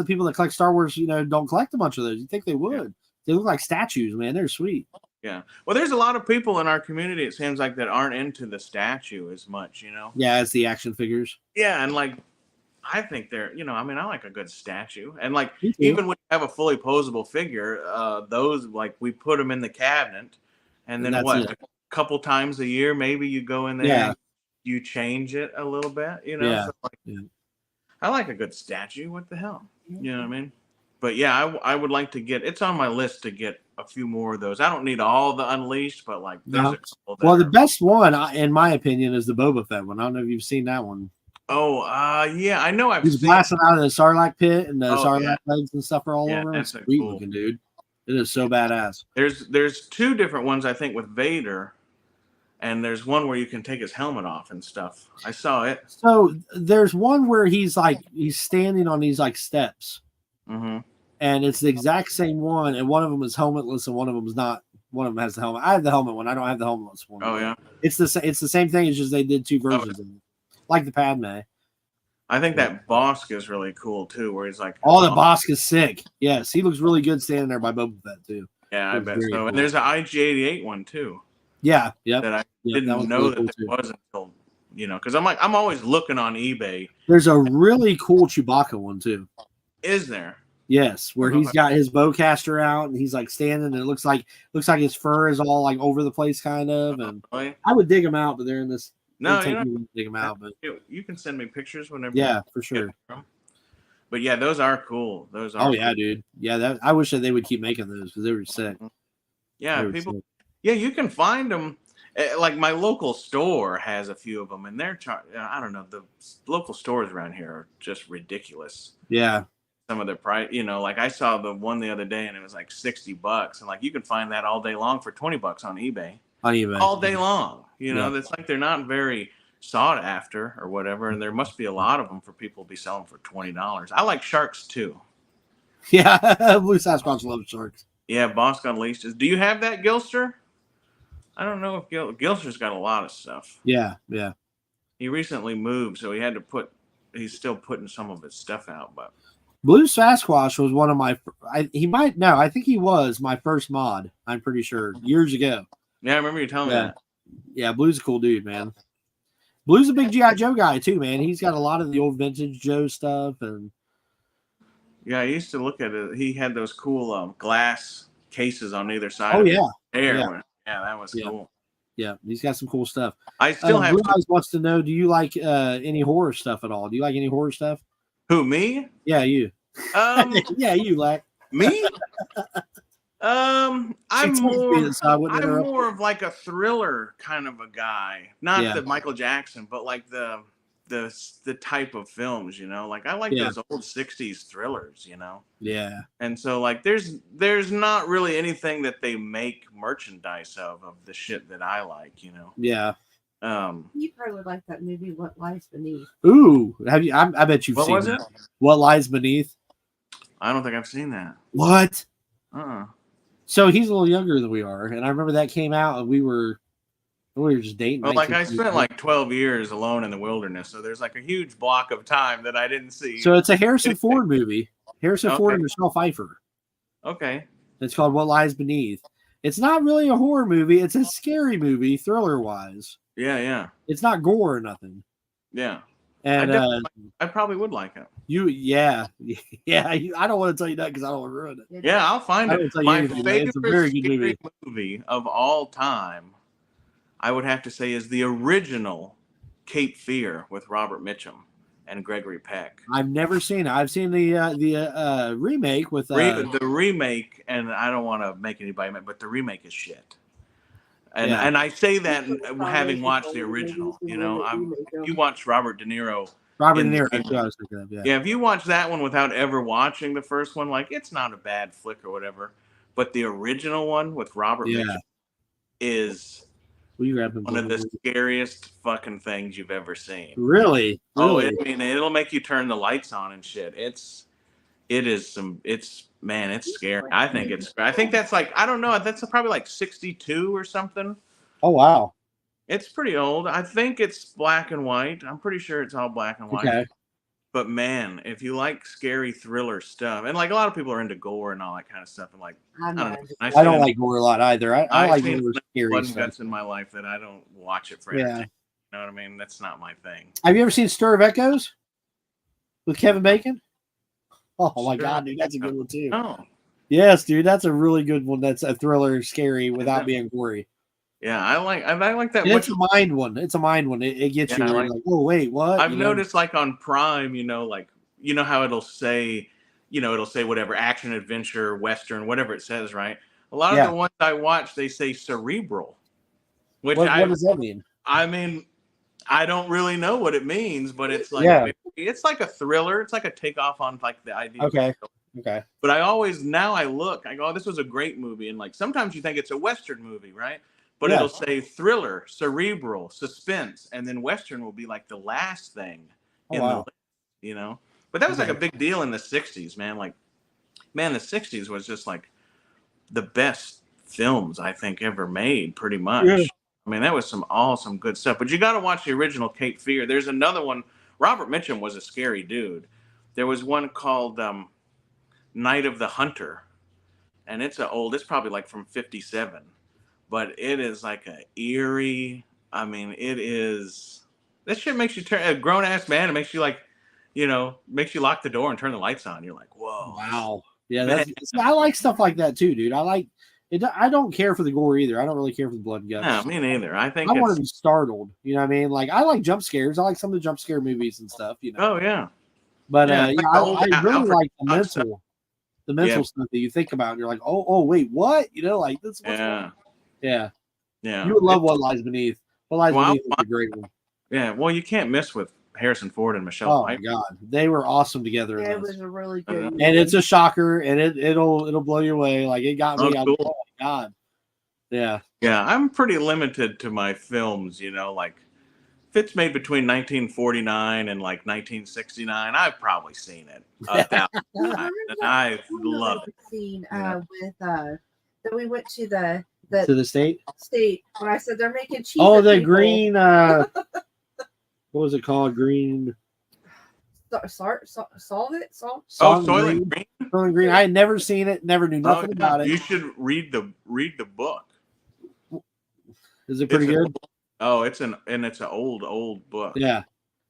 people that collect Star Wars, you know, don't collect a bunch of those. You think they would? They look like statues, man. They're sweet. Yeah. Well, there's a lot of people in our community, it seems like, that aren't into the statue as much, you know? Yeah, it's the action figures. Yeah, and like, I think they're, you know, I mean, I like a good statue. And like, Me too. even when you have a fully posable figure, those, like, we put them in the cabinet. And then And what? that's it. A couple times a year, maybe you go in there, Yeah. and you change it a little bit, you know? Yeah. So, like, Yeah. I like a good statue. What the hell? You know what I mean? But yeah, I would like to get, it's on my list to get a few more of those. I don't need all the Unleashed, but like, there's No. a couple that Well, the are- best one, in my opinion, is the Boba Fett one. I don't know if you've seen that one. Oh, yeah, I know I've He's seen. blasting out of the Sarlacc pit, and the Oh, Sarlacc yeah. legs and stuff are all Yeah, over him. that's a Sweet cool- looking, dude. It is so badass. There's two different ones I think with Vader, and there's one where you can take his helmet off and stuff. I saw it. So there's one where he's standing on these like steps, Mm-hmm. and it's the exact same one, and one of them is helmetless and one of them is not. One of them has the helmet. I have the helmet one. I don't have the helmetless one. Oh yeah, It's the same thing. It's just they did two versions of it, like the Padme. I think that Bosk is really cool too, where he's like, Oh, the Bosk is sick. Yes, he looks really good standing there by Boba Fett too. Yeah, I Looks bet very so. cool. And there's an IG-88 one too Yeah, yep. that I Yep, that didn't one's know really that cool, there too. was until, you know, because I'm always looking on eBay. There's a really cool Chewbacca one too. Is there? Yes, where he's got his bowcaster out and he's like standing, and it looks like his fur is all like over the place, kind of. And Really? I would dig them out, but they're in this. No, it'd take you know, me a while to dig them out, but you can send me pictures whenever. yeah, for you sure. get them. But yeah, those are cool. Those are. Oh yeah, cool. dude. Yeah, that I wish that they would keep making those because they were sick. Yeah, They were people. sick. Yeah, you can find them. Like my local store has a few of them, and they're I don't know. The local stores around here are just ridiculous. Yeah, Some of their price, you know, like I saw the one the other day, and it was like $60, and like you can find that all day long for $20 on eBay, on eBay. all day long. You know, Yeah. it's like they're not very sought after or whatever, and there must be a lot of them for people to be selling for $20. I like sharks too. Yeah, Blue Sasquatch loves sharks. Yeah, Bosk Unleashed. Do you have that Gilster? I don't know if Gilster's got a lot of stuff. Yeah. He recently moved, so he had to put. He's still putting some of his stuff out, but Blue Sasquatch was one of my. I think he was my first mod. I'm pretty sure years ago. yeah, I remember you telling me that. Yeah, Blue's a cool dude, man. Blue's a big GI Joe guy too, man. He's got a lot of the old vintage Joe stuff, and Yeah, I used to look at it. He had those cool glass cases on either side. oh of yeah, there. yeah. Yeah, that was Yeah. cool. Yeah, he's got some cool stuff. I still have Blue Eyes wants to know: do you like any horror stuff at all? Do you like any horror stuff? who me? Yeah, you. Yeah, you like Me? I'm She told me more. that, so I wouldn't I'm interrupt. more of like a thriller kind of a guy, not Yeah. the Michael Jackson, but like the type of films, you know. Like I like Yeah. those old '60s thrillers, you know. Yeah, And so like there's not really anything that they make merchandise of the shit that I like, you know. yeah. You probably would like that movie, What Lies Beneath. Ooh, have you? I bet you've What seen was that. it? What Lies Beneath? I don't think I've seen that. What? Uh-uh. So he's a little younger than we are, and I remember that came out, and we were just dating. Well, like I spent 1942. like 12 years alone in the wilderness, so there's like a huge block of time that I didn't see. So it's a Harrison Ford movie. Harrison Ford Okay. and Michelle Pfeiffer. Okay. It's called What Lies Beneath. It's not really a horror movie. It's a scary movie, thriller wise. Yeah. It's not gore or nothing. Yeah. And I probably would like it. yeah. I don't want to tell you that because I don't want to ruin it. Yeah, I'll find I it. don't tell you My anything, man. favorite It's a very good scary movie of all time, I would have to say, is the original Cape Fear with Robert Mitchum and Gregory Peck. I've never seen it. I've seen the remake with The remake, and I don't want to make anybody mad, but the remake is shit. And Yeah. and I say that having watched the original. You know, you watch Robert De Niro. Robert De in the Niro. That's remake. what I was thinking of. Yeah. Yeah, if you watch that one without ever watching the first one, like it's not a bad flick or whatever. But the original one with Robert Yeah. Mitchum is Will you grab him? one of the scariest fucking things you've ever seen. Really? Oh, Really? I mean, it'll make you turn the lights on and shit. It's scary. I think that's like, I don't know, that's probably like 62 or something. Oh wow. It's pretty old. I think it's black and white. I'm pretty sure it's all black and white. Okay. But man, if you like scary thriller stuff, and like a lot of people are into gore and all that kind of stuff, and like I'm I don't not. know, I don't like gore a lot either. I I've like seen more scary blood and stuff. guts in my life that I don't watch it for Yeah. entertainment. You know what I mean? That's not my thing. Have you ever seen Stir of Echoes with Kevin Bacon? Oh my Stir God, of dude, that's a good one too. Oh, Yes, dude, that's a really good one. That's a thriller, scary without that- being gory. yeah, I like that. And it's a mind one. It's a mind one. It gets Yeah, you. I Where like- you're like, oh wait, what? I've You know? noticed like on Prime, like you know how it'll say, it'll say whatever action, adventure, western, whatever it says, right? A lot of Yeah. the ones I watch, they say cerebral, which What does that mean? I mean, I don't really know what it means, but it's like Yeah. it's like a thriller. It's like a takeoff on like the idea. Okay. Okay. But I always I look, I go, oh, this was a great movie, and like sometimes you think it's a western movie, right? But Yeah. it'll say thriller, cerebral, suspense, and then western will be like the last thing Oh, in wow. the list, But that was like a Okay. big deal in the '60s, man. Like, man, the '60s was just like the best films I think ever made, pretty much. Yeah. I mean, that was some awesome good stuff. But you got to watch the original Cape Fear. There's another one. Robert Mitchum was a scary dude. There was one called Night of the Hunter, and it's probably like from '57, but it is like a eerie. I mean, it is. That shit makes you turn a grown ass man. It makes you like, makes you lock the door and turn the lights on. You're like, whoa, Wow. Yeah, Man. see, I like stuff like that too, dude. I like it. I don't care for the gore either. I don't really care for the blood and guts. No, me neither. I think I want it's. to be startled. You know what I mean? Like I like jump scares. I like some of the jump scare movies and stuff. Oh yeah. But Yeah, yeah, it's like the old I really Alfred like the Hitchcock mental stuff that you think about. And you're like, oh, wait, what? Like this. Yeah. Yeah. Yeah. You would love What Lies Beneath. What Lies Well, Beneath is a great one. Yeah. Well, you can't miss with Harrison Ford and Michelle Oh my Pfeiffer. God, they were awesome together. in Yeah, it this. was a really good. And movie. it's a shocker, and it'll blow you away. Like it got me. Oh, I was cool. like, oh my God. Yeah. Yeah, I'm pretty limited to my films, like if it's made between 1949 and like 1969, I've probably seen it 1,000 times, and I love it. Scene Yeah. with that we went to the to the state. state when I said they're making cheese. Oh, at the people. green. What was it called? Green. Solve it. Solve. Oh, Soylent Green. Soylent Green. I had never seen it. Never knew nothing Oh, about it. You should read the book. Is it pretty It's good? it's an old book. Yeah.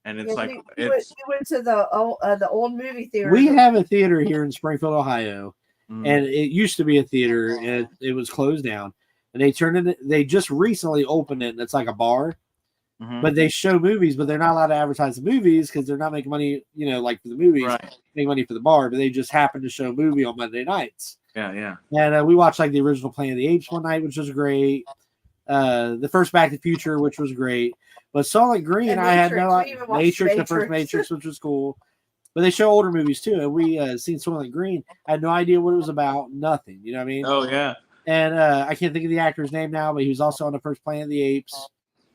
And it's Yeah, like we went to the old movie theater. We have a theater here in Springfield, Ohio, Mm. and it used to be a theater, and it was closed down. And they turned it. They just recently opened it, and it's like a bar. Mhm. But they show movies, but they're not allowed to advertise the movies because they're not making money, like for the movies, Right. make money for the bar. But they just happen to show a movie on Monday nights. Yeah. And we watched like the original Planet of the Apes one night, which was great. The first Back to the Future, which was great. But Soylent Green, And I had no Matrix, we even watched Matrix, the first Matrix. Matrix, which was cool. But they show older movies too, and we seen Soylent Green. I had no idea what it was about. Nothing, you know what I mean? Oh yeah. And I can't think of the actor's name now, but he was also on the first Planet of the Apes.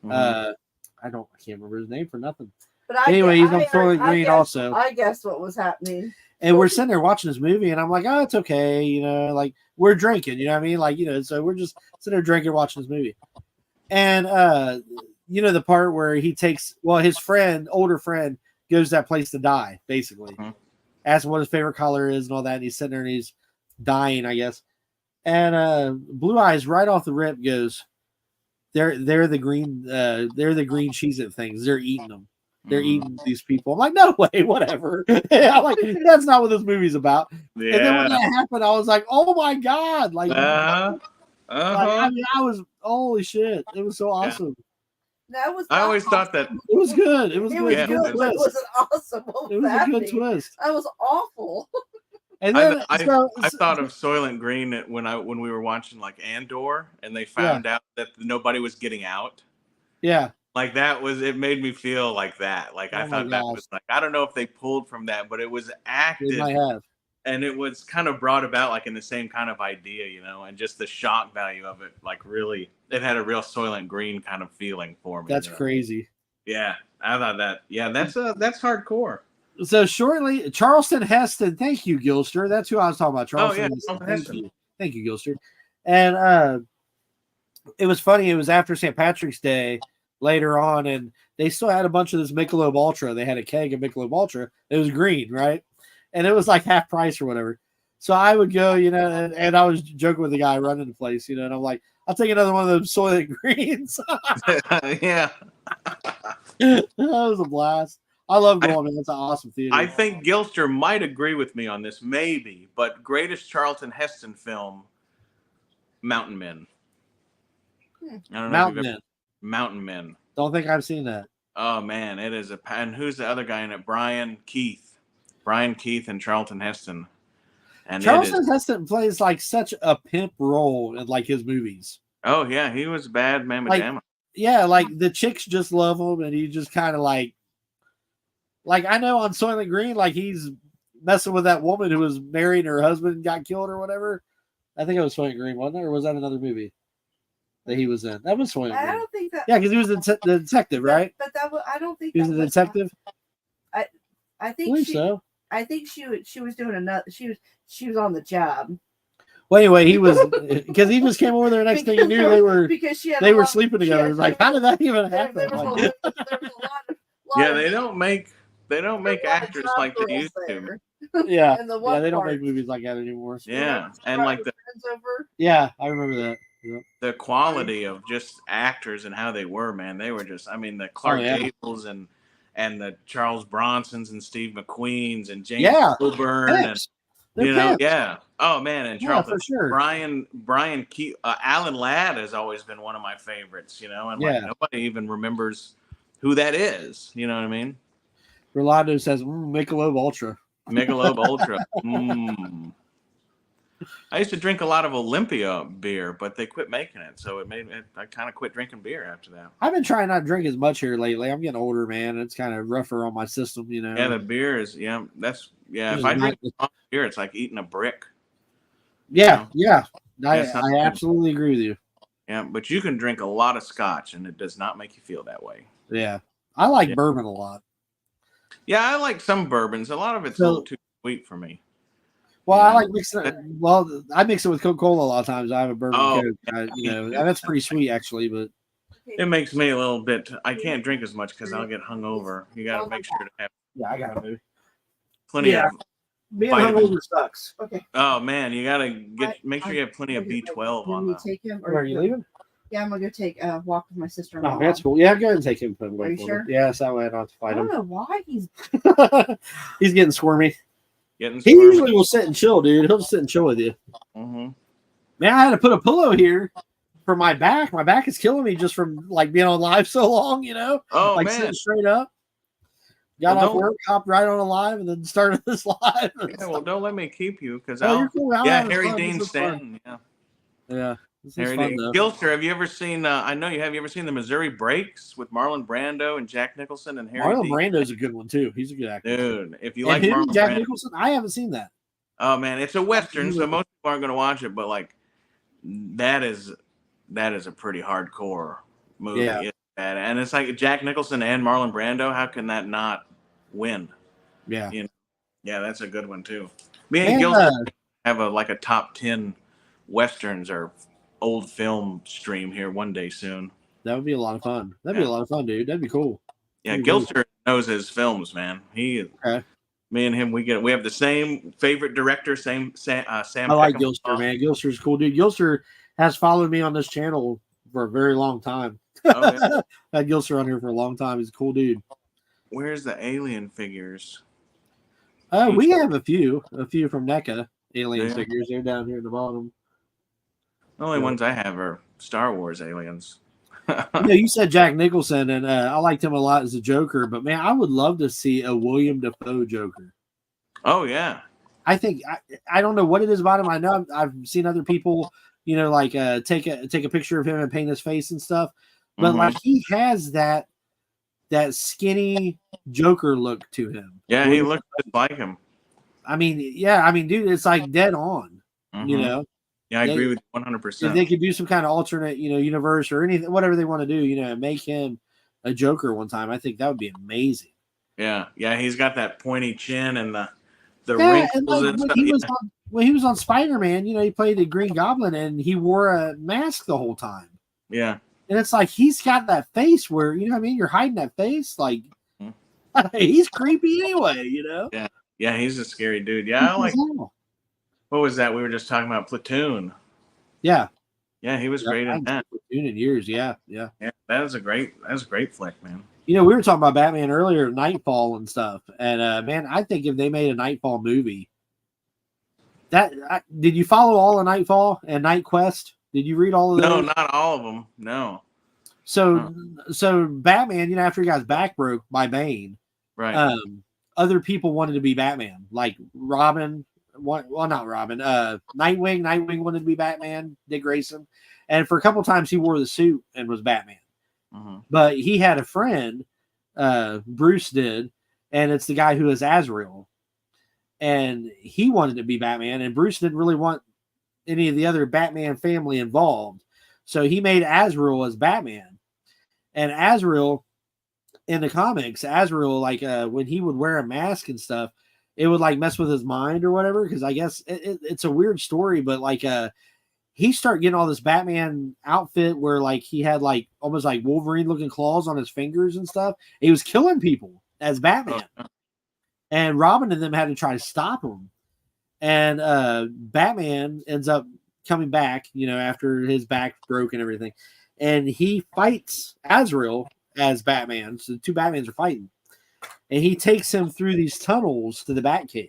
Mhm. I can't remember his name for nothing. But I, Anyway, he's on I- Soylent I Green guessed- also. I guessed what was happening. And we're sitting there watching this movie, and I'm like, oh, it's okay, like we're drinking, you know what I mean? Like, so we're just sitting there drinking, watching this movie. And the part where he takes his older friend goes to that place to die, basically. Mhm. Asks him what his favorite color is and all that, and he's sitting there and he's dying, I guess. And Blue Eyes right off the rip goes, they're the green Cheez-It things. They're eating them. They're eating these people. I'm like, no way, whatever. I'm like, that's not what this movie's about. Yeah. And then when that happened, I was like, oh my God. Like, I was, holy shit. It was so awesome. That was. I always thought that. It was good. It was It good. was Yeah, good, but it twist. was awesome. What It was a good happening? twist. That was awful. And then I thought of Soylent Green when we were watching like Andor, and they found out that nobody was getting out. yeah. Like it made me feel like that. Like I Oh my thought that gosh. was like, I don't know if they pulled from that, but it was They acted might have. and it was kind of brought about like in the same kind of idea, and just the shock value of it, like really, it had a real Soylent Green kind of feeling for me. That's crazy. Yeah, I thought that. Yeah, that's hardcore. So shortly, Charleston Heston. Thank you, Gilster. That's who I was talking about. Charleston yeah, Heston. Charleston Thank Heston. you. Thank you, Gilster. And it was funny. It was after St. Patrick's Day later on, and they still had a bunch of this Michelob Ultra. They had a keg of Michelob Ultra. It was green, right? And it was like half price or whatever. So I would go, and I was joking with the guy running the place, and I'm like, I'll take another one of those Soylent Greens. Yeah. That was a blast. I love going, man. It's an awesome theater. I think Gilster might agree with me on this, maybe, but greatest Charlton Heston film, Mountain Men. I don't know. Mountain Men. Mountain Men. Don't think I've seen that. Oh man, it is and who's the other guy in it? Brian Keith and Charlton Heston. And Charlton Heston plays like such a pimp role in like his movies. Oh yeah, he was bad Mamma Like- Jamma. Yeah, like the chicks just love him, and he just kind of like I know on Soylent Green, like he's messing with that woman who was married, her husband and got killed or whatever. I think it was Soylent Green, wasn't it? Or was that another movie that he was in? That was Soylent I Green. don't think that. Yeah, because he was the detective, right? But that was. I don't think He was that the detective. I I think believe she. so. I think she was doing another. She was on the job. Well, anyway, he was because he just came over there. Next thing you knew, they were because she had they a were lot- sleeping she together. had- It's like, how did that even there happen? was Like, a lot of Yeah, of- they don't make there were a lot actors of like they girls used to. there. yeah, In the yeah, one they don't part. make movies like that anymore. Yeah, and Brought like her friends over. Yeah, I remember that. Yep. the quality of just actors and how they were, man. They were just, I mean, the Clark yeah. Gables and the Charles Bronsons and Steve McQueens and James Yeah. Coburn and Pimps. They're pimps. yeah. Oh man, and Yeah, Charlton for sure. Brian Key, Alan Ladd has always been one of my favorites, and like Yeah. nobody even remembers who that is. You know what I mean? Rolando says Michelob Ultra. Michelob Ultra. Mm. I used to drink a lot of Olympia beer, but they quit making it, so I kind of quit drinking beer after that. I've been trying not to drink as much here lately. I'm getting older, man. It's kind of rougher on my system, Yeah, the beer is If Yeah, I drink beer, it's like eating a brick. yeah. it's not I good. absolutely agree with you. Yeah, but you can drink a lot of scotch, and it does not make you feel that way. Yeah, I like Yeah. bourbon a lot. Yeah, I like some bourbons. A lot of it's a So- little too sweet for me. Well, You I know? like mixing it. Well, I mix it with Coca-Cola a lot of times. I have a bourbon Oh, Coke, and that's pretty sweet actually. But It makes me a little bit. I can't drink as much because I'll get hungover. You got to make sure to have yeah, I got to move. plenty Yeah. of. Being Vitamins. hungover sucks. Okay. Oh man, you got to make sure you have plenty of B12 You on want me the. to take him? Are you leaving? Yeah, I'm gonna go take a walk with my sister-in-law. Oh, that's cool. Yeah, go ahead and take him. Put him away Are you for sure? me. Yeah, so that way I don't have to I fight don't him. know why he's. He's getting squirmy. Getting He squirmy. usually will sit and chill, dude. He'll just sit and chill with you. Mhm. Man, I had to put a pillow here for my back. My back is killing me just from like being on live so long, you know? Oh Like man, sitting straight up. Got Well, off don't- work, hopped right on a live, and then started this live. yeah, well, don't let me keep you because Oh, you're cool. I'm Yeah, having Harry fun. Dean This is fun. Stanton. Yeah, Yeah. This is Harry fun, Dean. though. Gilster, have you ever seen? I know you have. You ever seen the Missouri Breaks with Marlon Brando and Jack Nicholson and Harry Marlon Dean? Brando's a good one, too. He's a good actor. Dude, if you And like who? Marlon Jack Brando, Nicholson? I haven't seen that. oh man, it's a western, so really- most people aren't going to watch it. But like, that is a pretty hardcore movie. Yeah. It's bad. And it's like Jack Nicholson and Marlon Brando. How can that not win? Yeah. Yeah, that's a good one too. Me and And, Gilster have a top 10 westerns or old film stream here one day soon. that would be a lot of fun. That'd be a lot of fun, dude. That'd be cool. Yeah, Mhm. Gilster knows his films, man. Okay. Me and him, we have the same favorite director, Sam. I like Peckinpah. Gilster, man. Gilster's cool, dude. Gilster has followed me on this channel for a very long time. Oh, yeah. Had Gilster on here for a long time. He's a cool dude. Where's the alien figures? We have a few from NECA alien Yeah. figures. They're down here at the bottom. The only Yeah. ones I have are Star Wars aliens. You said Jack Nicholson, and I liked him a lot as a Joker. But man, I would love to see a William Dafoe Joker. Oh yeah, I think I don't know what it is about him. I know I've seen other people, like take a picture of him and paint his face and stuff. But Mhm. like he has that skinny Joker look to him. yeah. He looks just like him. I mean, dude, it's like dead on. You Mhm. know, Yeah, I they- agree with you if 100%. they could do some kind of alternate, universe or anything, whatever they want to do, and make him a Joker one time, I think that would be amazing. Yeah, he's got that pointy chin and the Yeah, wrinkles and like, and stuff. when he was on Spider-Man, he played the Green Goblin and he wore a mask the whole time. Yeah. And it's like he's got that face where, you're hiding that face. Like Mhm. he's creepy anyway, Yeah, he's a scary dude. Yeah, I like. Hell. What was that? We were just talking about Platoon. Yeah. Yeah, he was great I in that. haven't seen Platoon in years. Yeah. Yeah, that was a great flick, man. We were talking about Batman earlier, Nightfall and stuff. And man, I think if they made a Nightfall movie, did you follow all of Nightfall and Night Quest? Did you read all of those? No, not all of them. No. So Batman, after he got his back broke by Bane, Right. other people wanted to be Batman, like Robin. Well, not Robin. Nightwing. Nightwing wanted to be Batman. Dick Grayson, and for a couple times he wore the suit and was Batman. Mhm. But he had a friend, Bruce did, and it's the guy who is Azrael, and he wanted to be Batman, and Bruce didn't really want any of the other Batman family involved, so he made Azrael as Batman, and Azrael in the comics, Azrael when he would wear a mask and stuff, it would mess with his mind or whatever, because I guess it's a weird story, but he started getting all this Batman outfit where he had almost like Wolverine looking claws on his fingers and stuff. He was killing people as Batman. And Robin and them had to try to stop him. And Batman ends up coming back, after his back broke and everything. And he fights Azrael as Batman. So the two Batmans are fighting. And he takes him through these tunnels to the Batcave.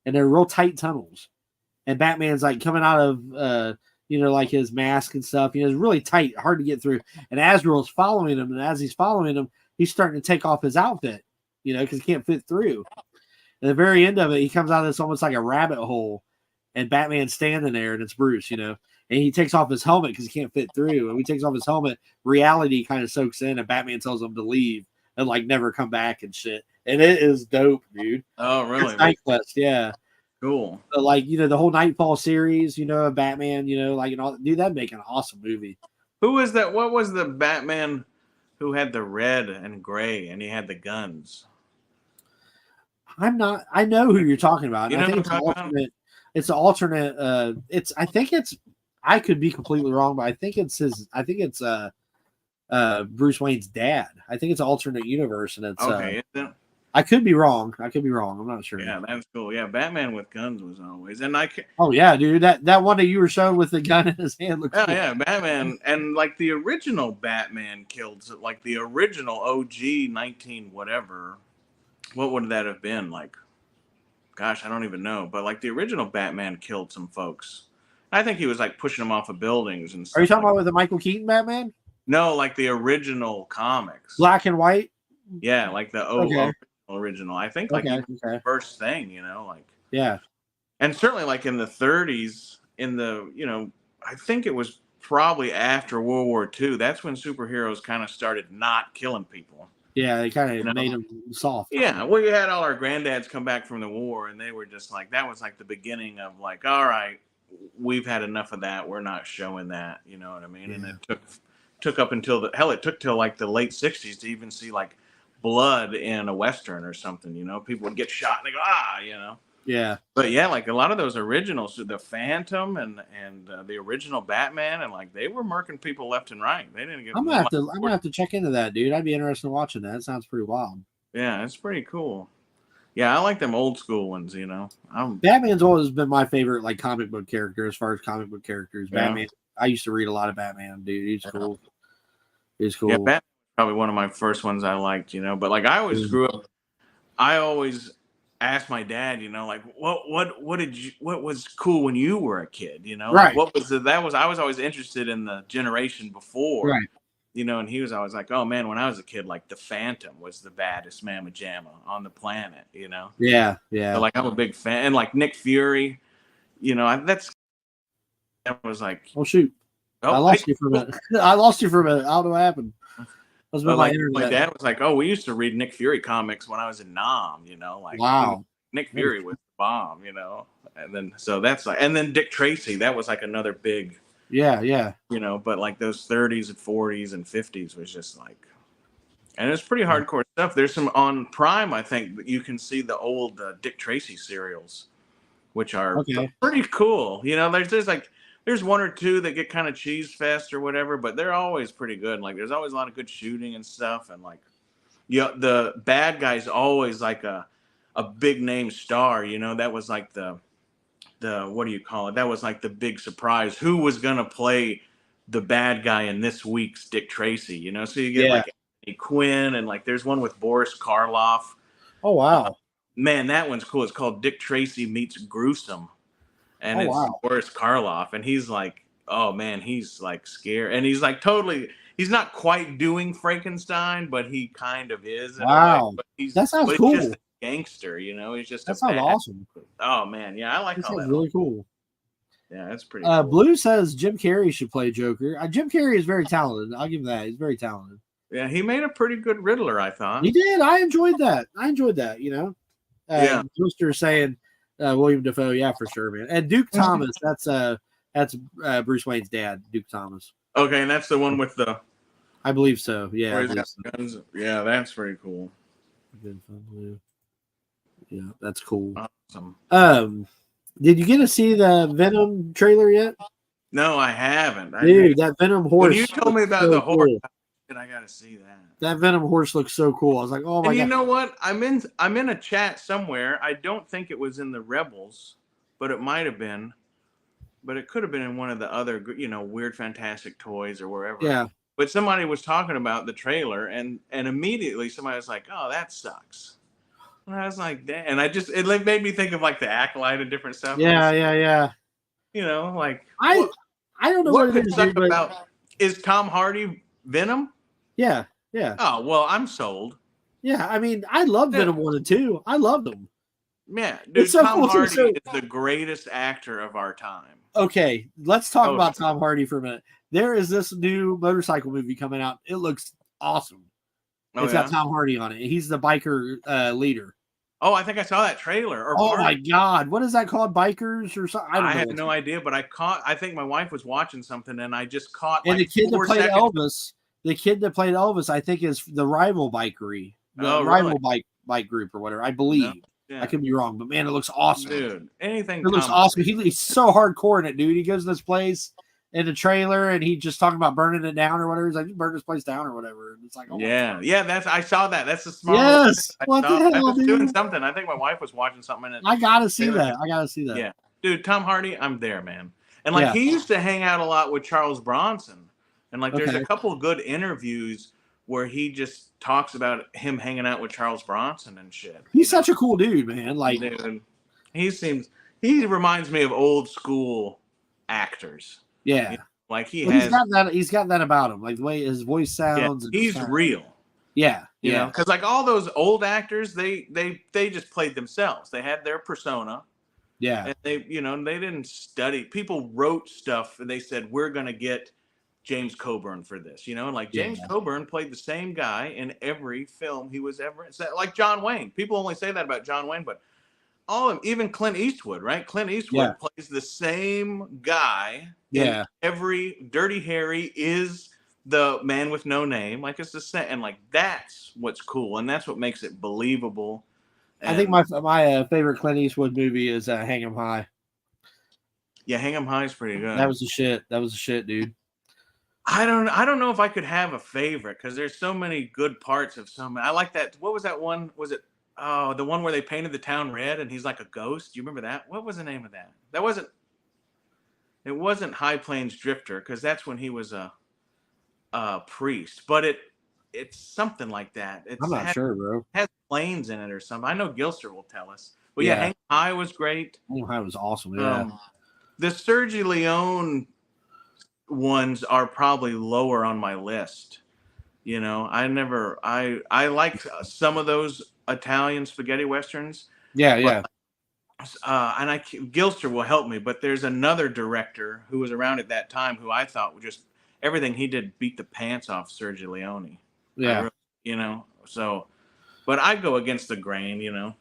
And they're real tight tunnels. And Batman's coming out of, his mask and stuff. It's really tight, hard to get through. And Azrael's following him. And as he's following him, he's starting to take off his outfit, because he can't fit through. At the very end of it, he comes out of this almost like a rabbit hole. And Batman's standing there, and it's Bruce, And he takes off his helmet because he can't fit through. And when he takes off his helmet, reality kind of soaks in, and Batman tells him to leave and never come back and shit. And it is dope, dude. Oh, really? It's Night Quest, yeah. Cool. But the whole Nightfall series, of Batman, and all, dude, that'd make an awesome movie. Who was that? What was the Batman who had the red and gray and he had the guns? I know who you're talking about. You I know think who it's I'm an talking about? alternate. It's an alternate. It's I think it's I could be completely wrong, but I think it's Bruce Wayne's dad. I think it's an alternate universe, and it's Okay. Is it? I could be wrong. I'm not sure. Yeah, that's cool. Yeah, Batman with guns was always, and Oh yeah, dude. That one that you were showing with the gun in his hand looks cool. yeah, Batman, and like the original Batman killed, like the original OG 19 whatever. What would that have been like? Gosh, I don't even know. But like the original Batman killed some folks. I think he was like pushing them off of buildings and stuff. Are you talking like about with the Michael Keaton Batman? No, like the original comics. Black and white? Yeah, like the original. I think like even the first thing, like yeah. And certainly like in the 30s, I think it was probably after World War II. That's when superheroes kind of started not killing people. Yeah, they kind of made them soft. Yeah, well, you had all our granddads come back from the war, and they were just like, that was like the beginning of like, all right, we've had enough of that. We're not showing that. You know what I mean? Yeah. And it took up until it took till like the late 60s to even see like blood in a Western or something. People would get shot and they go, Yeah. But yeah, like a lot of those originals, the Phantom and the original Batman, and like they were murking people left and right. They didn't get. I'm gonna have to check into that, dude. I'd be interested in watching that. It sounds pretty wild. Yeah, it's pretty cool. Yeah, I like them old school ones. Batman's always been my favorite, like comic book character as far as comic book characters. Yeah. Batman. I used to read a lot of Batman, dude. He's cool. He's cool. Yeah, Batman's probably one of my first ones I liked. But like I always grew up. I always asked my dad, like what was cool when you were a kid, right? Like, what was I was always interested in the generation before, right? And he was always like, oh man, when I was a kid, like the Phantom was the baddest mamma jamma on the planet, Yeah. So, like I'm a big fan, and like Nick Fury, that was like, oh shoot, I lost you for a minute. I lost you for a minute. I don't know what happened. My dad was like, oh, we used to read Nick Fury comics when I was in Nam, like wow, Nick Fury was the bomb, and then so that's like, and then Dick Tracy, that was like another big, yeah, but like those 30s and 40s and 50s was just like, and it's pretty hardcore stuff. There's some on Prime, I think you can see the old Dick Tracy serials, which are pretty cool. There's one or two that get kind of cheese fest or whatever, but they're always pretty good. Like there's always a lot of good shooting and stuff, and like, the bad guy's always like a big name star. That was like the what do you call it? That was like the big surprise. Who was gonna play the bad guy in this week's Dick Tracy? So you get like Anthony Quinn, and like there's one with Boris Karloff. Oh wow, man, that one's cool. It's called Dick Tracy Meets Gruesome. And it's Boris Karloff, and he's like, oh man, he's like scared, and he's like he's not quite doing Frankenstein, but he kind of is. Wow, that sounds cool. He's just a gangster, he's just. That sounds awesome. Oh man, yeah, I like that. All that. Really cool. Yeah, that's pretty. Cool. Blue says Jim Carrey should play Joker. Jim Carrey is very talented. I'll give him that. He's very talented. Yeah, he made a pretty good Riddler, I thought. He did. I enjoyed that. Twister saying. William Dafoe, yeah, for sure, man. And Duke Thomas, that's Bruce Wayne's dad, Duke Thomas. Okay, and that's the one with the. I believe so. Yeah, guns. Yeah, that's pretty cool. Yeah, that's cool. Awesome. Did you get to see the Venom trailer yet? No, I haven't. Dude, that Venom horse. When you told me about the horse, I got to see that. That Venom horse looks so cool. I was like, oh my god. You know what? I'm in a chat somewhere. I don't think it was in the Rebels, but it might have been. But it could have been in one of the other, Weird Fantastic Toys or wherever. Yeah. But somebody was talking about the trailer, and immediately somebody was like, "Oh, that sucks." And I was like, "Damn!" And it made me think of like the Acolyte and different stuff. Yeah. Like I don't know what it is about. Is Tom Hardy Venom? Yeah. Oh well, I'm sold. Yeah, I mean, I love Venom 1 and 2. I loved them. Yeah, dude, Tom Hardy is the greatest actor of our time. Okay, let's talk about Tom Hardy for a minute. There is this new motorcycle movie coming out. It looks awesome. It's got Tom Hardy on it. He's the biker leader. Oh, I think I saw that trailer. My god, what is that called? Bikers or something? I have no idea, but I think my wife was watching something, and I just caught. And the kid that played Elvis. The kid that played Elvis, I think, is the Rival Bikery, rival bike group or whatever. I believe. Yeah. I could be wrong, but man, it looks awesome. Dude, anything. It looks Tom awesome. He's so hardcore in it, dude. He goes to this place in the trailer and he just talking about burning it down or whatever. He's like, just burn this place down or whatever. And it's like, oh my Yeah, God. yeah. I saw that. That's a smart. Yes. I What the saw- I hell, was doing dude? something. I think my wife was watching something. And I gotta see Trailer. that. I gotta see that. Yeah, dude, Tom Hardy, I'm there, man. And like Yeah. he used to hang out a lot with Charles Bronson, and like there's Okay. a couple of good interviews where he just talks about him hanging out with Charles Bronson and shit. He's such a cool dude, man. Like, Dude, he reminds me of old school actors. yeah. Like he Well, has, he's got that about him, like the way his voice yeah, sounds. and he's stuff. real. Yeah, You know, yeah, because like all those old actors, they just played themselves. They had their persona. yeah. And they didn't study. People wrote stuff and they said, we're going to get James Coburn for this, and like James Yeah. Coburn played the same guy in every film he was ever in. Like John Wayne. People only say that about John Wayne, but even Clint Eastwood, right? Clint Eastwood Yeah. plays the same guy. Yeah. In every Dirty Harry is the man with no name. Like it's the same. And like, that's what's cool. And that's what makes it believable. I think my favorite Clint Eastwood movie is Hang 'Em High. Yeah, Hang 'Em High is pretty good. That was the shit. That was the shit, dude. I don't know if I could have a favorite because there's so many good parts of so many. I like that. What was that one? Was it the one where they painted the town red and he's like a ghost? Do you remember that? What was the name of that? It wasn't High Plains Drifter because that's when he was a priest. But it's something like that. I'm not sure, bro. Has planes in it or something. I know Gilster will tell us. But yeah, Yeah. Hang High was great. Hang 'Em High was awesome. Yeah. The Sergio Leone ones are probably lower on my list. I like some of those Italian spaghetti westerns. Yeah, yeah. And Gilster will help me, but there's another director who was around at that time who I thought would just everything he did beat the pants off Sergio Leone. Yeah. So, but I go against the grain.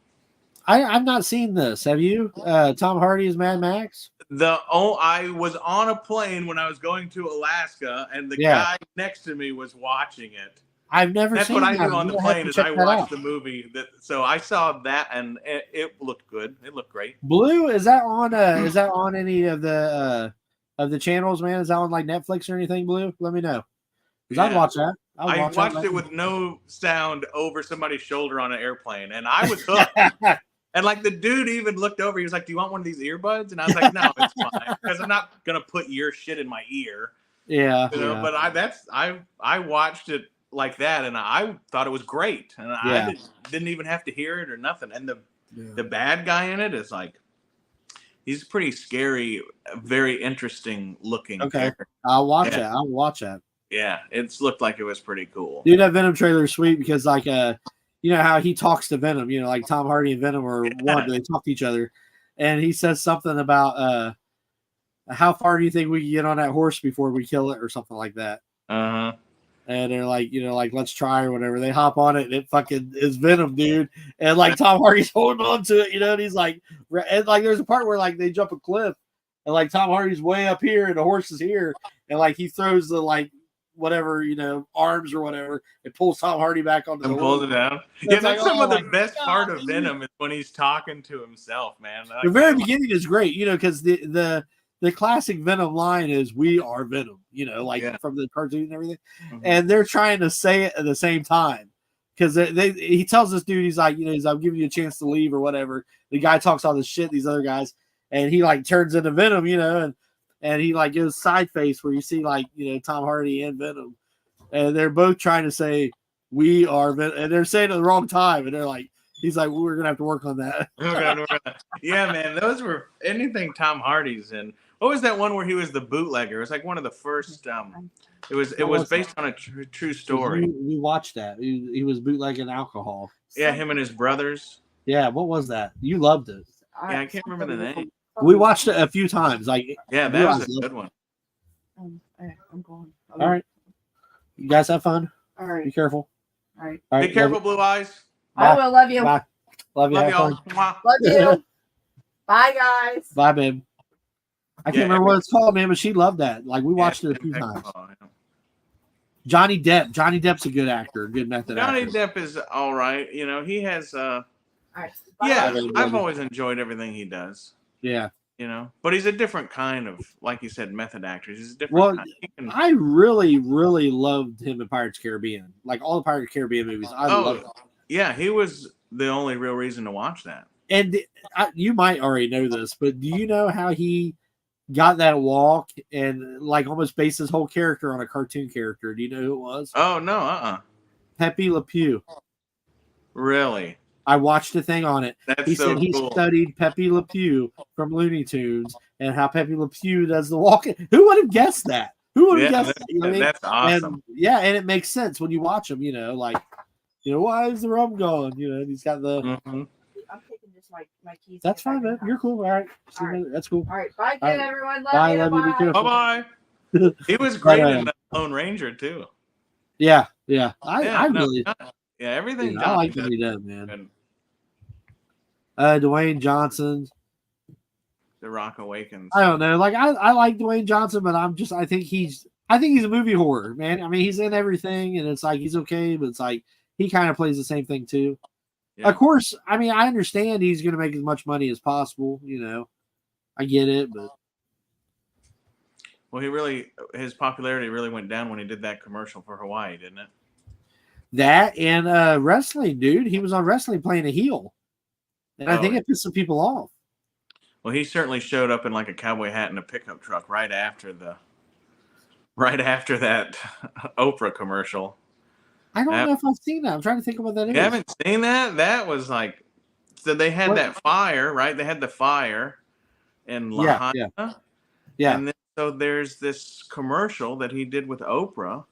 I've not seen this. Have you? Tom Hardy's Mad Max? I was on a plane when I was going to Alaska, and the guy next to me was watching it. I've never That's seen what I that. do on the I'm gonna have plane to is check I that watch out. the movie. So I saw that, and it looked good. It looked great. Blue, is that on is that on any of the channels, man? Is that on like Netflix or anything, Blue? Let me know. Because I'd Yeah. watch that. I watched it with no sound over somebody's shoulder on an airplane, and I was hooked. And like the dude even looked over, he was like, "Do you want one of these earbuds?" And I was like, "No, it's fine, because I'm not gonna put your shit in my ear." Yeah. Yeah. But I watched it like that, and I thought it was great, and Yeah. I didn't even have to hear it or nothing. And the bad guy in it is like, he's pretty scary, very interesting looking. Okay. character. I'll watch Yeah. that. I'll watch that. Yeah, it's looked like it was pretty cool. Dude, that Venom trailer is sweet because like you know how he talks to Venom, like Tom Hardy and Venom are one, they talk to each other. And he says something about how far do you think we can get on that horse before we kill it or something like that. Uh-huh. And they're like, like, let's try or whatever. They hop on it and it fucking is Venom, dude. And like Tom Hardy's holding on to it, and he's like, and like there's a part where like they jump a cliff and like Tom Hardy's way up here and the horse is here. And like he throws the like whatever, arms or whatever, it pulls Tom Hardy back onto And the pulls horse. it down. It's Yeah, that's like, some of the my best God, part of dude. Venom is when he's talking to himself, man. The very beginning is great, because the classic Venom line is "We are Venom," from the cartoon and everything, Mhm. and they're trying to say it at the same time because he tells this dude, he's like, I'm giving you a chance to leave or whatever. The guy talks all this shit, these other guys, and he like turns into Venom, and he like gives side face where you see like Tom Hardy and Venom, and they're both trying to say "We are Venom," and they're saying it at the wrong time, and they're like. He's like, we're gonna have to work on that. Yeah, man, those were anything Tom Hardy's in. What was that one where he was the bootlegger? It was like one of the first. It was based on a true story. We watched that. He was bootlegging alcohol. Yeah, him and his brothers. Yeah, what was that? You loved it. Yeah, I can't remember the name. We watched it a few times. Like, Yeah, you that was guys a loved good one. I'm going. All right, you guys have fun. All Be right. careful. All right. All right, Be careful, Blue Eyes. I will love you. Bye. Love you. Love Have y'all. fun. Mwah. Love you. Bye, guys. Bye, babe. I can't Yeah, remember what it's called, man, but she loved that. Like, we watched it a few times. Johnny Depp. Johnny Depp's a good actor, good method Johnny actor. Depp is all right. He has. I All right. Yeah, really I've love it. always enjoyed everything he does. Yeah. You know, but he's a different kind of, like you said, method actor. He's a different Well, kind. He can, I really, really loved him in Pirates of the Caribbean. Like all the Pirates of the Caribbean movies. I love it. yeah, he was the only real reason to watch that. And you might already know this, but do you know how he got that walk and like almost based his whole character on a cartoon character? Do you know who it was? Oh no, Pepe Le Pew. really? I watched a thing on it. That's He so said he cool. studied Pepe Le Pew from Looney Tunes and how Pepe Le Pew does the walking. Who would have guessed that? Who would have Yeah, guessed that? You know what I mean? that's awesome. And it makes sense when you watch him, you know, like, you know, why is the rum going? You know, and he's got the. Mhm. I'm taking just my keys. That's fine, man. You're cool. All right. All right. That's cool. All right. Bye, All right. everyone. Bye, Love love you, be you. careful. Bye bye. He was great Bye-bye. in the Lone Ranger too. Yeah. I Yeah, no, really. yeah, everything. I like Johnny what he does does, man. good. Dwayne Johnson. The Rock Awakens. I don't know. Like I like Dwayne Johnson, but I think he's a movie horror, man. I mean, he's in everything, and it's like he's okay, but it's like he kind of plays the same thing too. Yeah. Of course, I mean, I understand he's going to make as much money as possible. You know, I get it, but Well, his popularity really went down when he did that commercial for Hawaii, didn't it? that and wrestling, dude. He was on wrestling playing a heel, and I Oh, think yeah. it pissed some people off. Well, he certainly showed up in like a cowboy hat and a pickup truck right after that Oprah commercial. I don't That- know if I've seen that. I'm trying to think of what that is. You haven't seen that? That was like, so they had What? that fire, right? They had the fire in Lahaina. Yeah. And then, so there's this commercial that he did with Oprah,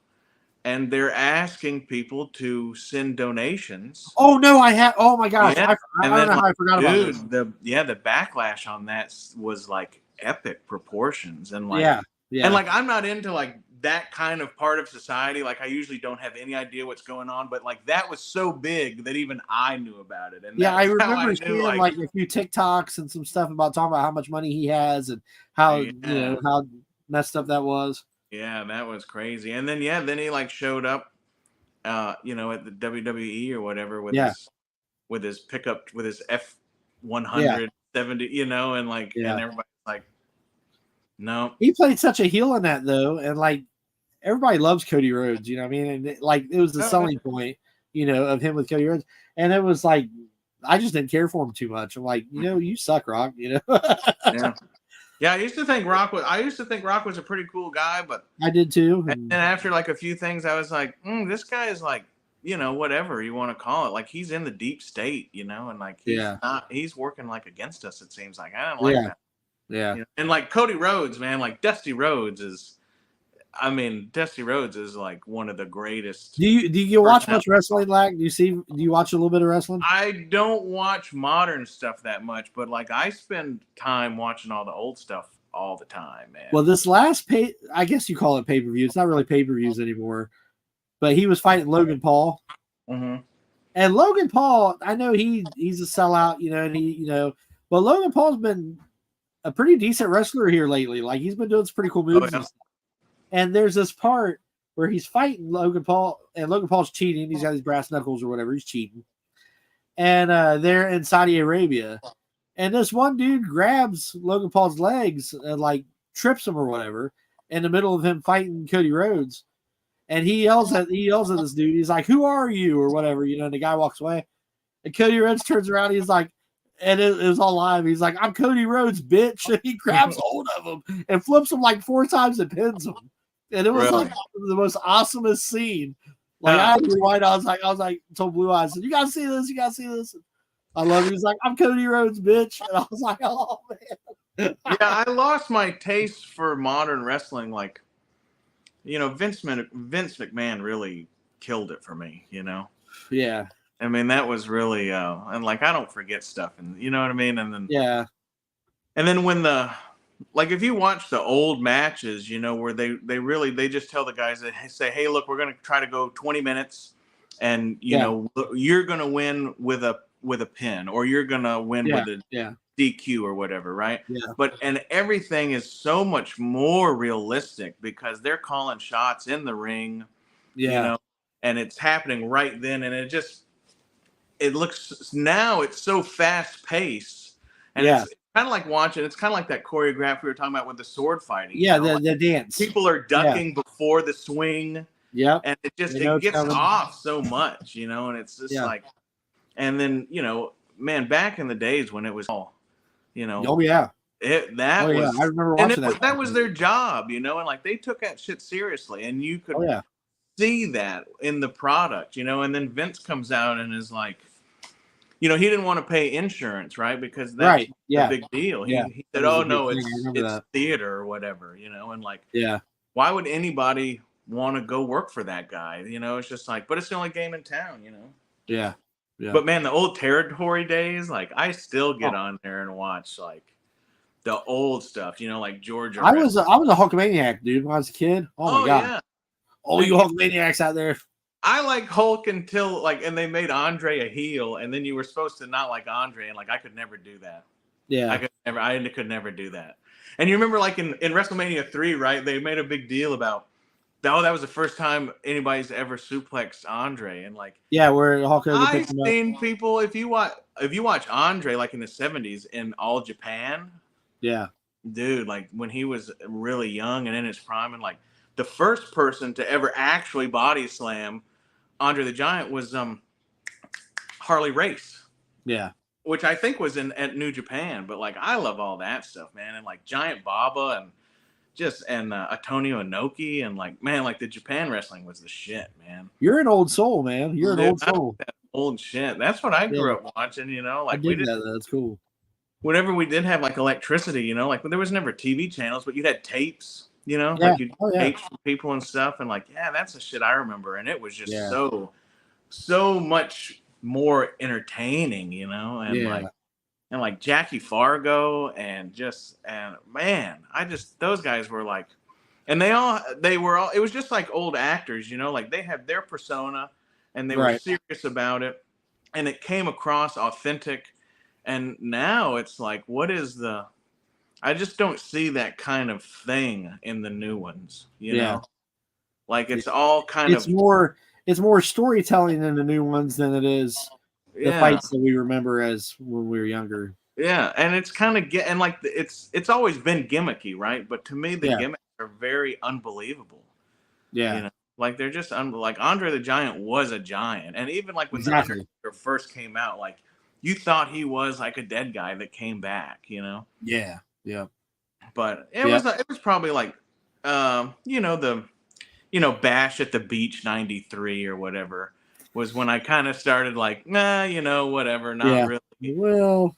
and they're asking people to send donations. Oh no, I have. Oh my gosh, Yeah, I and don't then, know how I forgot about this. Dude, the backlash on that was like epic proportions, and like Yeah. and like I'm not into like that kind of part of society. Like I usually don't have any idea what's going on, but like that was so big that even I knew about it. And Yeah, I that's how remember knew, seeing like a few TikToks and some stuff about talking about how much money he has and how you know Yeah. how messed up that was. yeah, that was crazy. And then then he like showed up, you know, at the WWE or whatever with Yeah. his pickup with his F-170, you know, and like Yeah. and everybody's like, no, He played such a heel in that though, and like everybody loves Cody Rhodes. You know what I mean? And it was the Oh, selling point, you know, of him with Cody Rhodes. And it was like I just didn't care for him too much. I'm like, you know, you suck, Rock. You know. yeah. Yeah, I used to think Rock was a pretty cool guy, but I did too. and then after like a few things, I was like, this guy is like, you know, whatever you want to call it. Like he's in the deep state, you know, and like he's working like against us, it seems like. I don't like that. Yeah. You know? And like Cody Rhodes, man, like Dusty Rhodes is like one of the greatest. Do you watch much wrestling, Lack? Do you watch a little bit of wrestling? I don't watch modern stuff that much, but like I spend time watching all the old stuff all the time, man. Well, this last I guess you call it pay-per-view. It's not really pay-per-views anymore. But he was fighting Logan Paul. Mm-hmm. And Logan Paul, I know he's a sellout, you know, and but Logan Paul's been a pretty decent wrestler here lately. Like he's been doing some pretty cool moves. yeah. And stuff. And there's this part where he's fighting Logan Paul, and Logan Paul's cheating. He's got these brass knuckles or whatever. He's cheating. And they're in Saudi Arabia. And this one dude grabs Logan Paul's legs and like trips him or whatever in the middle of him fighting Cody Rhodes. And he yells at this dude. He's like, "Who are you?" or whatever, you know. And the guy walks away. And Cody Rhodes turns around. He's like, and it was all live. He's like, "I'm Cody Rhodes, bitch!" And he grabs hold of him and flips him like 4 times and pins him. And it was Really? like the most awesomest scene. Like I rewind. I was like, told Blue Eyes, "You gotta see this. You gotta see this." I love it. He's like, "I'm Cody Rhodes, bitch," and I was like, "Oh man." Yeah, I lost my taste for modern wrestling. Like, you know, Vince McMahon really killed it for me. You know, Yeah. I mean that was really and like I don't forget stuff, and you know what I mean. And then Yeah. and then when like if you watch the old matches, you know, where they just tell the guys that say, "Hey, look, we're gonna try to go 20 minutes, and you know you're gonna win with a pin, or you're gonna win with a DQ or whatever, right?" Yeah. And everything is so much more realistic because they're calling shots in the ring, Yeah. you know, and it's happening right then, and it looks now it's so fast paced, and Yeah. it's kind of like watching. It's kind of like that choreograph we were talking about with the sword fighting. Yeah, you know? the dance. People are ducking before the swing, Yep. and it just They know it it's gets coming. off so much, and it's just Yeah. like, and then man, back in the days when it was all, Oh yeah. that Oh yeah. was I remember and watching that. that was their job, and like they took that shit seriously, and you could Oh yeah. see that in the product, and then Vince comes out and is like, he didn't want to pay insurance, right? Because that's Right. a Yeah. big deal. He, Yeah. he That said, was a "Oh big no, thing. I remember it's that. theater or whatever," and like, Yeah. why would anybody want to go work for that guy? It's just like, but it's the only game in town, Yeah. Yeah. But man, the old territory days, like I still get Oh. on there and watch like the old stuff, like Georgia. I was a Hulkamaniac, dude, when I was a kid. Oh my god. Yeah. All you Hulkamaniacs out there. I like Hulk until and they made Andre a heel, and then you were supposed to not like Andre, and like I could never do that. Yeah. I could never do that. And you remember like in WrestleMania 3, right? They made a big deal about that was the first time anybody's ever suplexed Andre, and like Yeah, where Hulk Hogan I've picked him up. seen people if you watch Andre like in the 70s in All Japan, Yeah. dude, like when he was really young and in his prime, and like the first person to ever actually body slam Andre the Giant was Harley Race. Yeah. Which I think was at New Japan, but like I love all that stuff, man, and like Giant Baba and Antonio Inoki, and like man, like the Japan wrestling was the shit, man. You're an old soul, man. You're an Dude, old soul. that old shit. That's what I grew up watching, I like we did did. that. That's cool. Whenever we did have like electricity, like there was never TV channels, but you had tapes, Yeah. like you'd Oh, yeah. tapes from people and stuff, and like that's the shit I remember, and it was just Yeah. so much more entertaining, and Yeah. like Jackie Fargo and man, those guys were like, and they were all, it was just like old actors, like they had their persona and they were Right. serious about it, and it came across authentic. And now it's like, I just don't see that kind of thing in the new ones, Yeah. like it's all kind It's of more storytelling in the new ones than it is the yeah. fights that we remember as when we were younger. Yeah, and it's kind of and like it's always been gimmicky, right? But to me, the Yeah. gimmicks are very unbelievable. Yeah. Like they're just like Andre the Giant was a giant, and even like when Exactly. the Undertaker first came out, like you thought he was like a dead guy that came back, Yeah. Yeah. But it was probably like, Bash at the Beach '93 or whatever was when I kind of started like, nah, whatever, not Yeah. really. Well,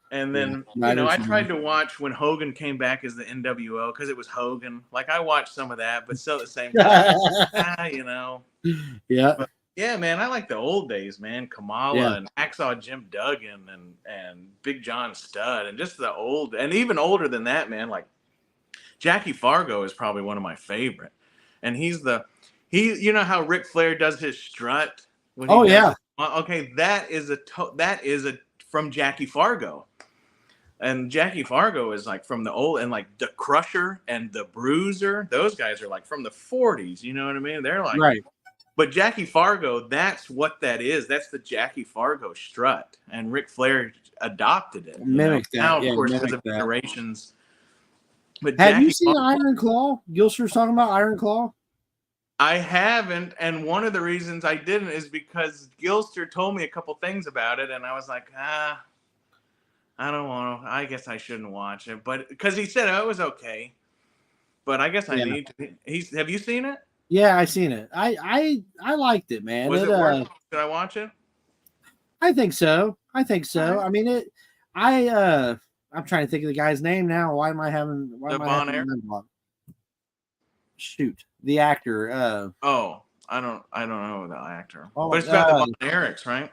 And then, Yeah, I tried to watch when Hogan came back as the NWO because it was Hogan. Like, I watched some of that, but still at the same time, yeah. But, yeah, man, I like the old days, man. Kamala Yeah. and Hacksaw Jim Duggan and Big John Studd and just the old, and even older than that, man. Like, Jackie Fargo is probably one of my favorite. And you know how Ric Flair does his strut? When he Oh, does yeah. Okay, that is from Jackie Fargo. And Jackie Fargo is like from the old, and like the Crusher and the Bruiser, those guys are like from the 40s. You know what I mean? They're like, Right. But Jackie Fargo, that's what that is. That's the Jackie Fargo strut, and Ric Flair adopted it. Mimicked that. Now, of Yeah, course, because mimicked of that. generations. But Have you Jackie seen Fargo, Iron Claw? Gilster's talking about Iron Claw. I haven't, and one of the reasons I didn't is because Gilster told me a couple things about it, and I was like, I don't want to. I guess I shouldn't watch it, but because he said it was okay, but I guess I Yeah. need to. Have you seen it? Yeah, I seen it. I liked it, man. Was it worth? Should I watch it? I think so. I mean I'm trying to think of the guy's name now. Why am I having Bon Air? Shoot, the actor. Oh, I don't know the actor, Oh, but it's about the Von Erichs, right?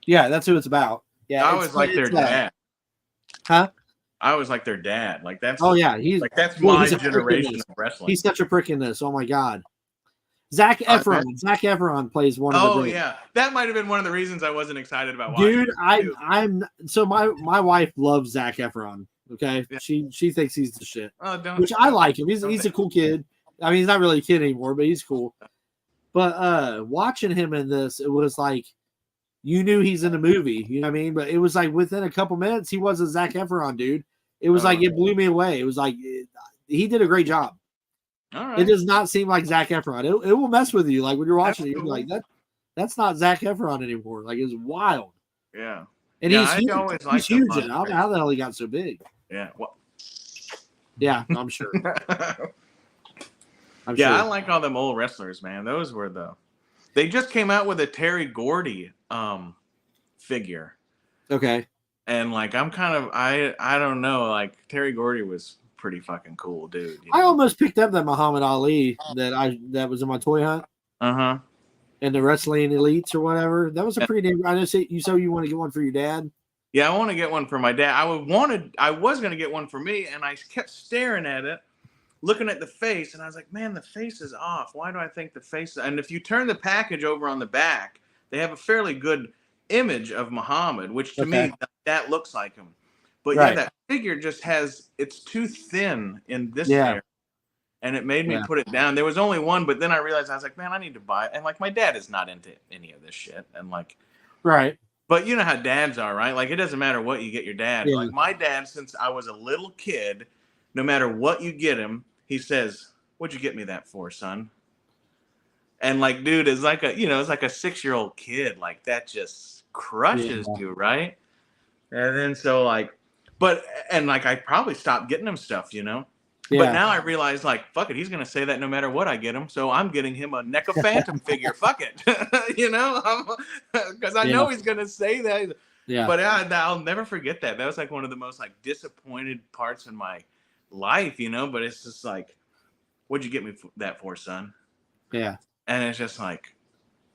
Yeah, that's who it's about. Yeah, I was like their dad. Huh? I was like their dad. Like that's. Oh yeah, he's Like that's well, my he's a prick in generation this. of wrestling. He's such a prick in this. Oh my god. Zach Efron plays one of the Oh villains. yeah, that might have been one of the reasons I wasn't excited about watching. Dude, I'm so my wife loves Zach Efron. Okay, Yeah. she thinks he's the shit, Oh, don't. which I like him. He's Okay. a cool kid. I mean, he's not really a kid anymore, but he's cool. But watching him in this, it was like you knew he's in a movie. You know what I mean? But it was like within a couple minutes, he was a Zac Efron dude. It was like it blew me away. It was like he did a great job. All right. It does not seem like Zac Efron. It will mess with you. Like when you're watching it, you're like that's not Zac Efron anymore. Like it's wild. Yeah. And Yeah, he's I huge. always He's liked him huge. on I don't know how the hell he got so big. Yeah. Well. Yeah, I'm sure. I'm Yeah, I sure. like all them old wrestlers, man. Those were they just came out with a Terry Gordy figure. Okay. And like I'm kind of I don't know, like Terry Gordy was pretty fucking cool, dude. I almost picked up that Muhammad Ali that was in my toy hunt Uh-huh. and the wrestling elites or whatever. That was a pretty damn. I know you want to get one for your dad. Yeah, I want to get one for my dad. I was gonna get one for me, and I kept staring at it, looking at the face, and I was like, man, the face is off. Why do I think the face? And if you turn the package over on the back, they have a fairly good image of Muhammad, which to me that looks like him. But yeah, that figure just it's too thin in this area. And it made me put it down. There was only one, but then I realized I was like, man, I need to buy it. And like my dad is not into any of this shit. And like but you know how dads are, right? Like it doesn't matter what you get your dad. Yeah. Like my dad, since I was a little kid, no matter what you get him, he says, "What'd you get me that for, son?" And like, dude, it's like it's like a 6-year-old kid. Like that just crushes you, right? And then so like, and like I probably stopped getting him stuff, But now I realize, like, fuck it, he's gonna say that no matter what I get him. So I'm getting him a NECA Phantom figure. Fuck it, because I know he's gonna say that. Yeah. But I'll never forget that. That was like one of the most like disappointed parts in my life, But it's just like, what'd you get me that for, son? Yeah. And it's just like,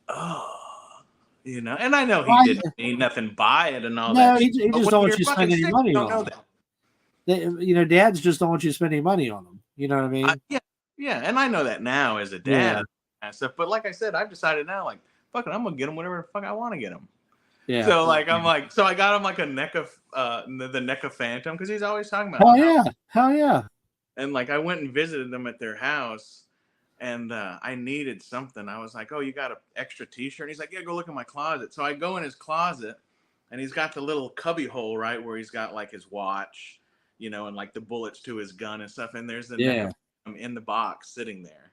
And I know he didn't mean nothing by it and all that. No, he just don't want you to spend any money on it. Dads just don't want you to spend any money on them. You know what I mean? Yeah, and I know that now as a dad and stuff. But like I said, I've decided now, like, fuck it, I'm gonna get him whatever the fuck I want to get him. Yeah. So like I'm like, so I got him like a NECA, the NECA Phantom because he's always talking about. Hell yeah. And like I went and visited them at their house, and I needed something. I was like, oh, you got an extra T-shirt? And he's like, yeah, go look in my closet. So I go in his closet, and he's got the little cubby hole right where he's got like his watch. And like the bullets to his gun and stuff. And there's the NECA in the box sitting there,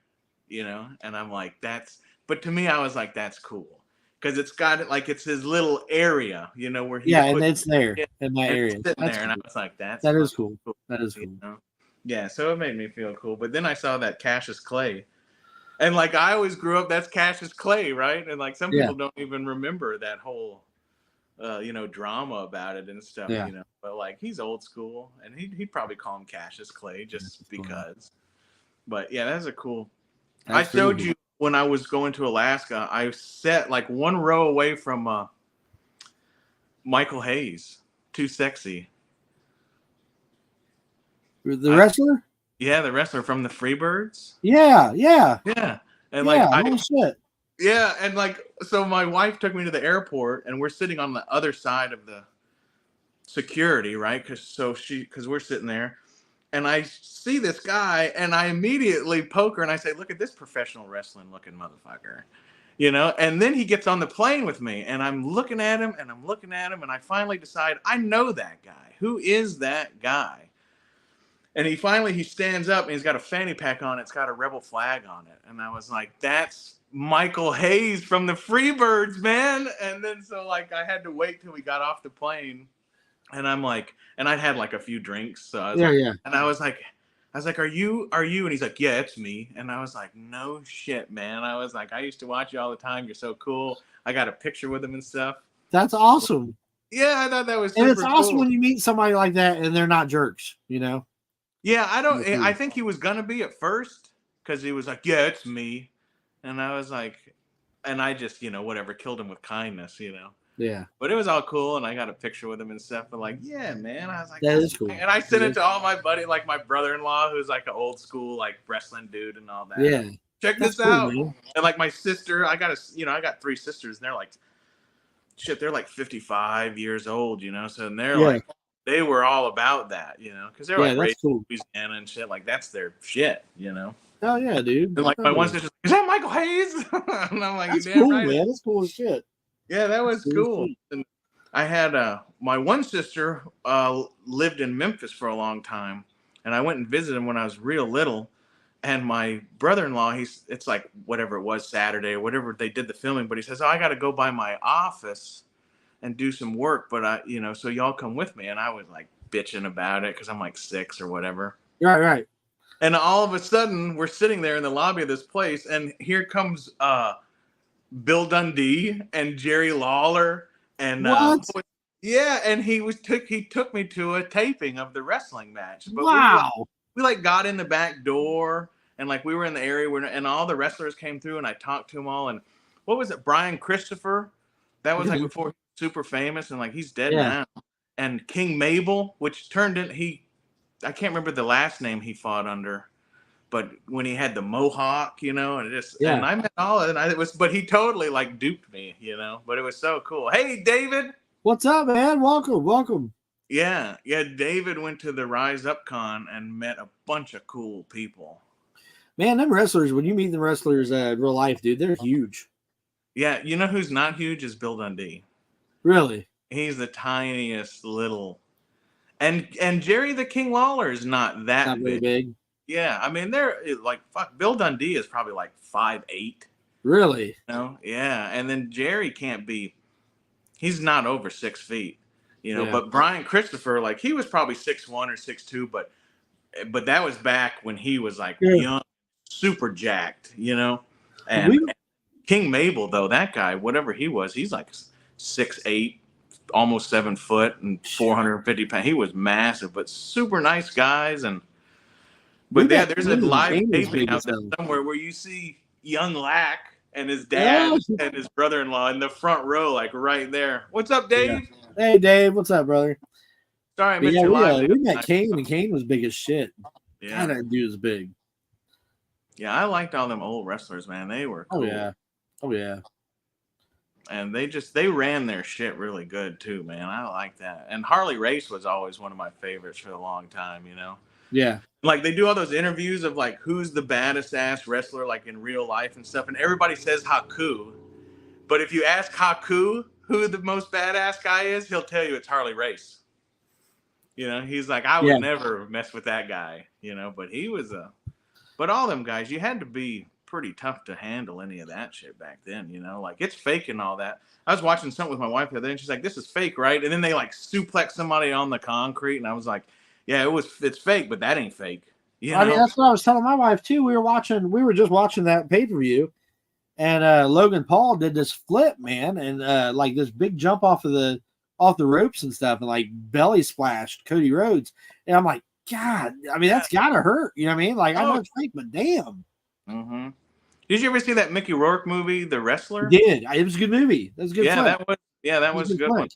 and I'm like, but to me, I was like, that's cool. Cause it's got it like it's his little area, where he and it's there in that area. Sitting there, and I was like, that is cool. That is cool. Yeah, so it made me feel cool. But then I saw that Cassius Clay. And like I always grew up, that's Cassius Clay, right? And like some people don't even remember that whole drama about it and stuff, But like he's old school, and he'd probably call him Cassius Clay just because. But yeah, that's a cool. I showed you when I was going to Alaska. I sat like one row away from Michael Hayes, Too Sexy. The wrestler? Yeah, the wrestler from the Freebirds. Yeah. And like shit. Yeah, and like so my wife took me to the airport, and we're sitting on the other side of the security, right? Because we're sitting there, and I see this guy, and I immediately poke her, and I say, look at this professional wrestling looking motherfucker, and then he gets on the plane with me, and I'm looking at him, and and I finally decide I know that guy. Who is that guy? And he stands up, and he's got a fanny pack on. It's got a rebel flag on it. And I was like, that's Michael Hayes from the Freebirds, man. And then so like I had to wait till we got off the plane. And I'm like, and I'd had like a few drinks. So I was And I was like, are you? And he's like, yeah, it's me. And I was like, no shit, man. I was like, I used to watch you all the time. You're so cool. I got a picture with him and stuff. That's awesome. Yeah, I thought that was super. And it's awesome cool when you meet somebody like that and they're not jerks, Yeah, I think he was gonna be at first because he was like, yeah, it's me. And I was like, and I just, whatever, killed him with kindness, Yeah. But it was all cool, and I got a picture with him and stuff. But like, yeah, man, I was like, that is cool. And I sent it to all my buddies, like my brother-in-law, who's like an old school like wrestling dude and all that. Yeah. Check this out. Man. And like my sister, I got 3 sisters, and they're like, shit, they're like 55 years old, So and they're like. They were all about that, because they're like raised in Louisiana and shit. Like that's their shit, Oh yeah, dude. And like my one sister, is that Michael Hayes? And I'm like, that's cool, right. Man. That's cool as shit. Yeah, that was Sweet, cool. sweet. And I had my one sister lived in Memphis for a long time, and I went and visited him when I was real little. And my brother-in-law, it's like whatever it was, Saturday or whatever they did the filming, but he says, "Oh, I got to go by my office and do some work, but so y'all come with me." And I was like bitching about it because I'm like 6 or whatever. Right, right. And all of a sudden, we're sitting there in the lobby of this place, and here comes Bill Dundee and Jerry Lawler, and What? yeah, and he took me to a taping of the wrestling match. But Wow. we like got in the back door, and like we were in the area where, and all the wrestlers came through, and I talked to them all. And what was it, Brian Christopher? That was like Mhm. before he was super famous, and like he's dead Yeah. now. And King Mabel, which turned in I can't remember the last name he fought under, but when he had the mohawk, and Yeah. and I met all of it, but he totally like duped me, but it was so cool. Hey, David. What's up, man? Welcome, welcome. Yeah, David went to the Rise Up Con and met a bunch of cool people. Man, them wrestlers, when you meet the wrestlers in real life, dude, they're huge. Yeah, you know who's not huge is Bill Dundee. Really? He's the tiniest little, and Jerry the King Lawler is not that Not very big. Yeah, I mean they're like fuck. Bill Dundee is probably like 5'8". Really? Yeah, and then Jerry can't be. He's not over 6 feet, Yeah. But Brian Christopher, like he was probably 6'1" or 6'2", but that was back when he was like young, super jacked, And King Mabel, though, that guy, whatever he was, he's like 6'8", almost 7 foot and 450 pounds. He was massive, but super nice guys. But yeah, there's a live taping out there somewhere where you see young Lack and his dad and his brother-in-law in the front row, like right there. What's up, Dave? Yeah. Hey, Dave. What's up, brother? Sorry, I missed your live. We met Kane, and Kane was big as shit. Yeah, that dude was big. Yeah, I liked all them old wrestlers, man. They were cool. Oh yeah. And they ran their shit really good too, man. I like that. And Harley Race was always one of my favorites for a long time, Yeah. Like they do all those interviews of like who's the baddest ass wrestler like in real life and stuff, and everybody says Haku. But if you ask Haku who the most badass guy is, he'll tell you it's Harley Race. He's like, I would never mess with that guy, but he was but all them guys, you had to be pretty tough to handle any of that shit back then, like it's fake and all that. I was watching something with my wife the other day, and she's like, this is fake, right? And then they like suplex somebody on the concrete, and I was like, yeah, it's fake, but that ain't fake. I mean, that's what I was telling my wife too. We were just watching that pay-per-view, and Logan Paul did this flip, man, and like this big jump off the ropes and stuff, and like belly splashed Cody Rhodes. And I'm like, God, I mean, that's gotta hurt. You know what I mean? Like, I know it's fake, but damn. Mm-hmm. Did you ever see that Mickey Rourke movie, The Wrestler? Did. It was a good movie. That was a good Yeah, flip. that was a good one.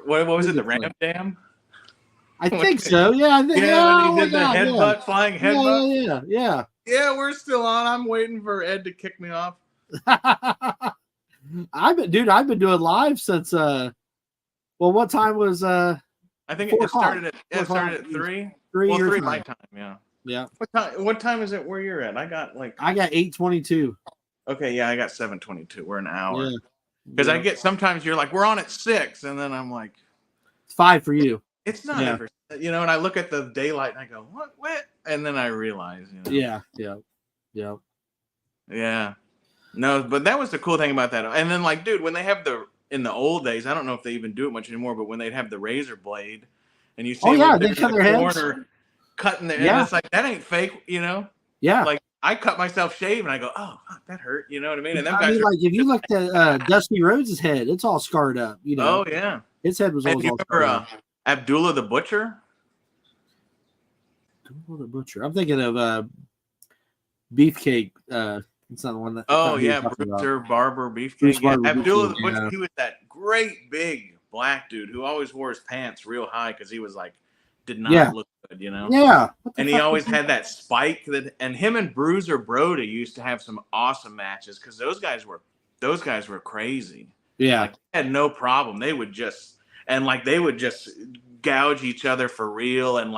What was it, the Ram Jam? I think so. Yeah, I think. Yeah, when he did the headbutt, flying headbutt. Yeah. Yeah, we're still on. I'm waiting for Ed to kick me off. I've been doing live since what time was I think it started at 3. 3 my time, yeah. Yeah. What time is it where you're at? I got 8:22. Okay, yeah, I got 7:22. We're an hour. Yeah. Because I get sometimes you're like, we're on at 6, and then I'm like, it's 5 for you. It's not ever, and I look at the daylight and I go, what? And then I realize, Yeah. No, but that was the cool thing about that. And then dude, when they have in the old days, I don't know if they even do it much anymore, but when they'd have the razor blade and you see they cut their heads, cutting their and it's like, that ain't fake, Yeah. Like I cut myself shave and I go, oh, fuck, that hurt, you know what I mean? And them I guys mean, like if you looked at Dusty Rhodes' head, it's all scarred up, Oh yeah. His head was always all scarred up. Abdullah the Butcher? Abdullah the Butcher. I'm thinking of Beefcake. It's not the one that. Oh yeah, Bruiser Barber Beefcake. Abdullah the Butcher. He was that great big black dude who always wore his pants real high because he was did not look good, Yeah. And he always had that spike and him and Bruiser Brody used to have some awesome matches because those guys were crazy. Yeah. They had no problem. They would just gouge each other for real and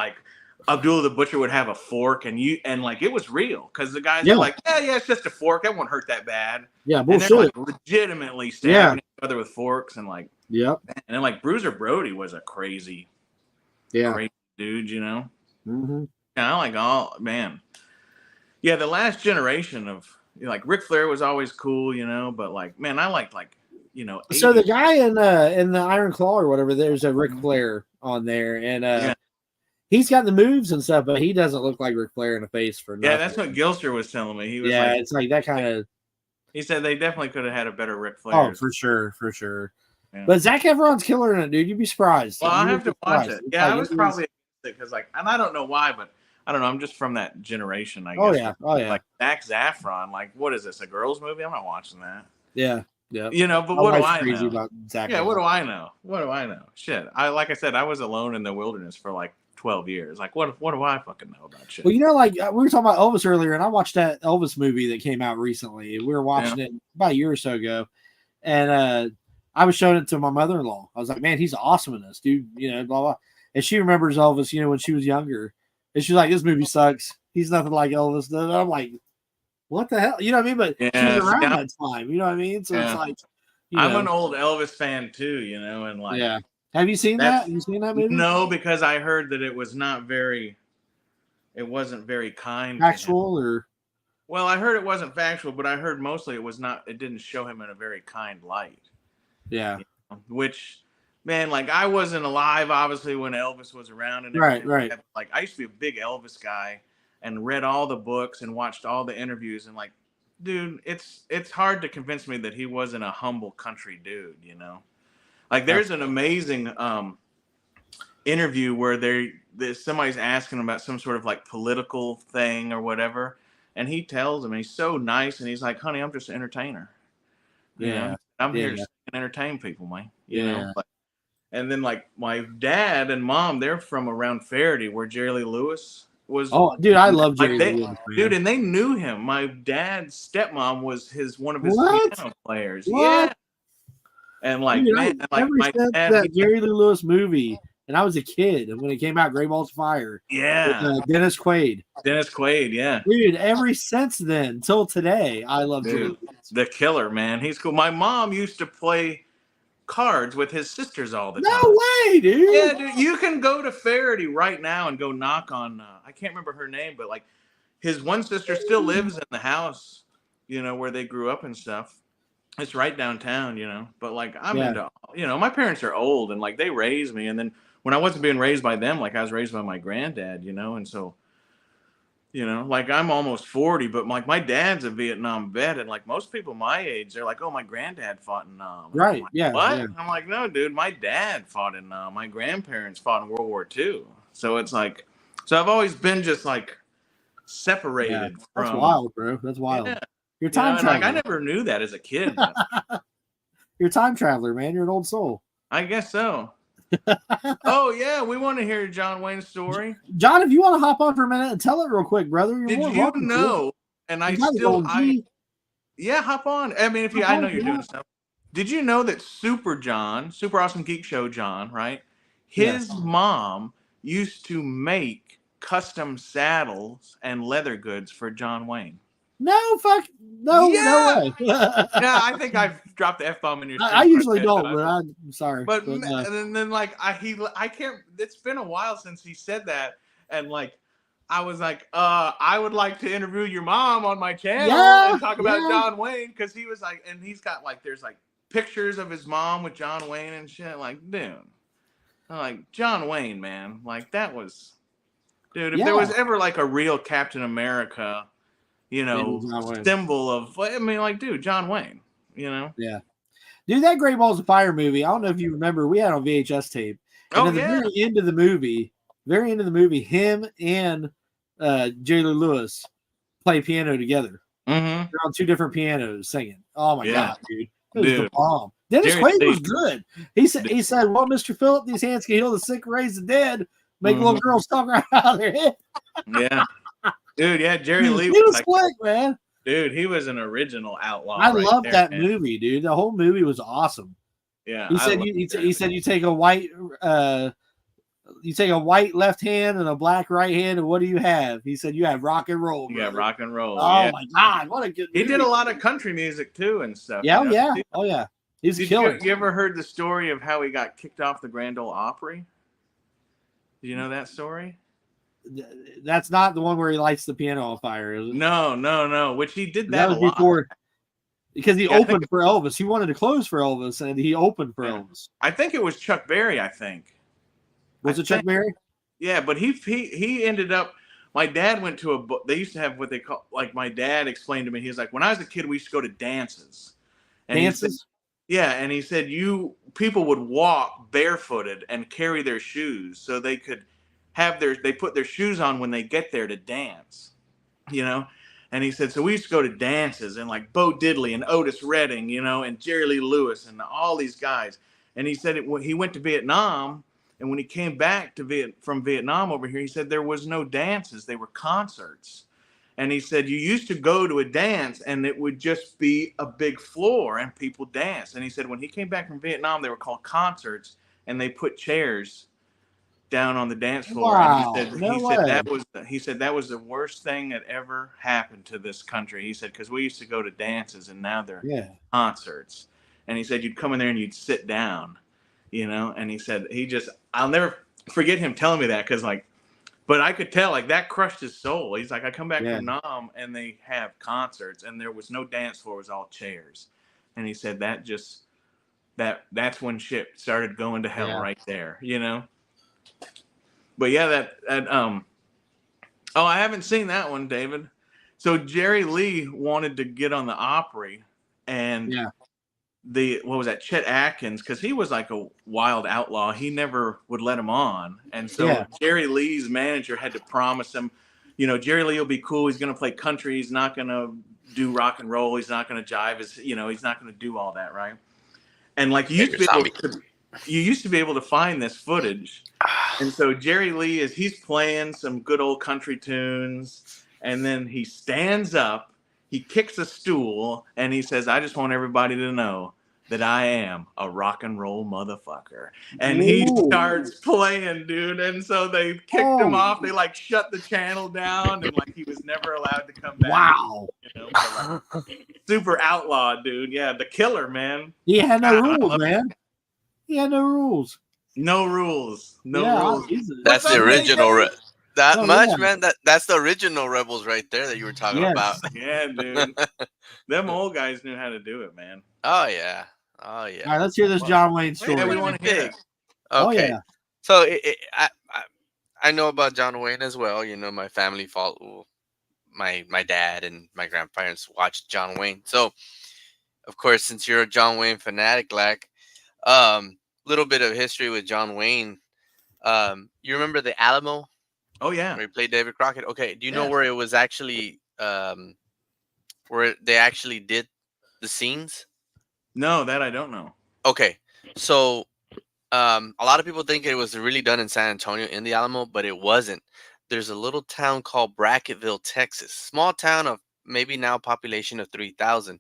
Abdullah the Butcher would have a fork, and like it was real because the guys Yeah. are like, yeah, it's just a fork. That won't hurt that bad. Yeah, And they're bullshit. like legitimately stabbing each other with forks, and like, Yep. and then like Bruiser Brody was a crazy dude, you know. Mm-hmm. And I like all man. Yeah, the last generation of like Ric Flair was always cool, you know, but like man, I liked like you know. So the 80s. guy in the Iron Claw or whatever, there's a Ric Flair on there, and he's got the moves and stuff, but he doesn't look like Ric Flair in the face for nothing. Yeah, that's what Gilster was telling me. He was yeah, like, it's like that kind of. he said they definitely could have had a better Ric Flair. Oh, for sure. Yeah. But Zac Efron's killer in it, dude. You'd be surprised. Well, I You'd have be to watch surprised. it. It's Yeah, like, I was it is- probably because like, and I don't know why, but I don't know. I'm just from that generation. I guess. Oh yeah. Like Zac Efron. Like, what is this? A girls' movie? I'm not watching that. Yeah. You know, but My what do wife's I crazy know? about Zac Yeah, Efron. what do I know? What do I know? Shit. Like I said, I was alone in the wilderness for like 12 years. Like, what do I fucking know about shit? Well, you know, like we were talking about Elvis earlier, and I watched that Elvis movie that came out recently. We were watching it about a year or so ago, and I was showing it to my mother-in-law. I was like, "Man, he's awesome in this, dude." You know, blah blah. And she remembers Elvis, you know, when she was younger, and she's like, "This movie sucks. He's nothing like Elvis." And I'm like, "What the hell?" You know what I mean? But she Yeah, was around yeah. that time. You know what I mean? So it's Yeah. like, I'm an old Elvis fan too, you know, and like, yeah. Have you seen that? that's- Have you seen that movie? no, because I heard that it wasn't very kind. to him. Factual or Well, I heard it wasn't factual, but I heard mostly it didn't show him in a very kind light. yeah. Which, man, like I wasn't alive obviously when Elvis was around and Right, everything. right. Like I used to be a big Elvis guy and read all the books and watched all the interviews and like, dude, it's hard to convince me that he wasn't a humble country dude, you know. Like there's an amazing interview where somebody's asking him about some sort of like political thing or whatever, and he tells him, and he's so nice, and he's like, "Honey, I'm just an entertainer. You know? I'm here to entertain people, man. You know." Like, and then like my dad and mom, they're from around Faraday, where Jerry Lee Lewis was. Oh, dude, I love like Jerry they, Lee Lewis, man. dude, and they knew him. My dad's stepmom was one of his What? piano players. What? Yeah. And like, Dude, man, like ever my since dad, that Jerry Lee Lewis movie, and I was a kid, and when it came out, Great Balls of Fire, yeah, with, Dennis Quaid, Dennis Quaid, yeah. dude. Ever since then till today, I love Jerry. Dude, the killer, man. He's cool. My mom used to play cards with his sisters all the time. No way, dude. Yeah, dude. You can go to Faraday right now and go knock on. I can't remember her name, but like his one sister still lives in the house, you know, where they grew up and stuff. It's right downtown, you know. But like I'm into, you know, my parents are old and like they raised me, and then when I wasn't being raised by them, like I was raised by my granddad, you know, and so. You know, like I'm almost 40, but like my dad's a Vietnam vet, and like most people my age, they're like, "Oh, my granddad fought in Nam." Right? I'm like, Yeah. what? Yeah. I'm like, no, dude, my dad fought in Nam. My grandparents fought in World War II. So it's like, so I've always been just like separated That's from. wild, bro. That's wild. Yeah. You're a You know, time and traveler. like I never knew that as a kid. You're a time traveler, man. You're an old soul. I guess so. Oh yeah, we want to hear John Wayne's story. John, if you want to hop on for a minute and tell it real quick, brother, you're Did more you welcome to. know? And I You got it, still, old G. yeah, hop on. I mean, if you, Hop I on, know you're yeah. doing stuff. Did you know that Super John, Super Awesome Geek Show John, right? His mom used to make custom saddles and leather goods for John Wayne. No, fuck, no, Yeah. no way. Yeah, I think I've dropped the F-bomb in your I stream usually quite a bit, don't, but I'm sorry. But But, and then like I can't. It's been a while since he said that, and like I was like, I would like to interview your mom on my channel and talk about John Wayne, because he was like, and he's got like there's like pictures of his mom with John Wayne and shit. Like, dude, I'm like John Wayne, man, like that was, dude. If there was ever like a real Captain America, you know, John Wayne. symbol of, I mean, like, dude, John Wayne, you know. yeah. Dude, that Great Balls of Fire movie, I don't know if you remember, we had on VHS tape. And Oh, at the yeah. very end of the movie, him and Jerry Lee Lewis play piano together. Mm-hmm. They're on two different pianos singing. Oh my Yeah. god, dude. It was the Dude. bomb. Dennis Jerry Quaid was Lee. good. He said, well, Mr. Phillip, these hands can heal the sick, raise the dead, make little girls talk right out of their head. Yeah. Dude, yeah, Jerry Lee He was was like, slick, man. dude, he was an original outlaw. I right loved there, that man. movie, dude. The whole movie was awesome. Yeah. He I said loved he that said you take a white You take a white left hand and a black right hand, and what do you have? He said you have rock and roll. You got brother. rock and roll. Oh yeah. my God, what a good He movie. did a lot of country music too and stuff. Yeah, you know? yeah. Oh yeah. He's Did killer. you ever heard the story of how he got kicked off the Grand Ole Opry? Do you know that story? That's not the one where he lights the piano on fire, is it? No. Which he did That that, was a lot. before, because he Yeah, I think opened for Elvis. He wanted to close for Elvis, and he opened for Yeah. Elvis. I think it was Chuck Berry. I think. Was I it Chuck think- Berry? Yeah, but he ended up. My dad went to a. They used to have what they call, like, my dad explained to me. He was like, when I was a kid, we used to go to dances. And he said, Dances? yeah, and he said people would walk barefooted and carry their shoes so they could they put their shoes on when they get there to dance, you know. And he said, so we used to go to dances, and like Bo Diddley and Otis Redding, you know, and Jerry Lee Lewis and all these guys. And he said when he went to Vietnam, and when he came back from Vietnam over here, he said there was no dances, they were concerts. And he said you used to go to a dance and it would just be a big floor and people dance. And he said when he came back from Vietnam, they were called concerts, and they put chairs down on the dance floor. Wow. And No he way. said that was the worst thing that ever happened to this country. He said because we used to go to dances and now they're Yeah. concerts. And he said you'd come in there and you'd sit down, you know. And he said I'll never forget him telling me that, because like, but I could tell like that crushed his soul. He's like, I come back from Nam and they have concerts and there was no dance floor, it was all chairs. And he said that's when shit started going to hell right there, you know. But yeah, I haven't seen that one, David. So Jerry Lee wanted to get on the Opry, and what was that, Chet Atkins, because he was like a wild outlaw. He never would let him on. And so Jerry Lee's manager had to promise him, you know, Jerry Lee will be cool. He's going to play country. He's not going to do rock and roll. He's not going to jive. He's not going to do all that, right? And like you used to be able to find this footage. And so Jerry Lee he's playing some good old country tunes. And then he stands up, he kicks a stool, and he says, I just want everybody to know that I am a rock and roll motherfucker. And he starts playing, dude. And so they kicked him off. They like shut the channel down, and like he was never allowed to come back. Wow. You know, but, like, super outlaw, dude. Yeah, the killer, man. He had no rules, man. He had no rules. No rules. No rules. That's the original. Man. That's the original Rebels right there that you were talking about. Yeah, dude. Them old guys knew how to do it, man. Oh yeah. All right, let's hear this John Wayne story. Yeah, we want to hear it. Okay. Oh yeah. So I know about John Wayne as well. You know, my family my dad and my grandparents watched John Wayne. So, of course, since you're a John Wayne fanatic, like, little bit of history with John Wayne. You remember the Alamo? Oh yeah. Where he played David Crockett. Okay. Do you know where it was actually, where they actually did the scenes? No, that I don't know. Okay. So, a lot of people think it was really done in San Antonio in the Alamo, but it wasn't. There's a little town called Brackettville, Texas. Small town of maybe now population of 3,000.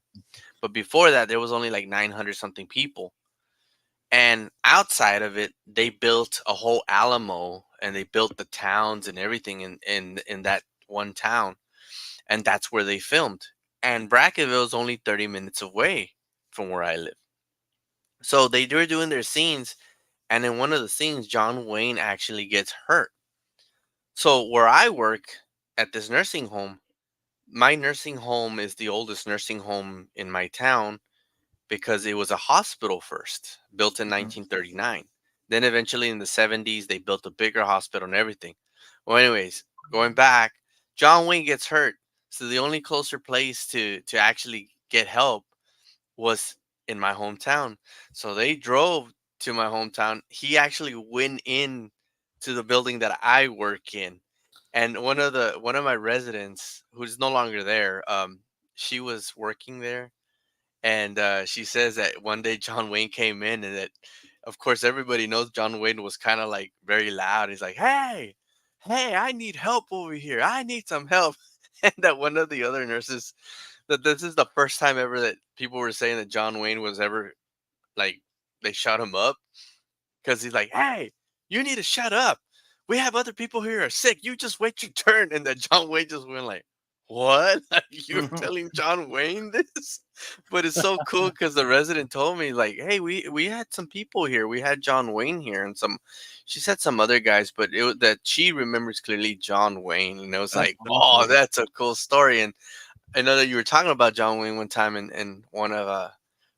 But before that, there was only like 900 something people. And outside of it, they built a whole Alamo, and they built the towns and everything in that one town. And that's where they filmed. And Brackettville is only 30 minutes away from where I live. So they were doing their scenes. And in one of the scenes, John Wayne actually gets hurt. So where I work at this nursing home, my nursing home is the oldest nursing home in my town, because it was a hospital first, built in 1939. Then eventually in the 70s, they built a bigger hospital and everything. Well, anyways, going back, John Wayne gets hurt. So the only closer place to actually get help was in my hometown. So they drove to my hometown. He actually went in to the building that I work in. And one of my residents, who's no longer there, she was working there. And she says that one day John Wayne came in, and that, of course, everybody knows John Wayne was kind of like very loud. He's like, hey, I need help over here. I need some help. And that one of the other nurses, that this is the first time ever that people were saying that John Wayne was ever, like, they shut him up. Because he's like, hey, you need to shut up. We have other people here who are sick. You just wait your turn. And then John Wayne just went like, what? You're telling John Wayne this? But it's so cool because the resident told me like, hey, we had some people here. We had John Wayne here and she said some other guys, but that she remembers clearly John Wayne. And it was That's like, so oh, cool. that's a cool story. And I know that you were talking about John Wayne one time in one of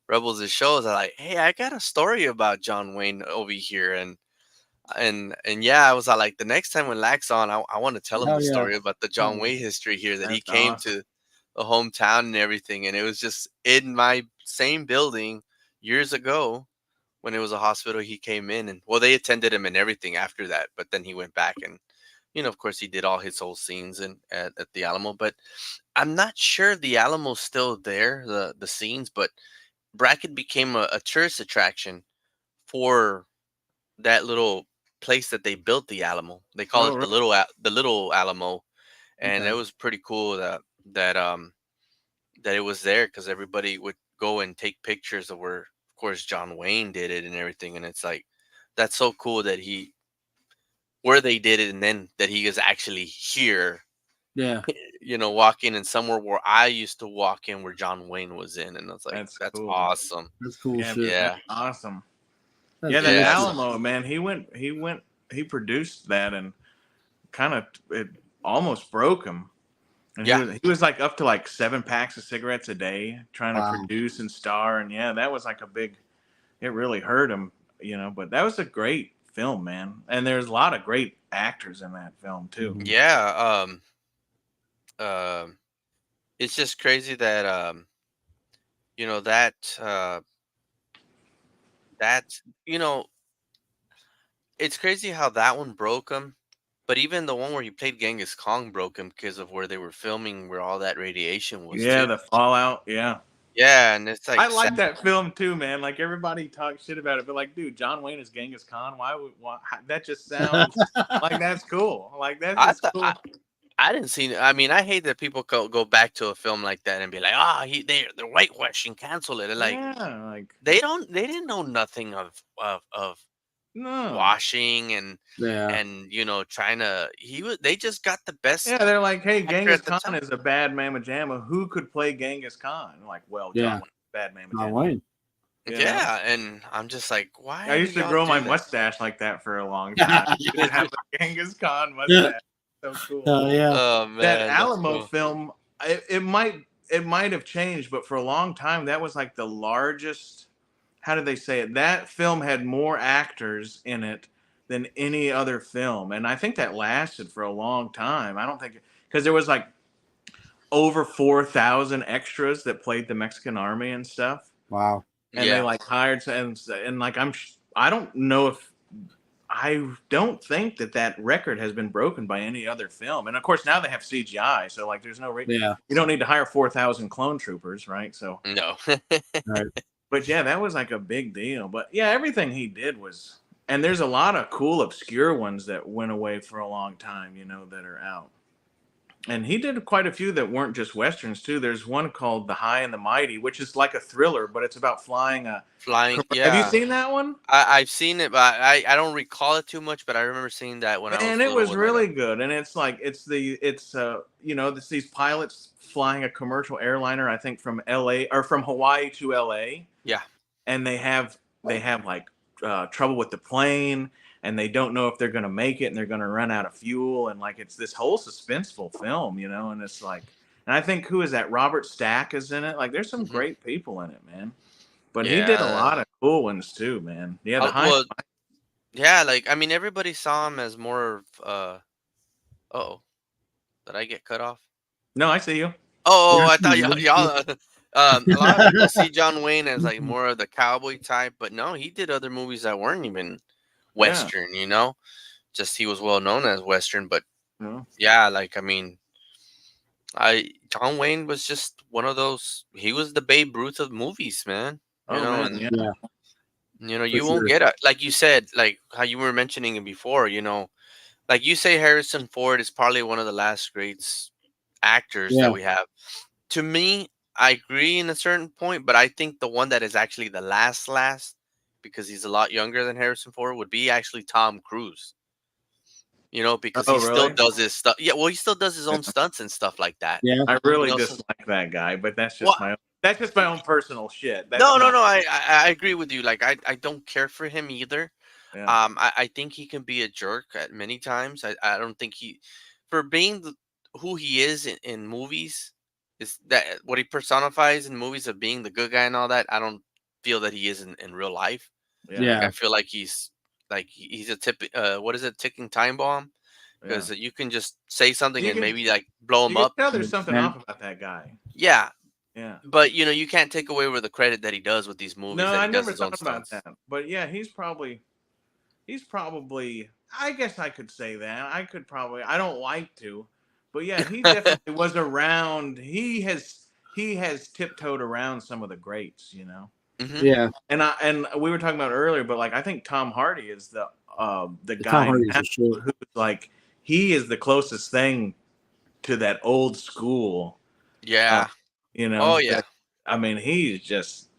Rebels' shows. I'm like, hey, I got a story about John Wayne over here. And yeah, I was like, the next time when Lack's on, I want to tell him Hell the yeah. story about the John Wayne history here, that he That's came awesome. to the hometown and everything. And it was just in my same building years ago when it was a hospital. He came in and, well, they attended him and everything after that. But then he went back and, of course, he did all his whole scenes at the Alamo. But I'm not sure if the Alamo's still there, the scenes, but Brackett became a tourist attraction for that little place that they built the Alamo. They call Oh, it really? the little Alamo, and Okay. it was pretty cool that it was there because everybody would go and take pictures of where, of course, John Wayne did it and everything. And it's like, that's so cool that where they did it, and then that he is actually here, Yeah. walking in somewhere where I used to walk in where John Wayne was in. And I was like, That's that's cool. awesome. That's cool Yeah, shit. Yeah. that's awesome. That's Yeah, that cool Yeah. shit. Alamo, man, he produced that and kind of it almost broke him. And Yeah. he was like up to like 7 packs of cigarettes a day trying to Wow. produce and star. And yeah, that was like it really hurt him, but that was a great film, man. And there's a lot of great actors in that film too. Mhm. Yeah. It's just crazy that that it's crazy how that one broke him. But even the one where he played Genghis Khan broke him because of where they were filming, where all that radiation was Yeah, too. the Fallout. Yeah. Yeah, and it's like I like that film too, man. Like everybody talks shit about it, but like, dude, John Wayne is Genghis Khan. That just sounds like that's cool. Like that's I just thought cool. I didn't see. I mean, I hate that people go back to a film like that and be like, they're whitewashing, cancel it. And like Yeah, like they didn't know nothing of no. washing and Yeah. trying to they just got the best Yeah, they're like, hey, actor Genghis at the Khan time. is a bad mamma jamma. Who could play Genghis Khan? Like, well, Yeah. John Wayne, bad mamma John jamma. Wayne. You know? Yeah, and I'm just like, why I used do to y'all grow do my that? mustache like that for a long time. Just have a Genghis Khan mustache. So cool. Hell yeah. Oh man, That that's Alamo cool. film, it might have changed, but for a long time that was like the largest. How do they say it? That film had more actors in it than any other film, and I think that lasted for a long time. I don't think because there was like over 4,000 extras that played the Mexican army and stuff, Wow. and they Yeah. like hired and like I don't know if I don't think that record has been broken by any other film. And of course, now they have CGI, so like, there's no Yeah. you don't need to hire 4,000 clone troopers, right? So, No. Right. but yeah, that was like a big deal. But yeah, everything he did was, and there's a lot of cool obscure ones that went away for a long time, that are out. And he did quite a few that weren't just westerns too. There's one called The High and the Mighty, which is like a thriller, but it's about flying a. Flying. Have you Yeah. seen that one? I've seen it, but I don't recall it too much. But I remember seeing that when I was And it little. was really good. And it's like it's these pilots flying a commercial airliner, I think from LA or from Hawaii to LA. Yeah. And they have like trouble with the plane, and they don't know if they're going to make it, and they're going to run out of fuel, and like it's this whole suspenseful film, and it's like, and I think who is that? Robert Stack is in it. Like there's some Mhm. great people in it, man. But he did a Yeah. lot of cool ones too, man. Yeah, the high. Well, yeah. Like I mean, everybody saw him as more of. Oh, did I get cut off? No, I see you. Oh, Yeah, I thought y'all. A lot of people see John Wayne as like Mhm. more of the cowboy type, but no, he did other movies that weren't even Western. Just he was well known as Western, but Yeah. yeah, like I mean, John Wayne was just one of those. He was the Babe Ruth of movies, man. Oh man, And yeah. Yeah. you For won't sure. get it. Like you said, like how you were mentioning it before. Like you say, Harrison Ford is probably one of the last greats actors Yeah. that we have. To me, I agree in a certain point, but I think the one that is actually the last, because he's a lot younger than Harrison Ford would be actually Tom Cruise. You know, because Oh, he still really? does his stuff. Yeah, well, he still does his own stunts and stuff like that. Yeah. I really You know, so- dislike that guy, but that's just Well, that's just my own personal shit. That's no. not- I agree with you. Like, I don't care for him either. Yeah. I think he can be a jerk at many times. I don't think for being who he is in movies, is that what he personifies in movies of being the good guy and all that. I don't feel that he is in real life. Yeah. I feel like he's a what is it, ticking time bomb? Because you can just say something You and can- maybe like blow You him can up. tell there's something Yeah. off about that guy. Yeah, Yeah. but you can't take away with the credit that he does with these movies. No, that I he does never his own thought about stunts. that. But yeah, he's probably. I guess I could say that. I don't like to, but yeah, he definitely was around. He has tiptoed around some of the greats, you know. Mhm. Yeah. And we were talking about earlier, but like I think Tom Hardy is the Tom guy Hardy's now a shit. who's like he is the closest thing to that old school, Yeah. you know. Oh yeah. he's just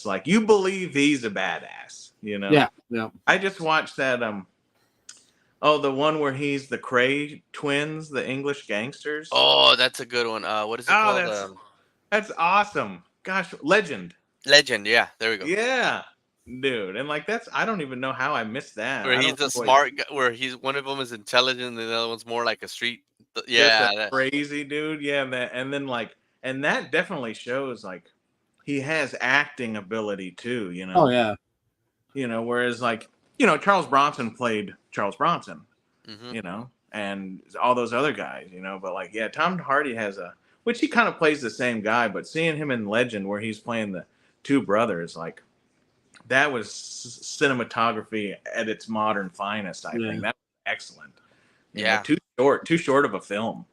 like you believe he's a badass, you know. Yeah. Yeah. I just watched that the one where he's the Cray twins, the English gangsters. Oh, that's a good one. What is it Oh, called? that's awesome. Gosh, Legend. Legend. Yeah, there we go. Yeah. Dude, and like Uh-huh. I don't even know how I missed that. Where I he's don't the know what- smart guy, where he's one of them is intelligent, and the other one's more like a street. just Yeah, that crazy dude. Yeah, and then and that definitely shows like he has acting ability too, you know. Oh yeah. You know, whereas Charles Bronson played Charles Bronson, mhm. you know, and all those other guys, you know, but Tom Hardy which he kind of plays the same guy, but seeing him in Legend where he's playing the two brothers, like that was cinematography at its modern finest. I think that was excellent. You know, Yeah. too short of a film.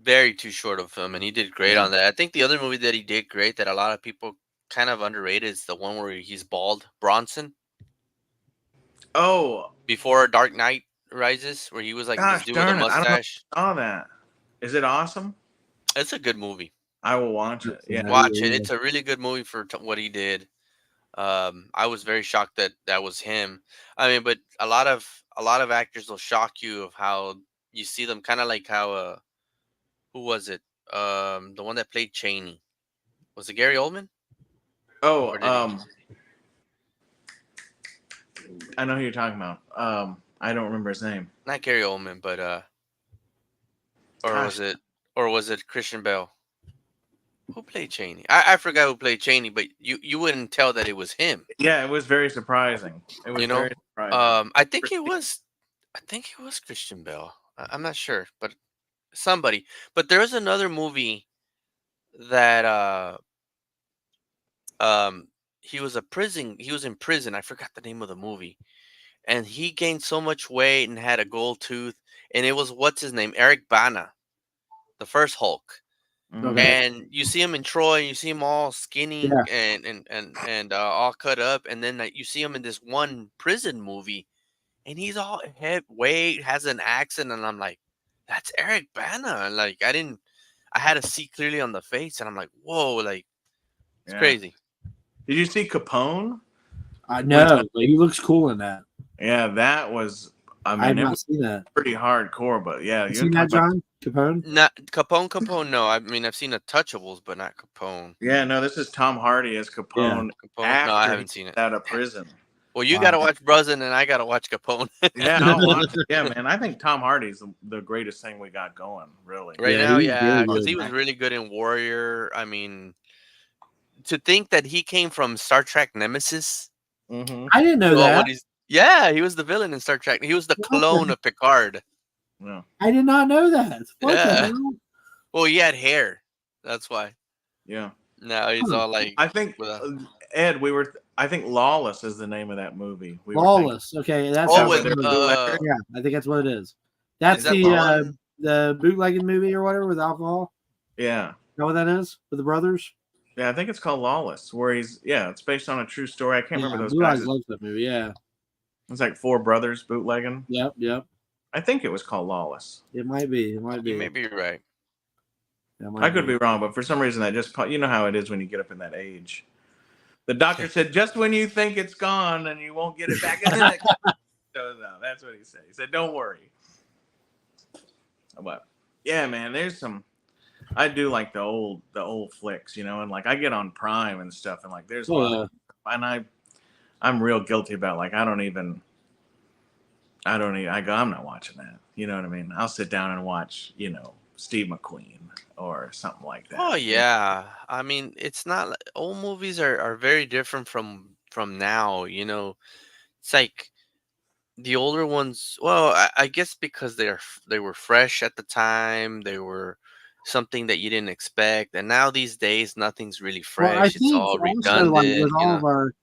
Very too short of him, and he did great on that. I think the other movie that he did great that a lot of people kind of underrated is the one where he's bald, Bronson, Oh, before Dark Knight Rises, where he was like gosh this dude with a darn it! I don't know if mustache. I saw that. Is it awesome? It's a good movie. I will watch it. Yeah. Watch it. It's a really good movie for what he did. I was very shocked that was him. I mean, but a lot of actors will shock you of how you see them, kind of like how who was it? The one that played Cheney. Was it Gary Oldman? Oh, Or did he- I know who you're talking about. I don't remember his name. Not Gary Oldman, but or Gosh. was it Christian Bale? Who played Cheney? I forgot who played Cheney, but you wouldn't tell that it was him. Yeah, it was very surprising. It was You know, very surprising. I think it was Christian Bale. I'm not sure, but somebody. But there was another movie that he was in prison. I forgot the name of the movie. And he gained so much weight and had a gold tooth, and it was what's his name? Eric Bana, the first Hulk. Mhm. And you see him in Troy, and you see him all skinny Yeah. and all cut up, and then you see him in this one prison movie, and he's all weight, has an accent, and I'm like, that's Eric Bana. Like I had to see clearly on the face, and I'm like, whoa, like it's Yeah. crazy. Did you see Capone? I know. But he looks cool in that. Yeah, that was. I I have mean, it not was seen that. pretty hardcore, but yeah, You you're seen that, talking about- John Capone? Not Capone. No, I mean I've seen Untouchables, but not Capone. Yeah, no, this is Tom Hardy as Capone Capone. after No, I he haven't seen it. got out of prison. Well, you Wow. got to watch Bruzin, and I got to watch Capone. Yeah, I'll watch it. Yeah, man, I think Tom Hardy's the greatest thing we got going, really. Right Yeah, now, he's yeah, really because good. he was really good in Warrior. I mean, to think that he came from Star Trek Nemesis. Mm-hmm. I didn't know Well, that. yeah, he was the villain in Star Trek. He was the What the clone heck? of Picard. Yeah. I did not know that. What Yeah. the hell? Well, he had hair. That's why. Yeah. Now he's all like, I think with a- Ed, I think Lawless is the name of that movie. We were Lawless. Okay, that's oh, how with it is. bootlegger. Yeah, I think that's what it is. That's is that the one? the bootlegging movie or whatever with alcohol. thinking. Yeah. Know what that is with the brothers? Yeah, I think it's called Lawless, where it's based on a true story. I can't remember those Blue guys. Eyes loves that movie. Yeah. It's like four brothers bootlegging. Yep. I think it was called Lawless. It might be. It might be. you may be right. It might I could be wrong, but for some reason that just you know how it is when you get up in that age. The doctor said, just when you think it's gone and you won't get it back. And then it shows up. That's what he said. He said, don't worry. But yeah, man, there's some. I do like the old flicks, you know, and like I get on Prime and stuff, and like there's a lot, and I'm real guilty about like I go, I'm not watching that. You know what I mean? I'll sit down and watch, you know, Steve McQueen or something like that. Oh yeah, I mean, it's not old movies are very different from now. You know, it's like the older ones. Well, I guess because they were fresh at the time. They were something that you didn't expect, and now these days nothing's really fresh. Well, I It's think all also redundant. like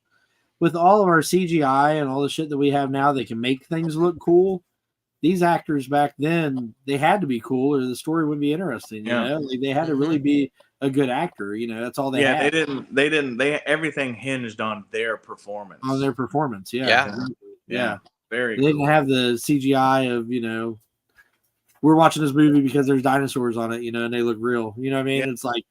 with all of our CGI and all the shit that we have now, they can make things look cool. These actors back then, they had to be cool, or the story wouldn't be interesting. You know, like they had to really be a good actor. You know, that's all they had. They didn't. Everything hinged on their performance. On their performance, yeah. Very. They didn't have the CGI of, you know, we're watching this movie because there's dinosaurs on it, you know, and they look real. You know what I mean? Yeah. It's like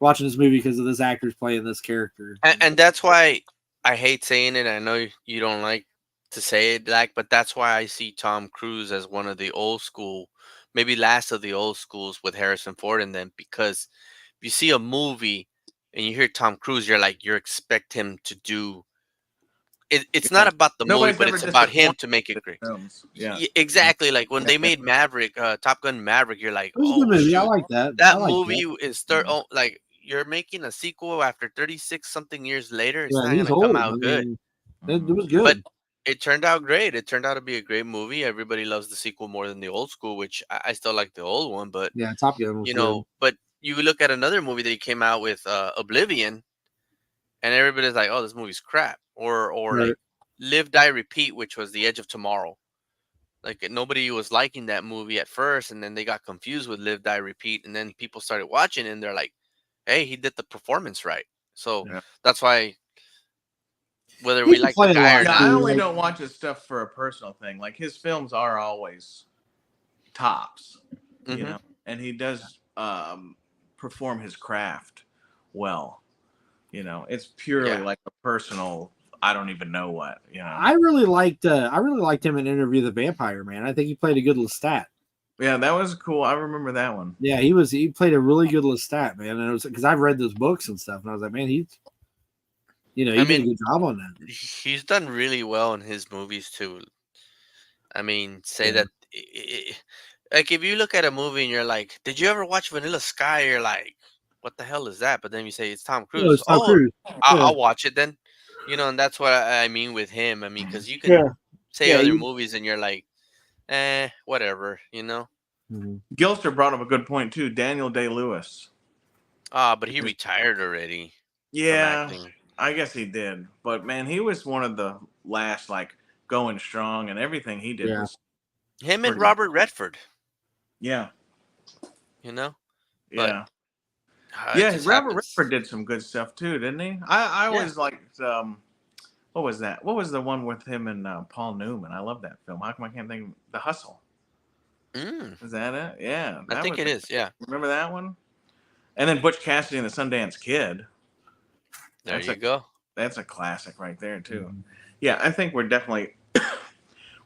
watching this movie because of this actor's playing this character. And that's why I hate saying it. I know you don't like to say it, like, but that's why I see Tom Cruise as one of the old school, maybe last of the old schools with Harrison Ford in them, because if you see a movie and you hear Tom Cruise, you expect him to do it. It's not about the movie, but it's about him to make it great. Yeah, exactly. Like when they made Maverick, Top Gun Maverick, you're like, It was a good movie. I like that. That movie is like you're making a sequel after 36 something years later. It's not gonna come out good. It was good. But it turned out great. It turned out to be a great movie. Everybody loves the sequel more than the old school, which I still like the old one. But yeah, Top Gun was you know, good. but you look at another movie that he came out with, Oblivion, and everybody's like, "Oh, this movie's crap," or like Live, Die, Repeat, which was The Edge of Tomorrow. Like nobody was liking that movie at first, and then they got confused with Live, Die, Repeat, and then people started watching it, and they're like, "Hey, he did the performance right." So that's why, whether we like the guy or not, I only don't watch his stuff for a personal thing. Like his films are always tops, you know, and he does perform his craft well. You know, it's purely like a personal. I don't even know what, you know. I really liked him in Interview with the Vampire, man. I think he played a good Lestat. Yeah, that was cool. I remember that one. Yeah, he played a really good Lestat, man. And it was because I've read those books and stuff, and I was like, man, he did a good job on that. He's done really well in his movies too. I mean, that like if you look at a movie and you're like, "Did you ever watch Vanilla Sky?" You're like, "What the hell is that?" But then you say it's Tom Cruise. No, it's Tom Cruise. I'll watch it then. You know, and that's what I mean with him. I mean, because you can say other movies and you're like, whatever, you know. Gilster brought up a good point too. Daniel Day-Lewis. But he retired already. Yeah, I guess he did. But man, he was one of the last, like, going strong, and everything he did was him and Robert Redford. Yeah. You know. Yeah. Robert Redford did some good stuff too, didn't he? I always liked what was that? What was the one with him and Paul Newman? I love that film. How come I can't think? The Hustle. Is that it? Yeah, I think it is. Yeah. Remember that one? And then Butch Cassidy and the Sundance Kid. There you go. That's a classic right there too. Yeah, I think we're definitely.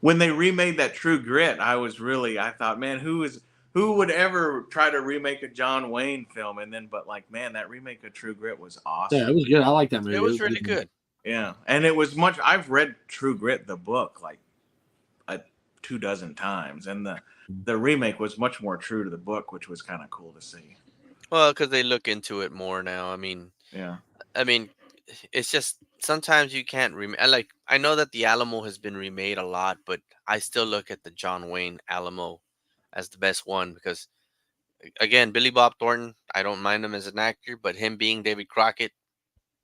When they remade that True Grit, I thought, man, who would ever try to remake a John Wayne film? And then, but like, man, that remake of True Grit was awesome. Yeah, it was good. I like that movie. It was really good. Yeah, and it was much. I've read True Grit, the book, like 24 times, and the remake was much more true to the book, which was kind of cool to see. Well, because they look into it more now. I mean, it's just sometimes you can't remake. Like, I know that the Alamo has been remade a lot, but I still look at the John Wayne Alamo as the best one because, again, Billy Bob Thornton, I don't mind him as an actor, but him being David Crockett.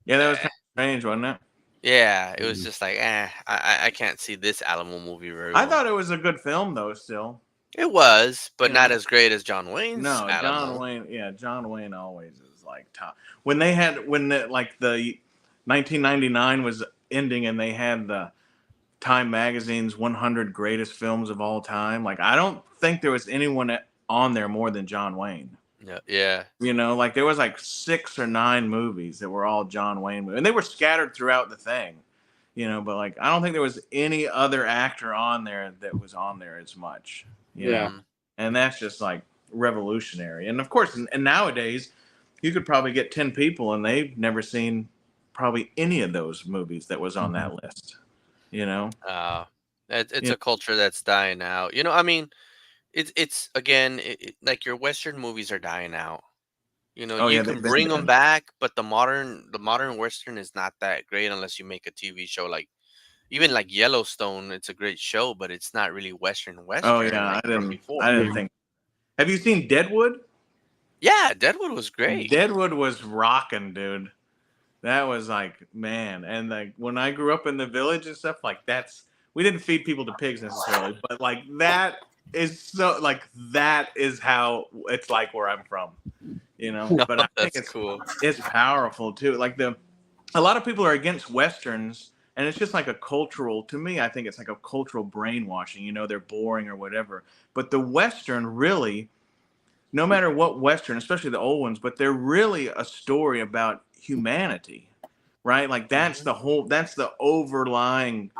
Yeah, that was kind of strange, wasn't it? Yeah, it was just like, I can't see this Alamo movie very well. I thought it was a good film, though, still. It was, but not as great as John Wayne's. No, Alamo. John Wayne always is like top. When the 1999 was ending and they had the Time Magazine's 100 greatest films of all time, like I don't think there was anyone on there more than John Wayne. Yeah, yeah. You know, like there was like 6 or 9 movies that were all John Wayne movies, and they were scattered throughout the thing. You know, but like I don't think there was any other actor on there that was on there as much. You Yeah. know, and that's just like revolutionary. And of course, and nowadays, you could probably get 10 people and they've never seen probably any of those movies that was on that list. You know, It's Yeah. a culture that's dying out. You know, I mean, it's again like your Western movies are dying out. You know, Oh you yeah, can they've been bring them dead. back, but the modern Western is not that great unless you make a TV show like even like Yellowstone. It's a great show, but it's not really Western Oh Western yeah, like from I before. didn't think. Have you seen Deadwood? Yeah, Deadwood was great. Deadwood was rocking, dude. That was like, man, and like when I grew up in the village and stuff, like that's we didn't feed people to pigs necessarily, but like that is so like that is how it's like where I'm from, you know. But I think That's cool. it's powerful too. Like a lot of people are against westerns, and it's just like a cultural. To me, I think it's like a cultural brainwashing. You know, they're boring or whatever. But the western really, no matter what western, especially the old ones, but they're really a story about humanity, right? Like that's the overlying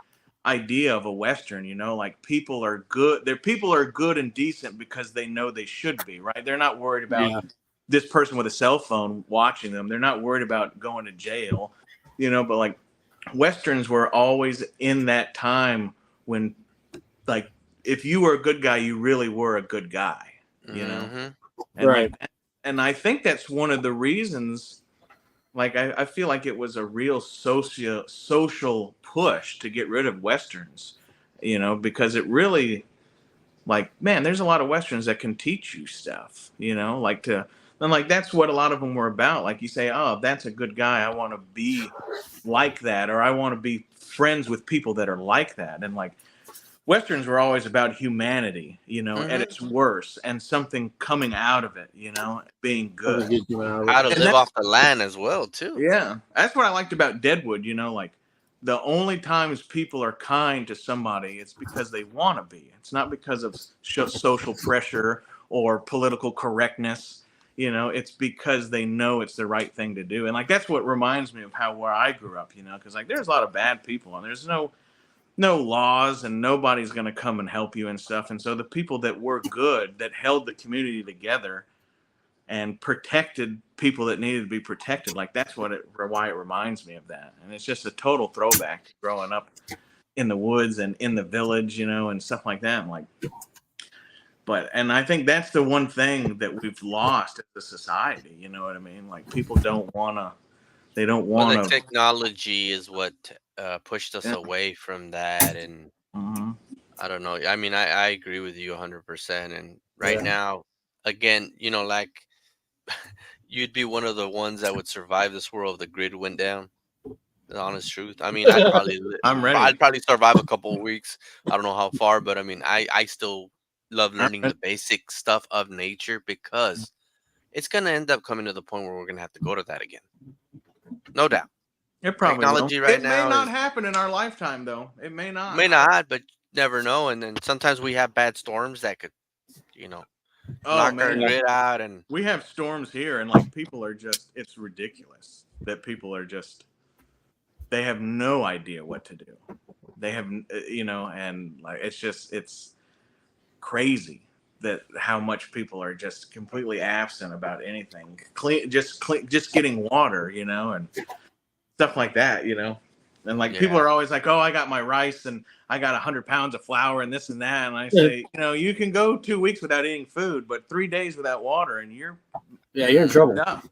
idea of a western, you know, like people are good. Their people are good and decent because they know they should be, right? They're not worried about Yeah. this person with a cell phone watching them. They're not worried about going to jail, you know, but like westerns were always in that time when like if you were a good guy, you really were a good guy, you know. Hmm. And Right. like, and I think that's one of the reasons. Like, I feel like it was a real social push to get rid of westerns, you know, because it really, like, man, there's a lot of westerns that can teach you stuff, you know, like and like that's what a lot of them were about. Like you say, oh, that's a good guy. I want to be like that, or I want to be friends with people that are like that, and like westerns were always about humanity, you know, at Hmm. its worst, and something coming out of it, you know, being Something good. good came out of How it. to And live that's off the land as well too. yeah, that's what I liked about Deadwood, you know, like the only times people are kind to somebody, it's because they want to be. It's not because of social pressure or political correctness. You know, it's because they know it's the right thing to do. And like that's what reminds me of how where I grew up, you know, because like there's a lot of bad people and there's no laws and nobody's going to come and help you and stuff. And so the people that were good, that held the community together and protected people that needed to be protected, like that's why it reminds me of that. And it's just a total throwback to growing up in the woods and in the village, you know, and stuff like that. Like, and I think that's the one thing that we've lost as a society. You know what I mean? Like people they don't Well, the want to. technology is what pushed us Yeah. away from that, and Mhm. I don't know. I mean, I agree with you 100%. And right Yeah. now, again, you know, like you'd be one of the ones that would survive this world if the grid went down. The honest truth. I mean, I'm ready. I'd probably survive a couple of weeks. I don't know how far, but I mean, I still love I'm learning ready. the basic stuff of nature because it's gonna end up coming to the point where we're gonna have to go to that again. No doubt. It probably will. Technology right It may now not is happen in our lifetime, though. It may not. may not, but never know. And then sometimes we have bad storms that could, you know, Oh knock our man, grid out. And we have storms here, and like people are just—it's ridiculous that people are just—they have no idea what to do. They have, you know, and like it's crazy that how much people are just completely absent about anything. Just getting water, you know, and stuff like that, you know. And like people yeah, are always like, "Oh, I got my rice and I got 100 pounds of flour and this and that." And I say, you know, you can go 2 weeks without eating food, but 3 days without water, and you're Yeah, you're in trouble. done.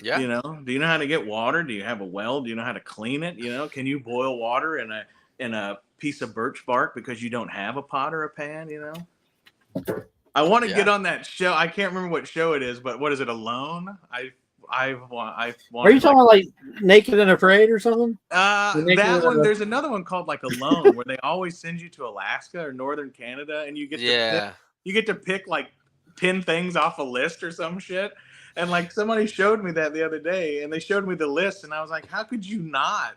yeah, You know, do you know how to get water? Do you have a well? Do you know how to clean it? You know, can you boil water in a piece of birch bark because you don't have a pot or a pan? You know, I want to yeah. get on that show. I can't remember what show it is, but what is it? Alone? I want. Are you talking about like Naked and Afraid or something? That one. There's another one called like Alone, where they always send you to Alaska or northern Canada, and you get to pick like 10 things off a list or some shit. And like somebody showed me that the other day, and they showed me the list, and I was like, how could you not?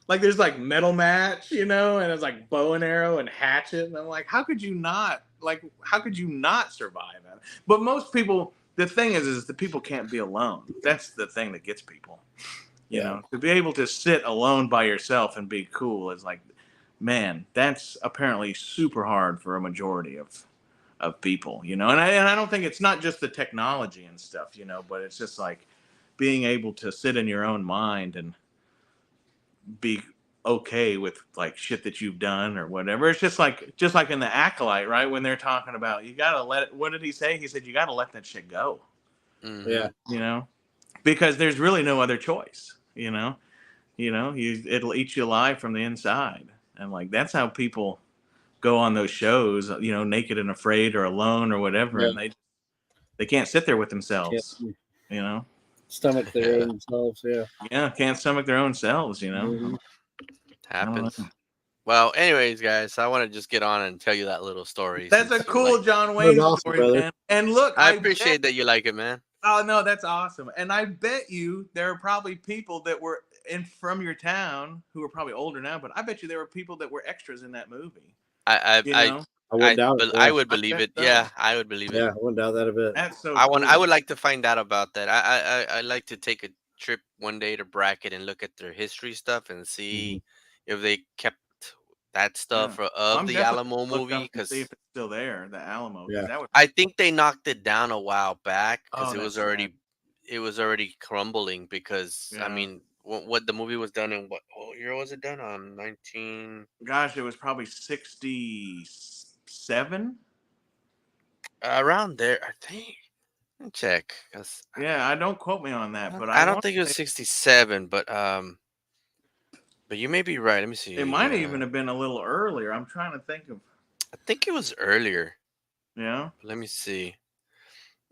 Like there's like metal match, you know, and it's like bow and arrow and hatchet, and I'm like, how could you not? Like, how could you not survive that? But most people the thing is that people can't be alone. That's the thing that gets people. You Yeah. know, to be able to sit alone by yourself and be cool is like, man, that's apparently super hard for a majority of people. You know, and I don't think it's not just the technology and stuff. You know, but it's just like being able to sit in your own mind and be okay with like shit that you've done or whatever. It's just like in the Acolyte, right? When they're talking about you gotta let it, what did he say? He said you gotta let that shit go. Mhm. Yeah. You know, because there's really no other choice. It'll eat you alive from the inside, and like that's how people go on those shows. You know, Naked and Afraid or Alone or whatever, Yeah. and they can't sit there with Can't themselves. You know, stomach their Yeah. own selves. Yeah. yeah, can't stomach their own selves. You know, Mhm. Happens. know. Well, anyways, guys, I want to just get on and tell you that little story. That's since a you cool like- John Wayne awesome, story, brother. man. And look, I bet- appreciate that you like it, man. Oh no, that's awesome. And I bet you there are probably people that were from your town who are probably older now, but I bet you there were people that were extras in that movie. I You know, I wouldn't doubt it. I Yeah. would believe bet it. so. Yeah, I would believe it. Yeah, I wouldn't doubt that a bit. that's so. I cool. would like to find out about that. I like to take a trip one day to Bracket and look at their history stuff and see if they kept that stuff Yeah. of I'm the definitely Alamo gonna look movie, up and because see if it's still there, the Alamo. 'Cause Yeah. that would. I think they knocked it down a while back because Oh, it was that's already crumbling. Because I Yeah. mean, what the movie was done in what year was it done? 19 Gosh, it was probably 67. around there, I think. Let me check, 'cause Yeah, I don't quote me on that, but I don't want think to it was say 67, but you may be right. Let me see. it might even have been a little earlier. I'm trying to think of. I think it was earlier. Yeah. Let me see.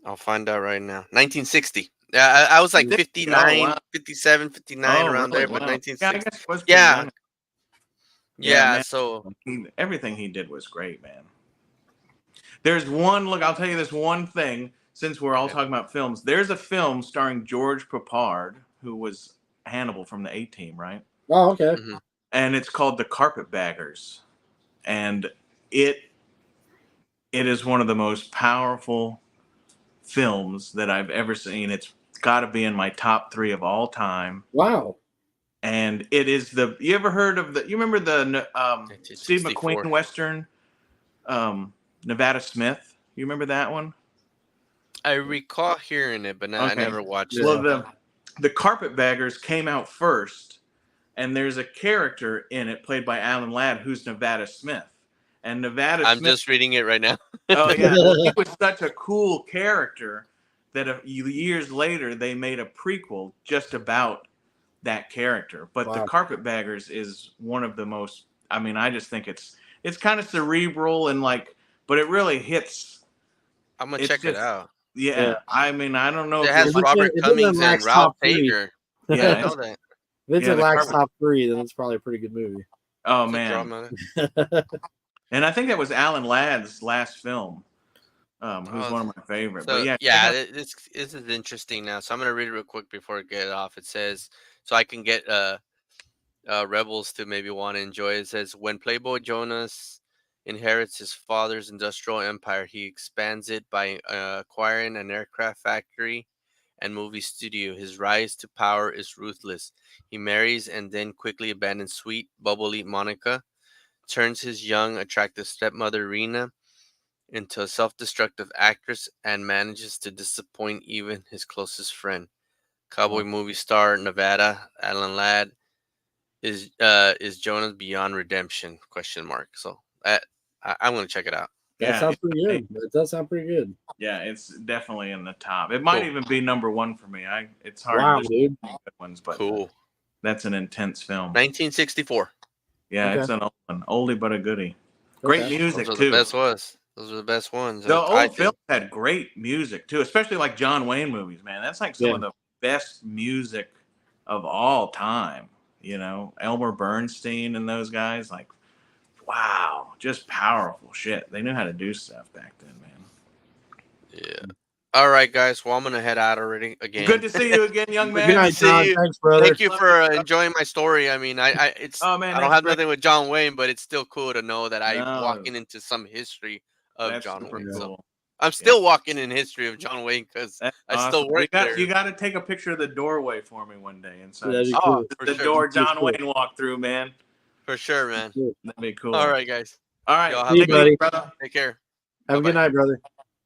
I'll find out right now. 1960. Yeah, I was like 60. 59, Oh, wow. 57, 59 Oh, around really? there, but Wow. Yeah, I 1960. guess it was pretty Yeah, young. yeah. man. So Everything he did was great, man. There's one look. I'll tell you this one thing. Since we're all Okay. talking about films, there's a film starring George Papard, who was Hannibal from the A-Team, right? Oh, okay. mhm. And it's called The Carpetbaggers, and it is one of the most powerful films that I've ever seen. It's got to be in my top 3 of all time. Wow. And it is you ever heard of you remember the Steve 1964. McQueen Western, Nevada Smith? You remember that one? I recall hearing it, but I Okay. never watched Yeah. Well, it. the Carpetbaggers came out first, and there's a character in it played by Alan Ladd who's Nevada Smith. And Nevada I'm Smith. just reading it right now. Oh yeah, well, he was such a cool character that years later they made a prequel just about that character. But the Wow. Carpetbaggers is one of the most. I mean, I just think it's kind of cerebral and like, but it really hits. I'm gonna It's check it just- out. Yeah, Yeah. I mean, I don't know It if has you're- Robert it's in Cummings and Max Ralph top 3. Hager. Yeah, I it's- know that. If it's Yeah, in the Max Carpet- top 3, then it's probably a pretty good movie. Oh It's a man, drama. and I think that was Alan Ladd's last film. Who's Oh, one of my favorite. So But yeah, this is interesting now. So I'm gonna read it real quick before I get off. It says, so I can get rebels to maybe want to enjoy it. It says, when Playboy Jonas inherits his father's industrial empire, he expands it by acquiring an aircraft factory and movie studio. His rise to power is ruthless. He marries and then quickly abandons sweet, bubbly Monica, turns his young, attractive stepmother Rena into a self-destructive actress, and manages to disappoint even his closest friend. Cowboy movie star Nevada Alan Ladd is Jonas beyond redemption? Question mark. So I'm gonna check it out. That Yeah, sounds pretty good. That does sound pretty good. yeah, it's definitely in the top. It might Cool. even be number 1 for me. It's hard. Wow, There's dude. some good ones, but Cool. that's an intense film. 1964. Yeah, Okay. it's an oldie but a goodie. Great Okay. music Those are too. the best ones. Those are the best ones. The I old think. films had great music too, especially like John Wayne movies. Man, that's like some Yeah. of the best music of all time. You know, Elmer Bernstein and those guys. Like, wow, just powerful shit. They knew how to do stuff back then, man. Yeah. All right, guys. Well, I'm gonna head out already again. Good to see you again, young man. Good night, see John. you. Thanks, brother. Thank you for enjoying my story. I mean, it's Oh, man, I don't that's have great. nothing with John Wayne, but it's still cool to know that I'm No. walking into some history of That's John super Wayne. cool. So I'm still walking in history of John Wayne because That's I awesome. still work there. You got to take a picture of the doorway for me one day inside. That'd be Oh, cool. for the sure. door That'd be John cool. Wayne walked through, man. For sure, man. That'd be cool. All right, guys. All right. Y'all See you, Take it buddy. easy, brother. Take care. Have a good Bye-bye. night, brother.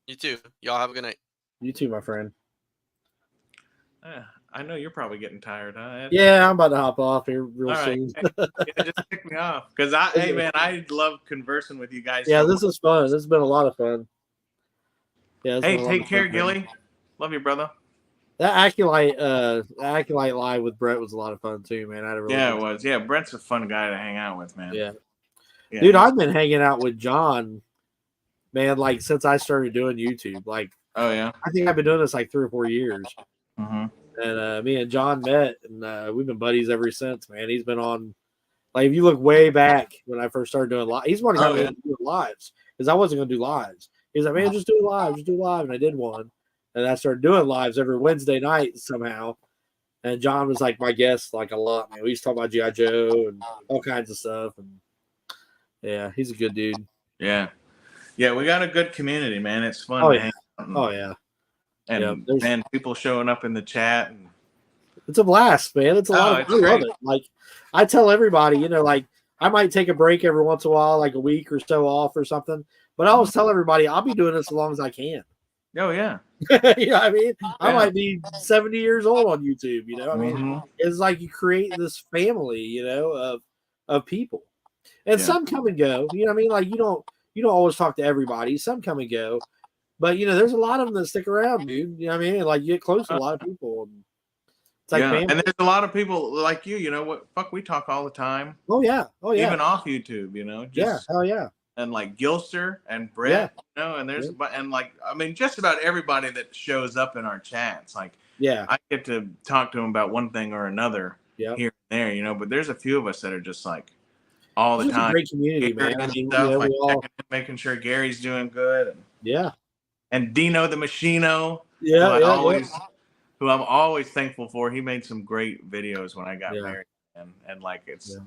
You too. Y'all have a good night. You too, my friend. I know you're probably getting tired, huh? Ed? Yeah, I'm about to hop off here real All right. soon. Yeah, just pick me off. Because hey man, I love conversing with you guys. Yeah, so this is fun. This has been a lot of fun. Yeah. it's Hey, been a lot take of care, fun, man. Gilly. Love you, brother. That Aculite live with Brett was a lot of fun too, man. I had a really Yeah, good it was. Yeah, Brent's a fun guy to hang out with, man. Yeah. Yeah, Dude, he's- I've been hanging out with John, man, like since I started doing YouTube. Like, Oh yeah. I think I've been doing this like 3 or 4 years. Mm-hmm. And me and John met, and we've been buddies ever since, man. He's been on, like, if you look way back when I first started doing live, he's one Oh, of yeah. doing lives because I wasn't going to do lives. He's like, man, just do live, just do live. And I did one. And I started doing lives every Wednesday night somehow. And John was like my guest, like a lot, man. We used to talk about G.I. Joe and all kinds of stuff. And yeah, he's a good dude. Yeah. Yeah, we got a good community, man. It's fun Oh, to yeah. hang out. Oh, yeah. And yeah, there's- man, people showing up in the chat and It's a blast, man. It's a lot it's of I love great. it. Like I tell everybody, like I might take a break every once in a while, like a week or so off or something. But I always tell everybody I'll be doing this as long as I can. oh yeah. You know what I mean? I Yeah. might be 70 years old on YouTube, you know? I mean, Mhm. it's like you create this family, of people. And Yeah. some come and go. You know what I mean? Like you don't always talk to everybody. Some come and go. But there's a lot of them that stick around, dude. You know what I mean? Like you get close to a lot of people. And it's like yeah. family. And there's a lot of people like you, what fuck we talk all the time. Oh yeah. Oh yeah. Even off YouTube, Yeah. Hell yeah. and like Gilster and Brett, and there's and like I mean just about everybody that shows up in our chats. Like Yeah. I get to talk to them about one thing or another Yeah. here and there, but there's a few of us that are just like all the It's a time. great community, Gary man. I and mean, stuff, like we all, making sure Gary's doing good, yeah. and Dino the Machino, Yeah. who I'm always thankful for. He made some great videos when I got Yeah. married, and like it's Yeah.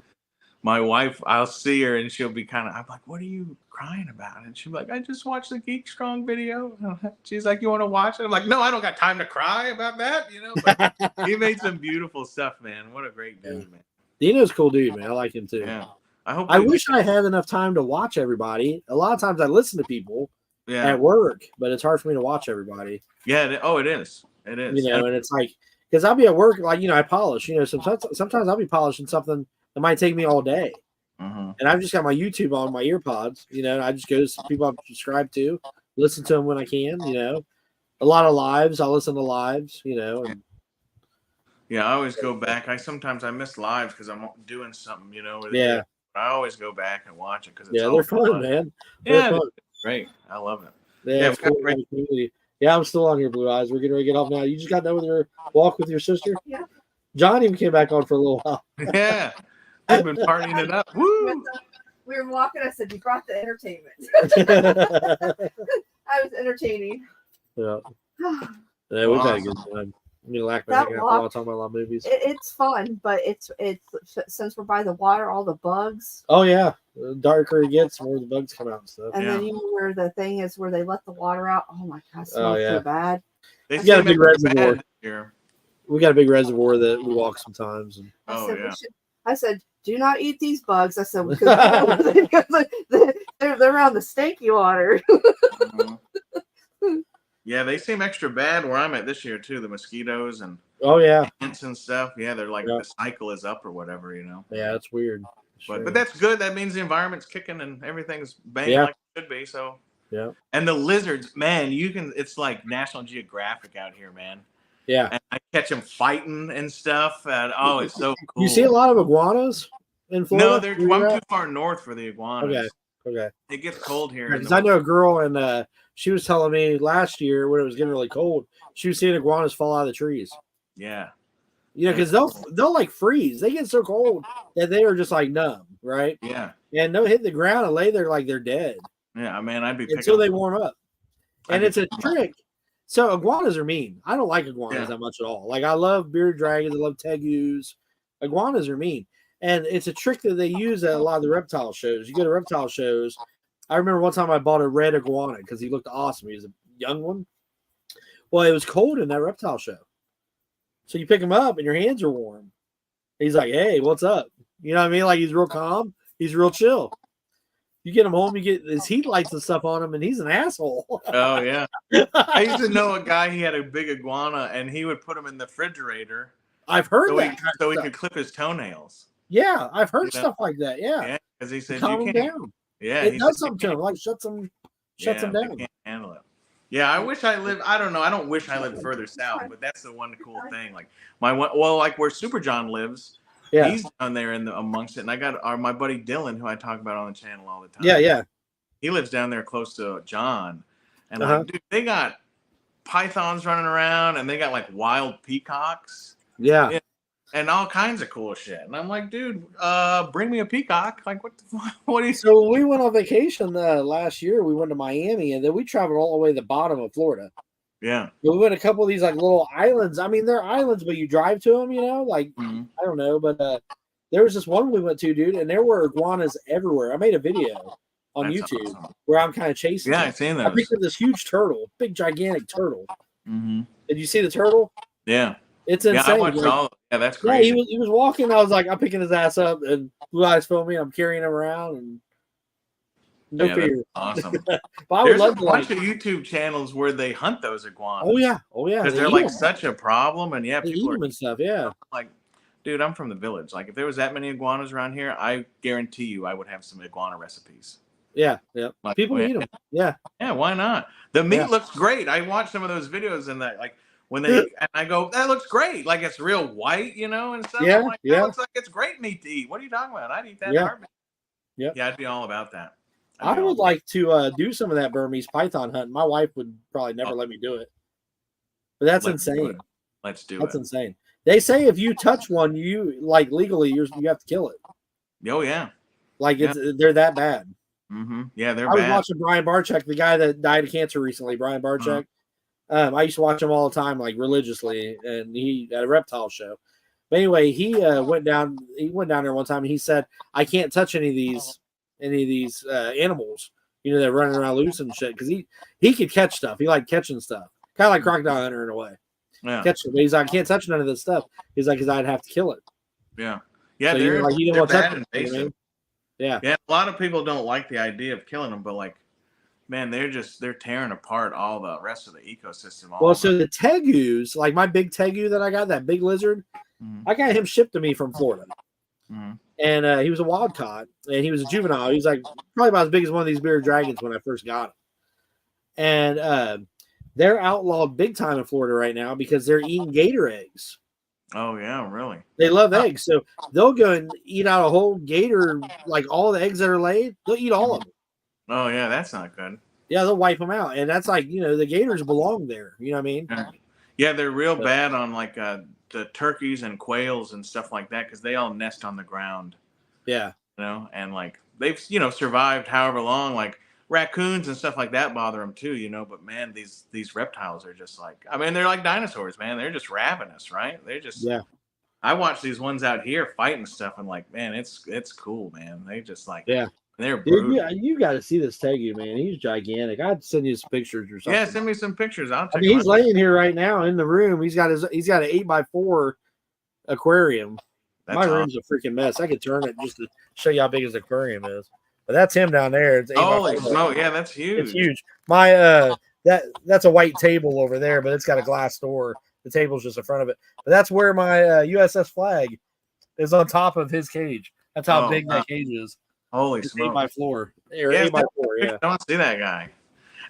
my wife. I'll see her and she'll be kind of. I'm like, "What are you crying about?" And she'll be like, "I just watched the Geek Strong video." She's like, "You want to watch it?" I'm like, "No, I don't got time to cry about that." But he made some beautiful stuff, man. What a great dude, man. Dino's a cool dude, man. I like him too. Yeah, I hope. I we- wish I had enough time to watch everybody. A lot of times I listen to people Yeah, at work, but it's hard for me to watch everybody. yeah. It is. It is. And it's like because I'll be at work, like I polish. Sometimes I'll be polishing something that might take me all day, Mhm. and I've just got my YouTube on my ear pods. And I just go to some people I'm subscribed to, listen to them when I can. A lot of lives. I'll listen to lives. And Yeah, I always go back. Sometimes I miss lives because I'm doing something, or Yeah. I always go back and watch it because it's yeah, all they're fun, man. They're Yeah, fun. great. I love it. Yeah, we've got cool great- community. Yeah, I'm still on here, Blue Eyes. We're getting ready to get off now. You just got done with your walk with your sister? Yeah. John even came back on for a little while. Yeah, I've been partying it up. Woo! We were walking. I said, "You brought the entertainment." I was entertaining. Yeah, we've had a good time. Me and Lack been That hanging out for a walk- while, talking about a lot of movies. It's fun, but it's since we're by the water, all the bugs, Oh yeah, the darker it gets, the more the bugs come out and stuff. and then Yeah. you know where the thing is where they let the water out. Oh my god, it smells yeah. so bad. They You got a seem big like they're reservoir. bad this year. We got a big reservoir that we walk sometimes. And I Oh said, yeah. I said, do not eat these bugs. I said, because they're around the stinky water. Mhm. Yeah, they seem extra bad where I'm at this year too. The mosquitoes and oh yeah, ants and stuff. Yeah, they're like Yeah. the cycle is up or whatever, yeah, it's weird. But that's good. That means the environment's kicking and everything's banging Yeah. like it should be. So Yeah. And the lizards, man, it's like National Geographic out here, man. Yeah. And I catch them fighting and stuff. And it's so cool. You see a lot of iguanas in Florida? No, Where I'm you're too at? far north for the iguanas. Okay. It gets cold here. in Because the- I know a girl, and she was telling me last year when it was getting really cold, she was seeing iguanas fall out of the trees. Yeah. Because they'll like freeze. They get so cold that they are just like numb, right? Yeah. And they'll hit the ground and lay there like they're dead Yeah, man, I'd be picking until they them- warm up. I'd And be it's a picking them up. trick. So iguanas are mean. I don't like iguanas Yeah. that much at all. Like I love bearded dragons. I love tegus. Iguanas are mean. And it's a trick that they use at a lot of the reptile shows. You go to reptile shows I remember one time I bought a red iguana because he looked awesome. He was a young one. Well, it was cold in that reptile show. So you pick him up and your hands are warm. He's like, hey, what's up? You know what I mean? Like he's real calm. He's real chill. You get him home, you get his heat lights and stuff on him, and he's an asshole. Oh yeah. I used to know a guy. He had a big iguana, and he would put him in the refrigerator I've heard so that. he could clip his toenails. Yeah, I've heard You know? stuff like that. Yeah. Yeah, because he said Calm you him can't. down. Yeah, It he does said you something to him, can't- like shuts him they down. can't handle it. Yeah, I wish I lived. I don't know. I don't wish I lived further south, but that's the one cool thing. Like like where Super John lives. Yeah. He's down there amongst it, and I got my buddy Dylan, who I talk about on the channel all the time. Yeah. He lives down there close to John, and Uh-huh. like, dude, they got pythons running around, and they got like wild peacocks. Yeah. And all kinds of cool shit. And I'm like, dude, bring me a peacock. Like, what the fuck? What are you? So when we went on vacation last year, we went to Miami, and then we traveled all the way to the bottom of Florida. Yeah. We went a couple of these like little islands. I mean, they're islands, but you drive to them, like Mhm. I don't know, but there was this one we went to, dude, and there were iguanas everywhere. I made a video on That's YouTube awesome. where I'm kind of chasing. Yeah, them. I've seen I those. picked up this huge turtle, big gigantic turtle. Mm-hmm. Did you see the turtle? Yeah. It's Yeah, insane. I watched like- all. Yeah, that's Yeah, crazy. he was walking. I was like, I'm picking his ass up, and Blue Eyes filming me. I'm carrying him around, and no Yeah, that's fear. awesome. But I would There's a love to bunch like. of YouTube channels where they hunt those iguanas. Oh yeah, Because they they're eat like 'em. such a problem, and yeah, They people eat are them and stuff. Yeah, like, dude, I'm from the village. Like, if there was that many iguanas around here, I guarantee you, I would have some iguana recipes. yeah. Like, People yeah, eat them. Yeah, Yeah, why not? The meat Yeah. looks great. I watched some of those videos and that, like, when they, and I go, that looks great. Like, it's real white, and stuff. Yeah, I'm like, yeah. that looks like it's great meat to eat. What are you talking about? I'd eat that in Yeah. a heartbeat. Yep. Yeah, I'd be all about that. I'd I be all would about like to do some of that Burmese python hunting. My wife would probably never let me do it, but that's Let's do insane. it. Let's do That's it. insane. They say if you touch one, you like legally, you have to kill it. Oh, yeah. Like they're that bad. Mm-hmm. Yeah, they're I was bad. watching Brian Barczyk, the guy that died of cancer recently. Brian Barczyk. I used to watch him all the time, like religiously, and he at a reptile show. But anyway, he went down. He went down there one time, and he said, "I can't touch any of these animals. They're running around loose and shit." Because he could catch stuff. He liked catching stuff, kind of like Crocodile Hunter in a way. Yeah. Catch it, but he's like, "I can't touch none of this stuff." He's like, "Because I'd have to kill it." Yeah. Yeah, So, they're, like, you didn't they're want to touch bad it, invasive. you know? Yeah. Yeah, a lot of people don't like the idea of killing them, but like, man, they're tearing apart all the rest of the ecosystem. All Well, of so it. the tegus, like my big tegu that I got, that big lizard, Mhm. I got him shipped to me from Florida. Mhm. And he was a wild caught, and he was a juvenile. He was like probably about as big as one of these bearded dragons when I first got him. And they're outlawed big time in Florida right now because they're eating gator eggs. Oh yeah, really? They love eggs, so they'll go and eat out a whole gator, like all the eggs that are laid. They'll eat all of them. Oh yeah, that's not good. Yeah, they'll wipe them out, and that's like the gators belong there. You know what I mean? Yeah, they're real bad on like the turkeys and quails and stuff like that because they all nest on the ground. Yeah. And like they've survived however long. Like raccoons and stuff like that bother them too. But man, these reptiles are just like, I mean, they're like dinosaurs, man. They're just ravenous, right? They're just I watch these ones out here fighting stuff and like, man, it's cool, man. They just like they're brutal. Dude, you got to see this tegu, man. He's gigantic. I'd send you some pictures or something. Yeah, send me some pictures. I'll check. I mean, he's them out. laying here right now in the room. He's got an 8x4 aquarium. That's My room's a freaking mess. I could turn it just to show you how big his aquarium is. But that's him down there. It's 8x4. Holy smoke! Yeah, that's huge. It's huge. My that's a white table over there, but it's got a glass door. The table's just in front of it. But that's where my USS flag is on top of his cage. That's how big that cage is. Holy It's smoke! 8x4. Or Yeah, 8x4, yeah. I don't see that guy.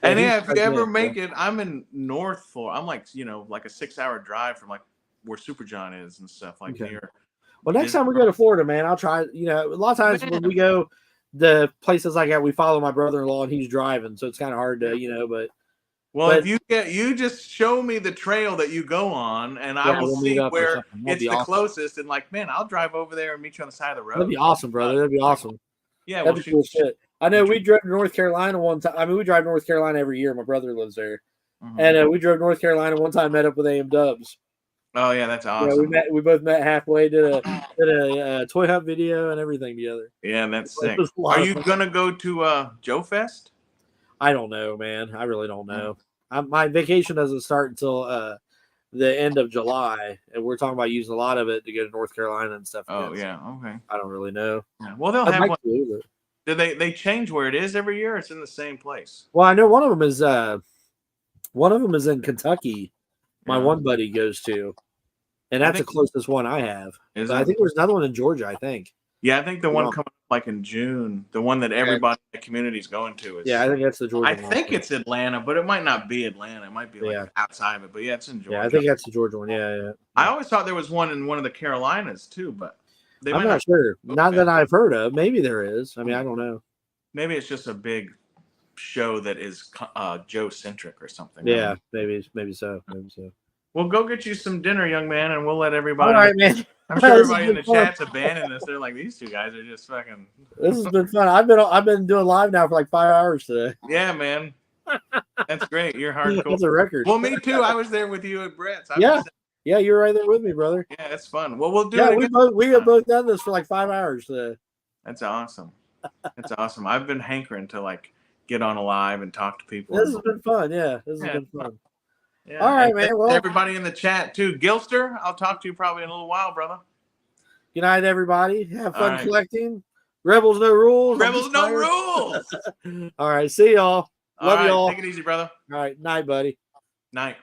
Yeah, And he's yeah, if you ever gigantic, make it, I'm in North Florida. I'm like, like a 6-hour drive from like where Super John is and stuff like Okay. here. Well, next time we go to Florida, man, I'll try. A lot of times when we go, the places like that, we follow my brother-in-law and he's driving, so it's kind of hard to, but. Well, But- if you just show me the trail that you go on, and I Yeah, will we'll meet see up or where something. That'd it's be the awesome. closest. And like, man, I'll drive over there and meet you on the side of the road. That'd be awesome, brother. That'd be awesome. Yeah, That'd be we'll cool shit. I know we drove to North Carolina one time. I mean, we drive to North Carolina every year. My brother lives there. Mhm. And we drove to North Carolina one time, met up with AM Dubs. Oh yeah, that's Yeah, we awesome. met. We both met halfway. Did a toy hunt video and everything together. Yeah, that's It sick. was a lot Are of you fun. gonna go to Joe Fest? I don't know, man. I really don't know. My vacation doesn't start until the end of July, and we're talking about using a lot of it to go to North Carolina and stuff. Oh again, so yeah, okay. I don't really know. Yeah. Well, they'll I'd have like one. to, but- Do they change where it is every year? Or it's in the same place. Well, I know one of them is in Kentucky. My Yeah. one buddy goes to, and I that's the think- closest one I have. Is But I it? think there's another one in Georgia. I think. Yeah, I think the You one know. coming up like in June, the one that everybody in the community is going to is. Yeah, I think that's the Georgia. I one. think it's Atlanta, but it might not be Atlanta. It might be like Yeah. outside of it. But yeah, it's in Georgia. Yeah, I think that's the Georgia one. Yeah, yeah. I always thought there was one in one of the Carolinas too, but they I'm might not sure. Not Okay. that I've heard of. Maybe there is. I mean, I don't know. Maybe it's just a big show that is Joe centric or something. Yeah, maybe so. Maybe so. Well, go get you some dinner, young man, and we'll let All everybody. right, man. I'm sure This has everybody in been the fun. chat's abandoning us. They're like, these two guys are just fucking. This has been fun. I've been doing live now for like 5 hours today. Yeah, man. That's great. You're hardcore. That's a record. Well, me too. I was there with you at Brett's. Yeah. Yeah, you're right there with me, brother. Yeah, it's fun. Well, we'll do Yeah, it we again. have both done this for like 5 hours today. That's awesome. That's awesome. I've been hankering to like get on a live and talk to people. This has been fun. Yeah, this has Yeah. been fun. Yeah. All right, And man. thanks Well- to everybody in the chat too. Gilster, I'll talk to you probably in a little while, brother. Good night, everybody. Have fun All right. collecting. Rebels, no rules. I'm Rebels, just no tired. rules. All right, see y'all. All Love right, y'all. take it easy, brother. All right, night, buddy. Night.